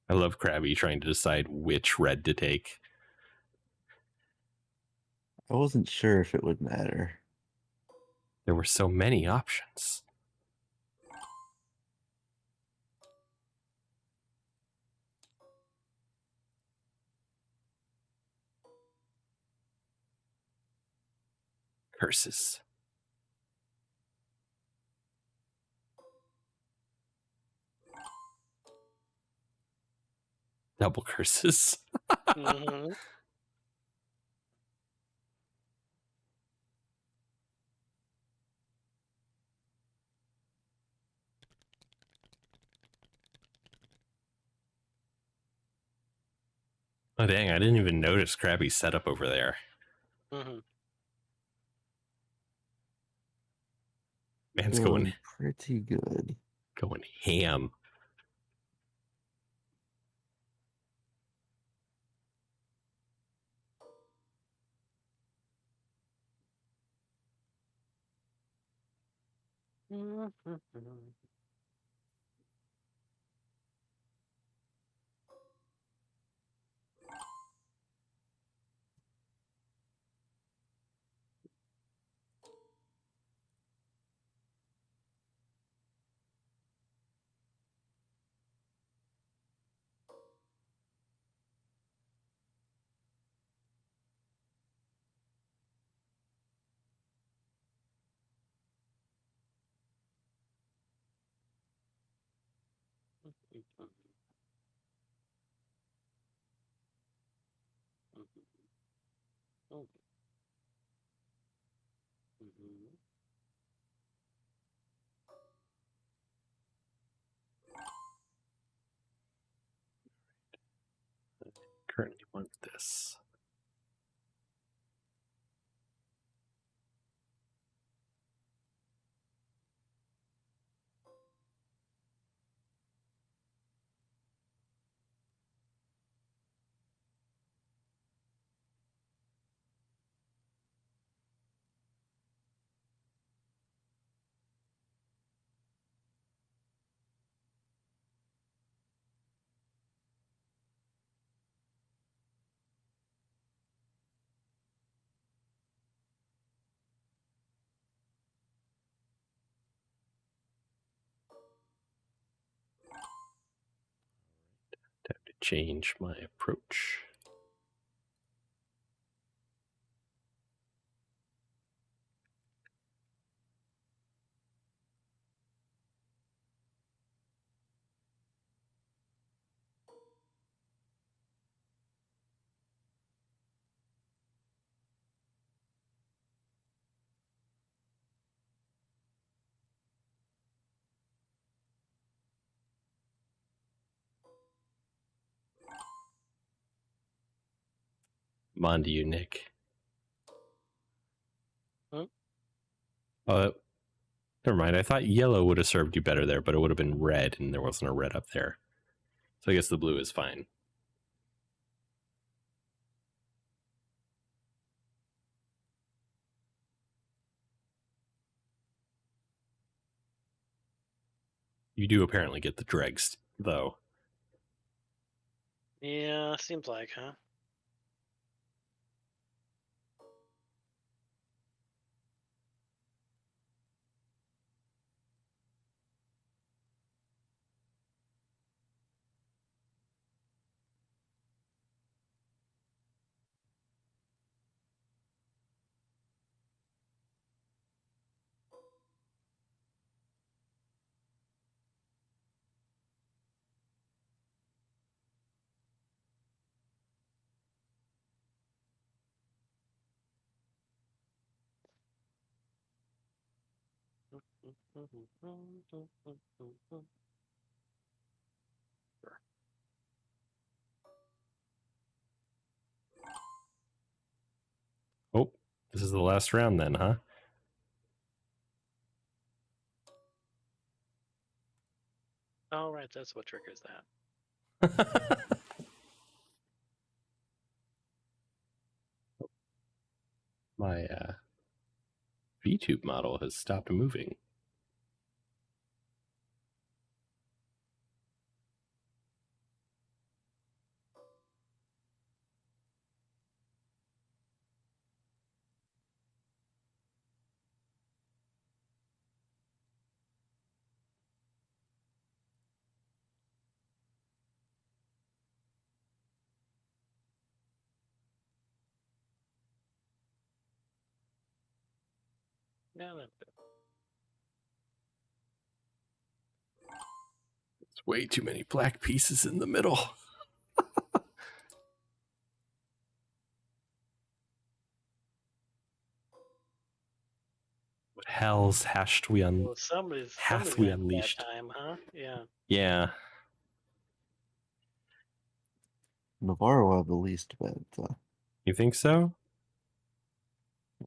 I love Krabbby trying to decide which red to take. I wasn't sure if it would matter. There were so many options. Curses. Double curses. Mm-hmm. Oh, dang. I didn't even notice Krabby's setup over there. Mm-hmm. Man's going pretty good. Going ham. Currently want this. Have to change my approach. I'm on to you, Nick. Never mind. I thought yellow would have served you better there, but it would have been red, and there wasn't a red up there. So I guess the blue is fine. You do apparently get the dregs, though. Yeah, seems like, huh? Oh, this is the last round then, huh? Oh, right, that's what triggers that. My VTube model has stopped moving. Yeah, that's good. It's way too many black pieces in the middle. What hell's hashed we Well, somebody's hath gonna we have a bad unleashed? time, huh? Yeah. Yeah. Nyavarr will have the least bad time. You think so?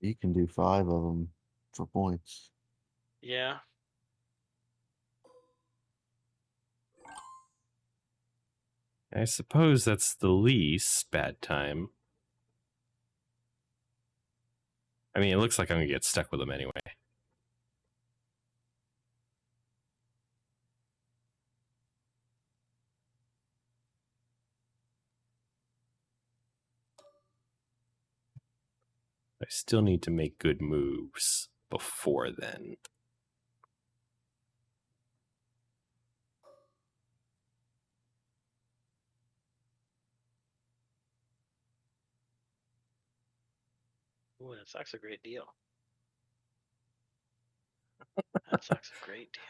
You can do 5 of them for points. Yeah. I suppose that's the least bad time. I mean, it looks like I'm gonna get stuck with them anyway. still need to make good moves before then. Ooh, that sucks a great deal. That sucks a great deal.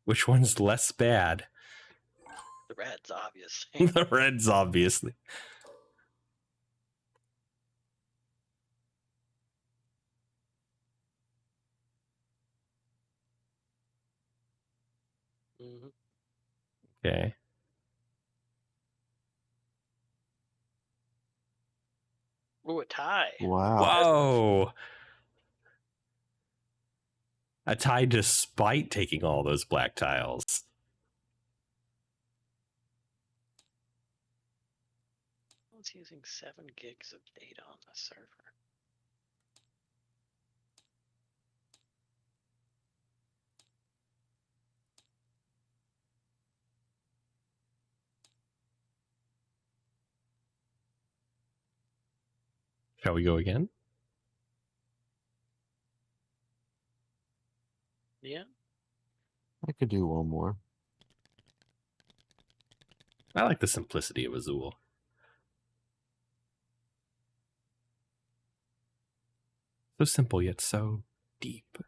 Which one's less bad? The Reds, obviously. The Reds, obviously. Mm-hmm. Okay. Ooh, a tie. Wow. Whoa! A tie despite taking all those black tiles. It's using 7 gigs of data on the server. Shall we go again? Yeah. I could do one more. I like the simplicity of Azul. So simple yet so deep.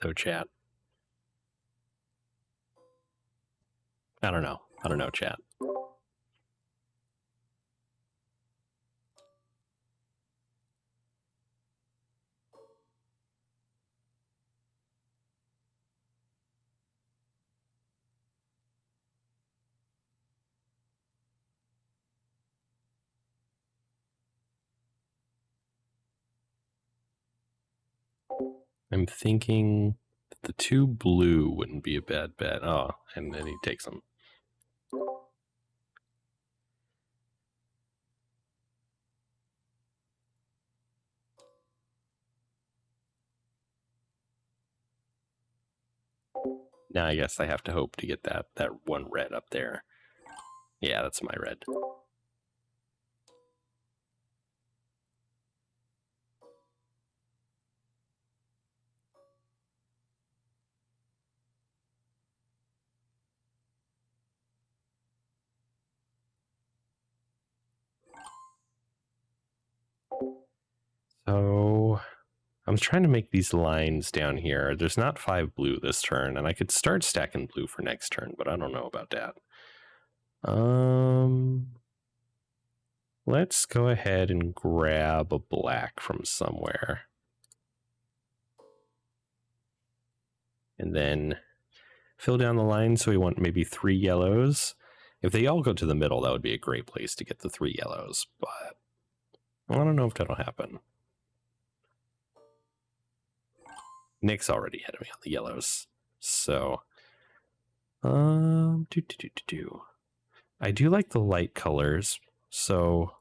So chat. I don't know. I don't know, chat. I'm thinking the 2 blue wouldn't be a bad bet. Oh, and then he takes them. Now I guess I have to hope to get that 1 red up there. Yeah, that's my red. So I'm trying to make these lines down here. There's not 5 blue this turn, and I could start stacking blue for next turn, but I don't know about that. Let's go ahead and grab a black from somewhere. And then fill down the line, so we want maybe 3 yellows. If they all go to the middle, that would be a great place to get the 3 yellows, but I don't know if that'll happen. Nick's already ahead of me on the yellows, so I do like the light colors, so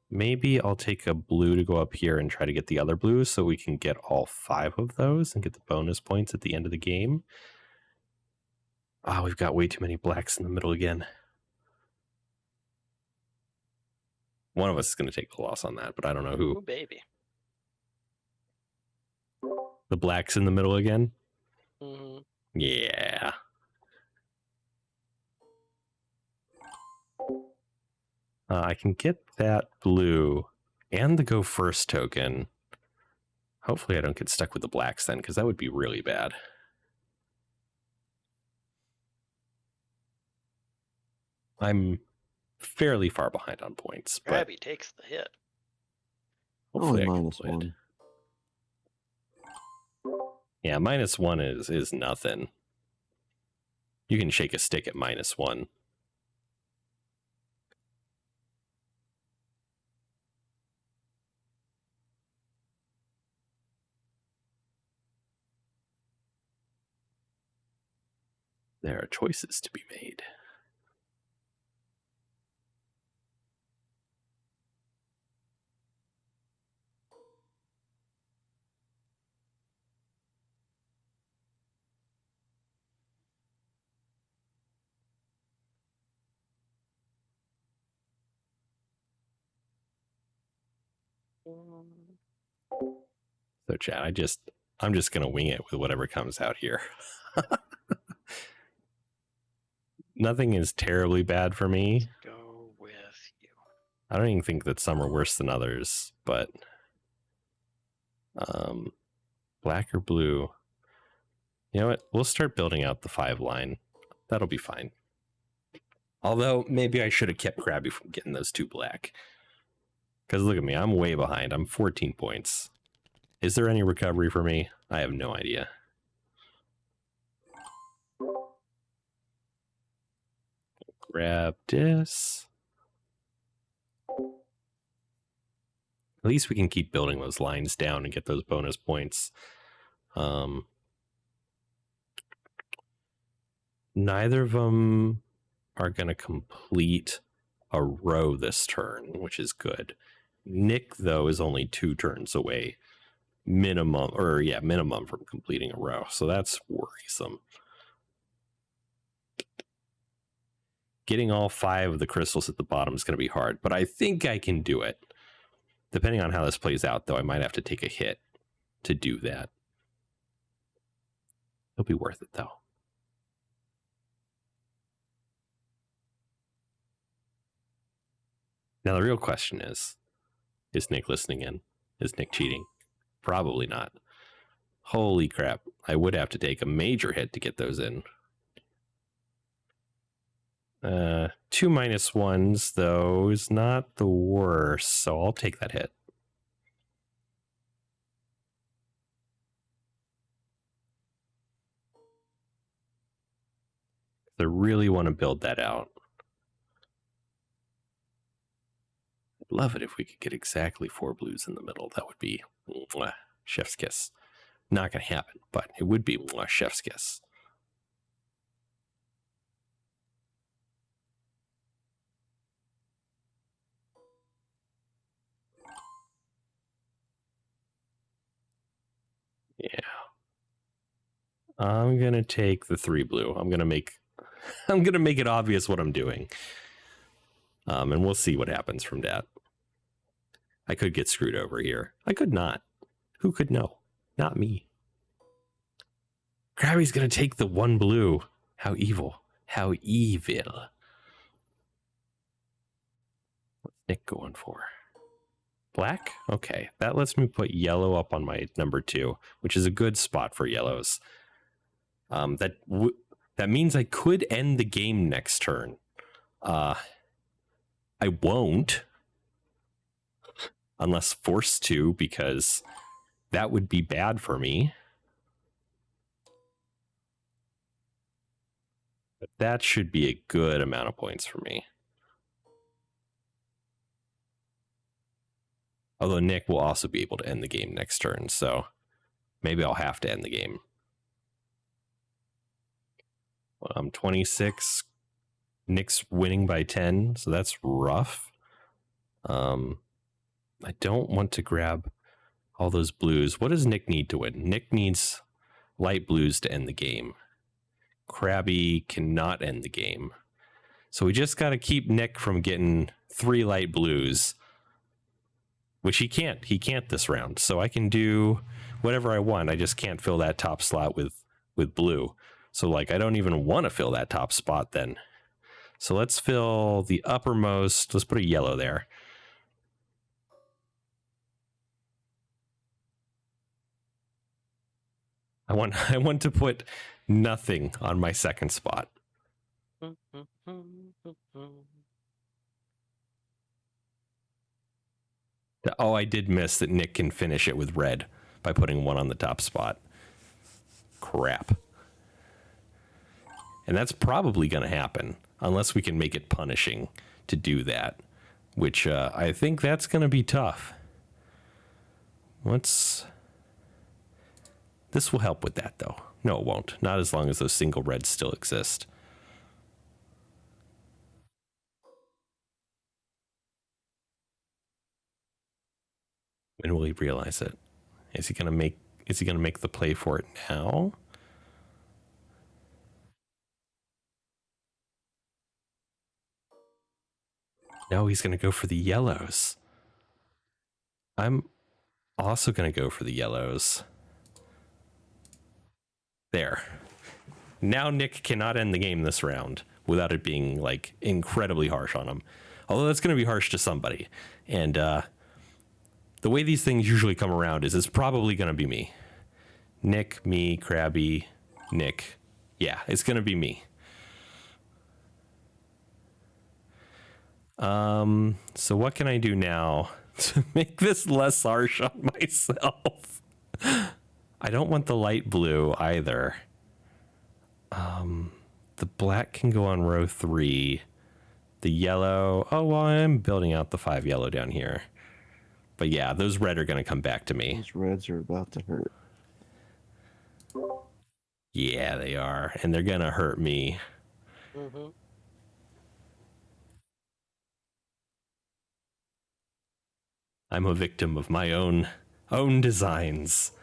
maybe I'll take a blue to go up here and try to get the other blues so we can get all 5 of those and get the bonus points at the end of the game. Ah, we've got way too many blacks in the middle again. One of us is going to take the loss on that, but I don't know who. Ooh, baby. The blacks in the middle again? Mm-hmm. Yeah. I can get that blue and the go first token. Hopefully I don't get stuck with the blacks then, because that would be really bad. I'm fairly far behind on points, but Krabbby takes the hit. hopefully Only I can minus play it. 1. Yeah, -1 is nothing. You can shake a stick at -1. There are choices to be made. So chat, I'm just gonna wing it with whatever comes out here. Nothing is terribly bad for me. Go with you. I don't even think that some are worse than others, but black or blue. You know what? We'll start building out the 5 line. That'll be fine. Although maybe I should have kept Krabbby from getting those 2 black. Because look at me, I'm way behind. I'm 14 points. Is there any recovery for me? I have no idea. Grab this. At least we can keep building those lines down and get those bonus points. Neither of them are going to complete a row this turn, which is good. Nick, though, is only 2 turns away minimum from completing a row. So that's worrisome. Getting all 5 of the crystals at the bottom is going to be hard, but I think I can do it. Depending on how this plays out, though, I might have to take a hit to do that. It'll be worth it, though. Now, the real question is Nick listening in? Is Nick cheating? Probably not. Holy crap. I would have to take a major hit to get those in. 2 -1s, though, is not the worst, so I'll take that hit. I really want to build that out. I'd love it if we could get exactly 4 blues in the middle. That would be mwah, chef's kiss. Not going to happen, but it would be mwah, chef's kiss. Yeah. I'm going to take the 3 blue. I'm going to make it obvious what I'm doing. And we'll see what happens from that. I could get screwed over here. I could not. Who could know? Not me. Krabby's going to take the 1 blue. How evil. How evil. What's Nick going for? Black? Okay. That lets me put yellow up on my number 2, which is a good spot for yellows. That means I could end the game next turn. I won't. Unless forced to, because that would be bad for me. But that should be a good amount of points for me. Although Nick will also be able to end the game next turn, so maybe I'll have to end the game. Well, I'm 26. Nick's winning by 10, so that's rough. I don't want to grab all those blues. What does Nick need to win? Nick needs light blues to end the game. Krabbby cannot end the game. So we just got to keep Nick from getting 3 light blues, which he can't. He can't this round. So I can do whatever I want. I just can't fill that top slot with blue. So like I don't even want to fill that top spot then. So let's fill the uppermost. Let's put a yellow there. I want to put nothing on my second spot. Oh, I did miss that Nick can finish it with red by putting 1 on the top spot. Crap. And that's probably going to happen unless we can make it punishing to do that, which I think that's going to be tough. This will help with that, though. No, it won't. Not as long as those single reds still exist. When will he realize it? Is he gonna make the play for it now? No, he's gonna go for the yellows. I'm also gonna go for the yellows. There. Now Nick cannot end the game this round without it being like incredibly harsh on him. Although that's gonna be harsh to somebody. And the way these things usually come around is it's probably gonna be me. Nick, me, Krabbby, Nick. Yeah, it's gonna be me. So what can I do now to make this less harsh on myself? I don't want the light blue either. The black can go on row 3. The yellow, oh, well, I'm building out the 5 yellow down here. But yeah, those red are going to come back to me. Those reds are about to hurt. Yeah, they are. And they're going to hurt me. Mm-hmm. I'm a victim of my own designs.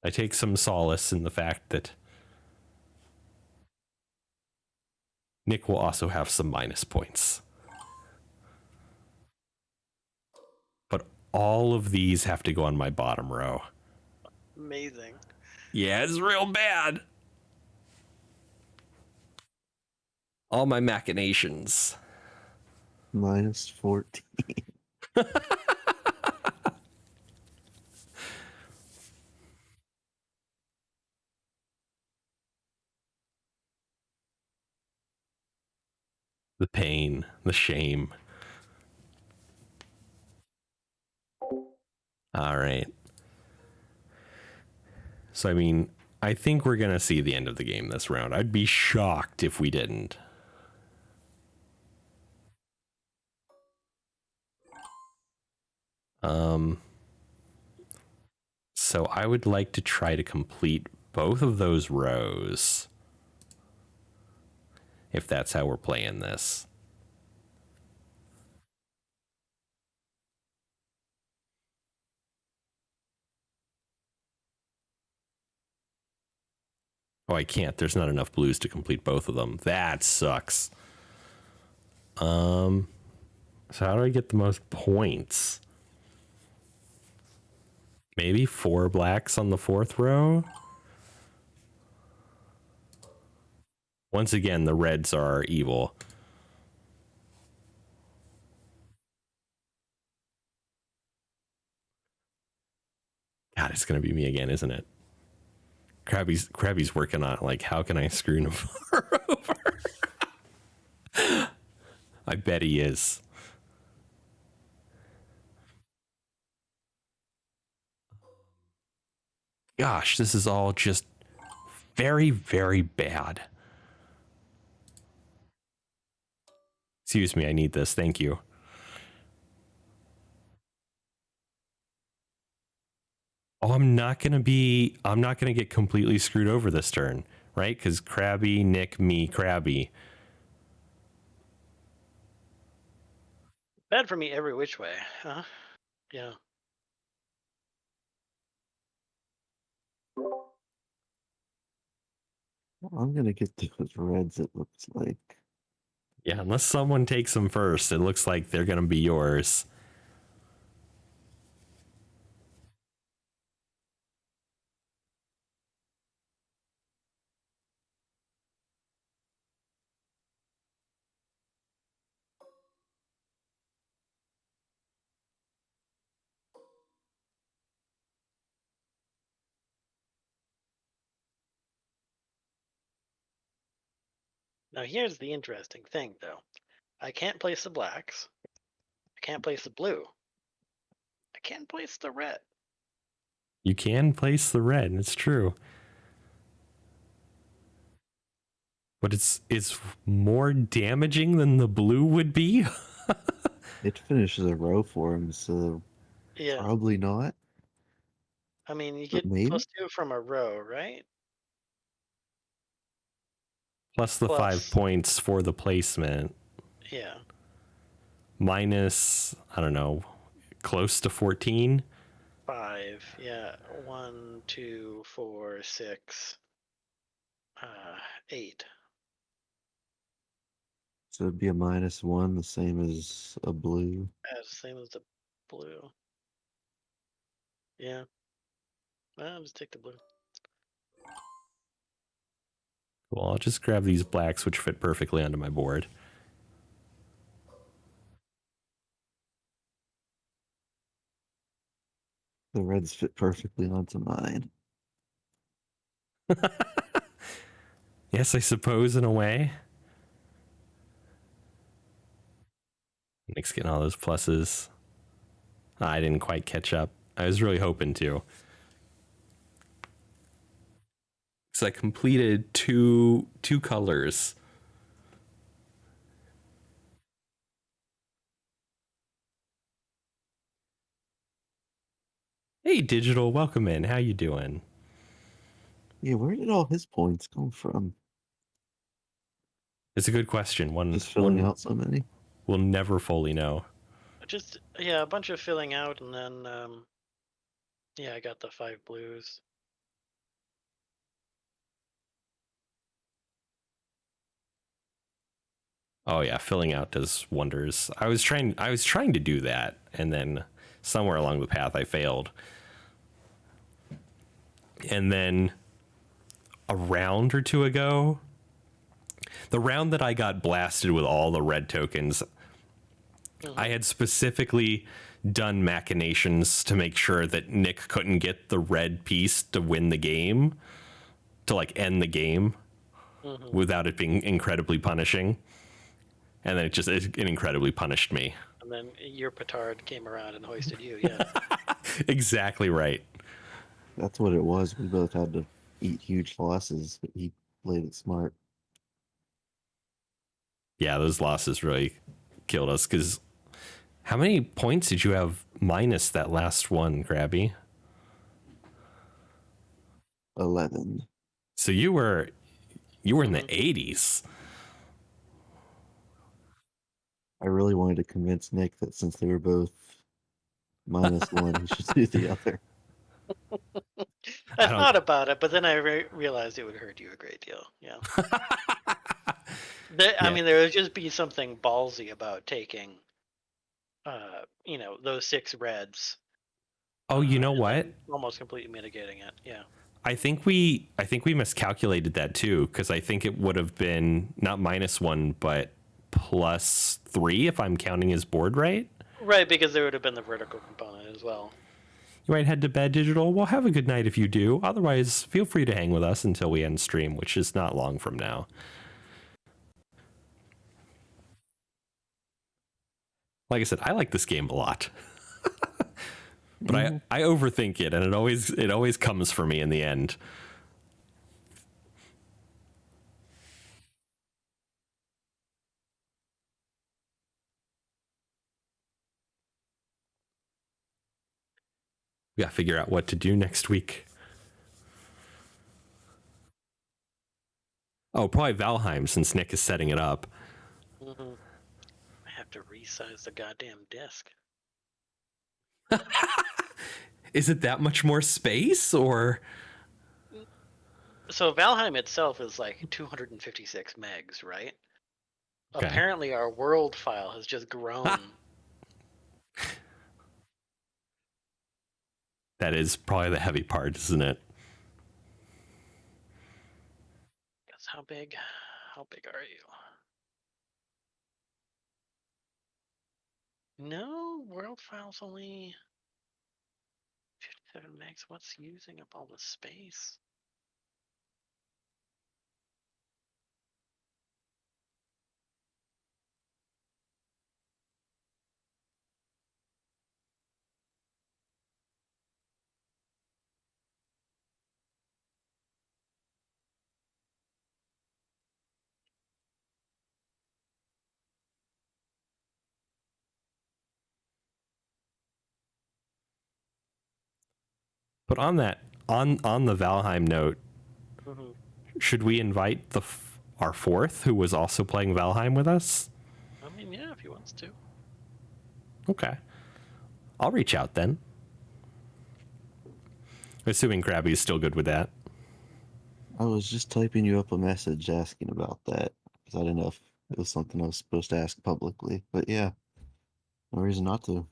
I take some solace in the fact that Nick will also have some minus points. But all of these have to go on my bottom row. Amazing. Yeah, it's real bad. All my machinations. Minus 14. The pain, the shame. All right. So, I mean, I think we're going to see the end of the game this round. I'd be shocked if we didn't. So I would like to try to complete both of those rows. If that's how we're playing this. Oh, I can't. There's not enough blues to complete both of them. That sucks. So how do I get the most points? Maybe 4 blacks on the 4th row? Once again, the reds are evil. God, it's going to be me again, isn't it? Krabby's working on, like, how can I screw Nyavarr over? I bet he is. Gosh, this is all just very, very bad. Excuse me, I need this. Thank you. Oh, I'm not going to get completely screwed over this turn, right? Because Krabby, Nick, me, Krabby. Bad for me every which way, huh? Yeah. Well, I'm gonna get those reds, it looks like. Yeah, unless someone takes them first, it looks like they're going to be yours. Now here's the interesting thing, though. I can't place the blacks. I can't place the blue. I can't place the red. You can place the red, it's true. But it's more damaging than the blue would be. It finishes a row for him, so Yeah. probably not. I mean, you But get maybe? +2 from a row, right? Plus the 5 points for the placement. Yeah. Minus, I don't know, close to 14. 5. Yeah. 1, 2, 4, 6, 8. So it'd be a -1, the same as a blue. Yeah, same as the blue. Yeah. Well, I'll just take the blue. Well, I'll just grab these blacks, which fit perfectly onto my board. The reds fit perfectly onto mine. Yes, I suppose, in a way. Nick's getting all those pluses. I didn't quite catch up. I was really hoping to. So I completed two colors. Hey, Digital, welcome in. How you doing? Yeah, where did all his points come from? It's a good question. Just filling out so many. We'll never fully know. Just, yeah, a bunch of filling out, and then, yeah, I got the 5 blues. Oh yeah, filling out does wonders. I was trying to do that, and then somewhere along the path I failed. And then a round or two ago, the round that I got blasted with all the red tokens, I had specifically done machinations to make sure that Nick couldn't get the red piece to win the game, to like end the game without it being incredibly punishing. And then it incredibly punished me. And then your petard came around and hoisted you, yeah. Exactly right. That's what it was. We both had to eat huge losses, but he played it smart. Yeah, those losses really killed us, because how many points did you have minus that last one, Krabbby? 11. So you were in the 80s. I really wanted to convince Nick that since they were both -1, he should do the other. I thought about it, but then I realized it would hurt you a great deal. Yeah. I mean, there would just be something ballsy about taking, those 6 reds. Oh, you know what? Almost completely mitigating it. Yeah. I think we miscalculated that too, because I think it would have been not -1, but +3 if I'm counting his board right. Right, because there would have been the vertical component as well. You might head to bed, Digital. Well, have a good night if you do. Otherwise, feel free to hang with us until we end stream, which is not long from now. Like I said, I like this game a lot. But I overthink it, and it always comes for me in the end. We got to figure out what to do next week. Oh, probably Valheim, since Nick is setting it up. I have to resize the goddamn disc. Is it that much more space, or? So Valheim itself is like 256 megs, right? Okay. Apparently our world file has just grown. That is probably the heavy part, isn't it? Guess how big are you? No, world file's only 57 megs. What's using up all the space? But on the Valheim note, should we invite our fourth, who was also playing Valheim with us? I mean, yeah, if he wants to. Okay, I'll reach out then. Assuming Krabbby is still good with that. I was just typing you up a message asking about that, because I didn't know if it was something I was supposed to ask publicly. But yeah, no reason not to.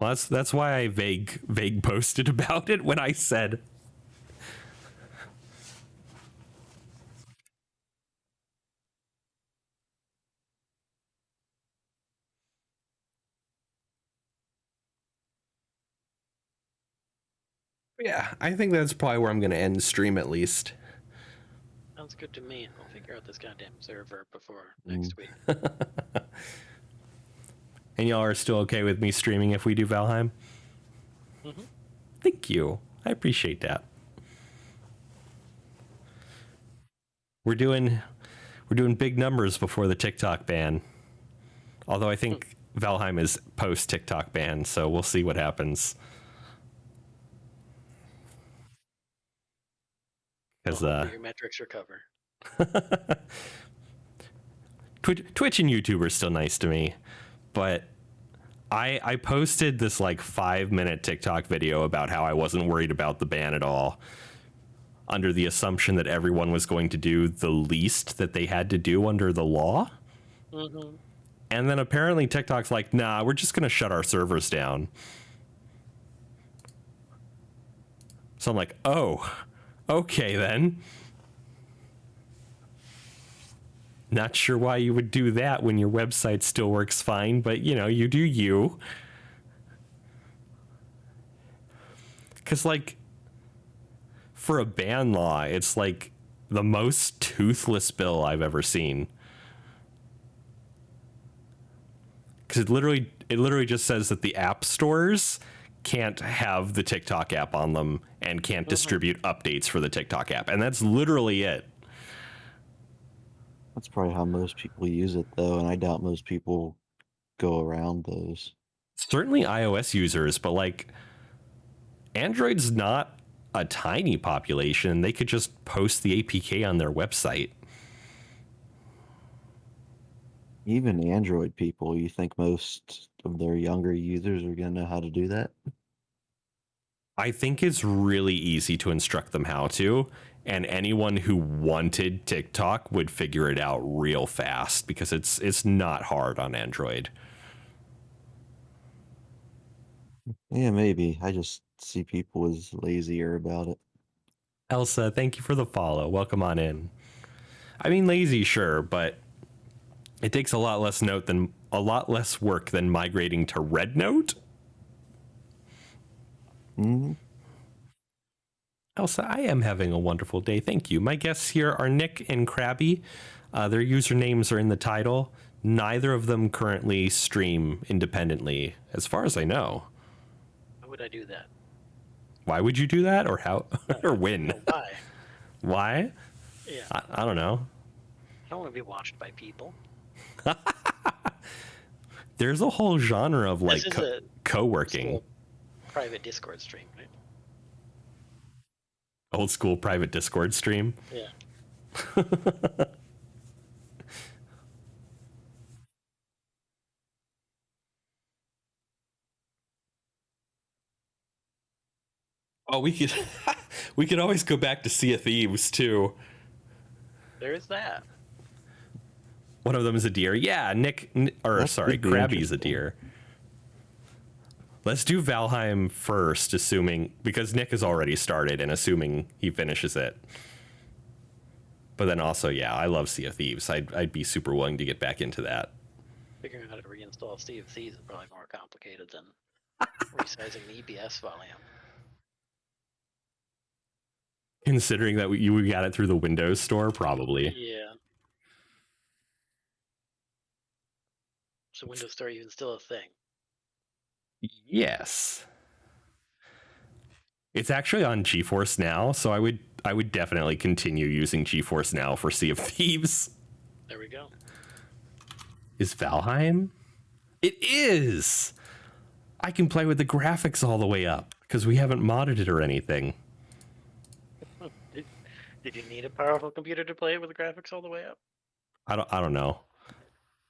Well, that's why I vague posted about it when I said. Yeah, I think that's probably where I'm going to end the stream at least. Sounds good to me. I'll figure out this goddamn server before next week. And y'all are still okay with me streaming if we do Valheim? Thank you. I appreciate that. We're doing big numbers before the TikTok ban. Although I think Valheim is post TikTok ban, so we'll see what happens. Because your metrics recover. Twitch and YouTube are still nice to me, but I posted this like 5-minute TikTok video about how I wasn't worried about the ban at all, under the assumption that everyone was going to do the least that they had to do under the law. And then apparently TikTok's like, nah, we're just going to shut our servers down. So I'm like, oh, okay then. Not sure why you would do that when your website still works fine, but you know, you do you. Because, like, for a ban law, it's like the most toothless bill I've ever seen. Because it literally just says that the app stores can't have the TikTok app on them and can't distribute updates for the TikTok app. And that's literally it. That's probably how most people use it, though, and I doubt most people go around those. Certainly iOS users, but like Android's not a tiny population. They could just post the APK on their website. Even Android people, you think most of their younger users are going to know how to do that? I think it's really easy to instruct them how to, and anyone who wanted TikTok would figure it out real fast because it's not hard on Android. Yeah, maybe. I just see people as lazier about it. Elsa, thank you for the follow. Welcome on in. I mean, lazy, sure, but it takes a lot less work than migrating to Red Note. Mm-hmm. Elsa, I am having a wonderful day. Thank you. My guests here are Nick and Krabbby. Their usernames are in the title. Neither of them currently stream independently, as far as I know. Why would I do that? Why would you do that, or how, or when? No, why? Why? Yeah. I don't know. I don't want to be watched by people. There's a whole genre of like This is a co-working. Private Discord stream, right? Old school private Discord stream. Yeah. Oh, we could always go back to Sea of Thieves too. There's that. One of them is a deer. Yeah, Krabby's a deer. Let's do Valheim first, assuming, because Nick has already started and assuming he finishes it. But then also, yeah, I love Sea of Thieves. I'd be super willing to get back into that. Figuring out how to reinstall Sea of Thieves is probably more complicated than resizing the EBS volume. Considering that we got it through the Windows Store, probably. Yeah. So Windows Store even still a thing? Yes. It's actually on GeForce Now, so I would definitely continue using GeForce Now for Sea of Thieves. There we go. Is Valheim? It is! I can play with the graphics all the way up, because we haven't modded it or anything. Did you need a powerful computer to play with the graphics all the way up? I don't know.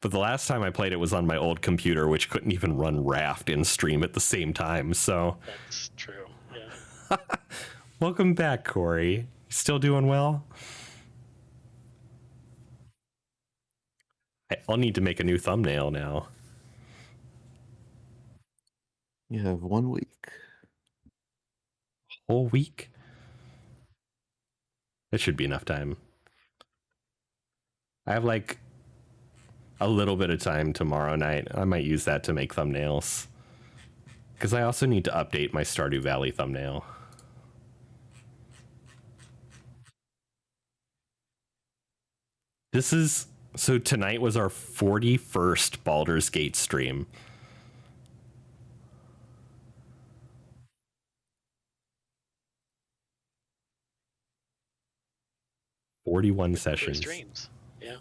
But the last time I played it was on my old computer, which couldn't even run Raft and stream at the same time, so... That's true, yeah. Welcome back, Corey. Still doing well? I'll need to make a new thumbnail now. You have 1 week. Whole week? That should be enough time. I have like a little bit of time tomorrow night. I might use that to make thumbnails. Because I also need to update my Stardew Valley thumbnail. So tonight was our 41st Baldur's Gate stream. "41 sessions. Streams, yeah.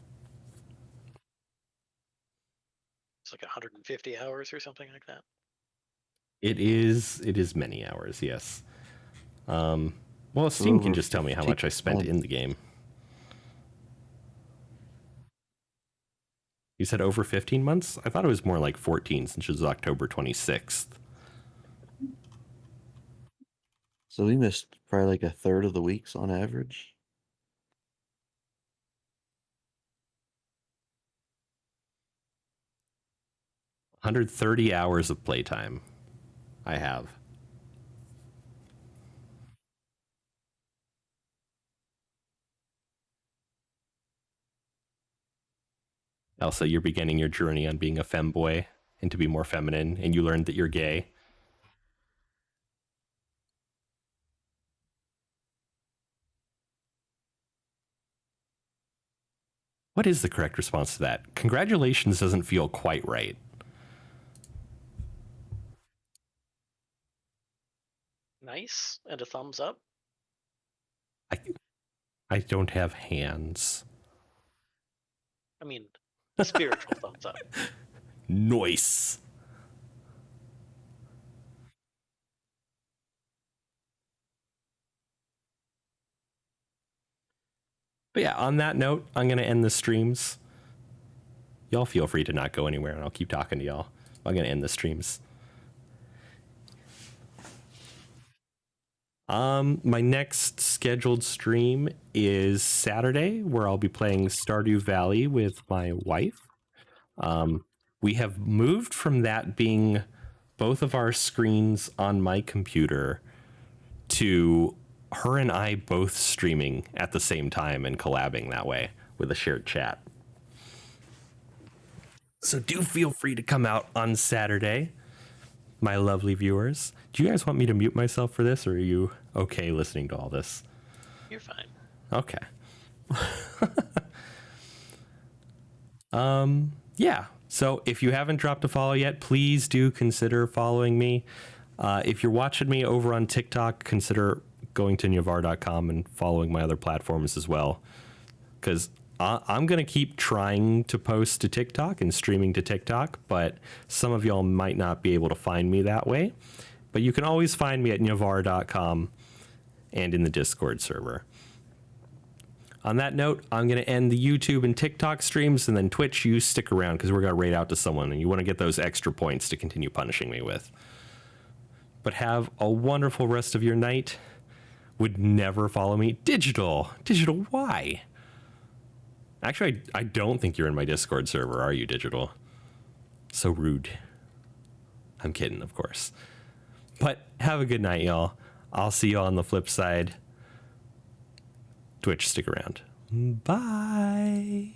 It's like 150 hours or something like that. It is many hours, yes. Well, Steam can just tell me how much I spent in the game. You said over 15 months? I thought it was more like 14 since it was October 26th. So we missed probably like a third of the weeks on average. $130 hours of playtime. I have. Elsa, you're beginning your journey on being a femboy and to be more feminine, and you learned that you're gay. What is the correct response to that? Congratulations doesn't feel quite right. Nice. And a thumbs up. I don't have hands. I mean, a spiritual thumbs up. Nice. But yeah, on that note, I'm going to end the streams. Y'all feel free to not go anywhere, and I'll keep talking to y'all. I'm going to end the streams. My next scheduled stream is Saturday, where I'll be playing Stardew Valley with my wife. We have moved from that being both of our screens on my computer to her and I both streaming at the same time and collabing that way with a shared chat. So do feel free to come out on Saturday, my lovely viewers. Do you guys want me to mute myself for this, or are you okay listening to all this? You're fine. Okay. Yeah. So if you haven't dropped a follow yet, please do consider following me. If you're watching me over on TikTok, consider going to Nyavarr.com and following my other platforms as well. Because I'm going to keep trying to post to TikTok and streaming to TikTok, but some of y'all might not be able to find me that way. But you can always find me at Nyavarr.com and in the Discord server. On that note, I'm going to end the YouTube and TikTok streams, and then Twitch, you stick around because we're going to raid out to someone, and you want to get those extra points to continue punishing me with. But have a wonderful rest of your night. Would never follow me. Digital, why? Actually, I don't think you're in my Discord server, are you, Digital? So rude. I'm kidding, of course. But have a good night, y'all. I'll see you on the flip side. Twitch, stick around. Bye.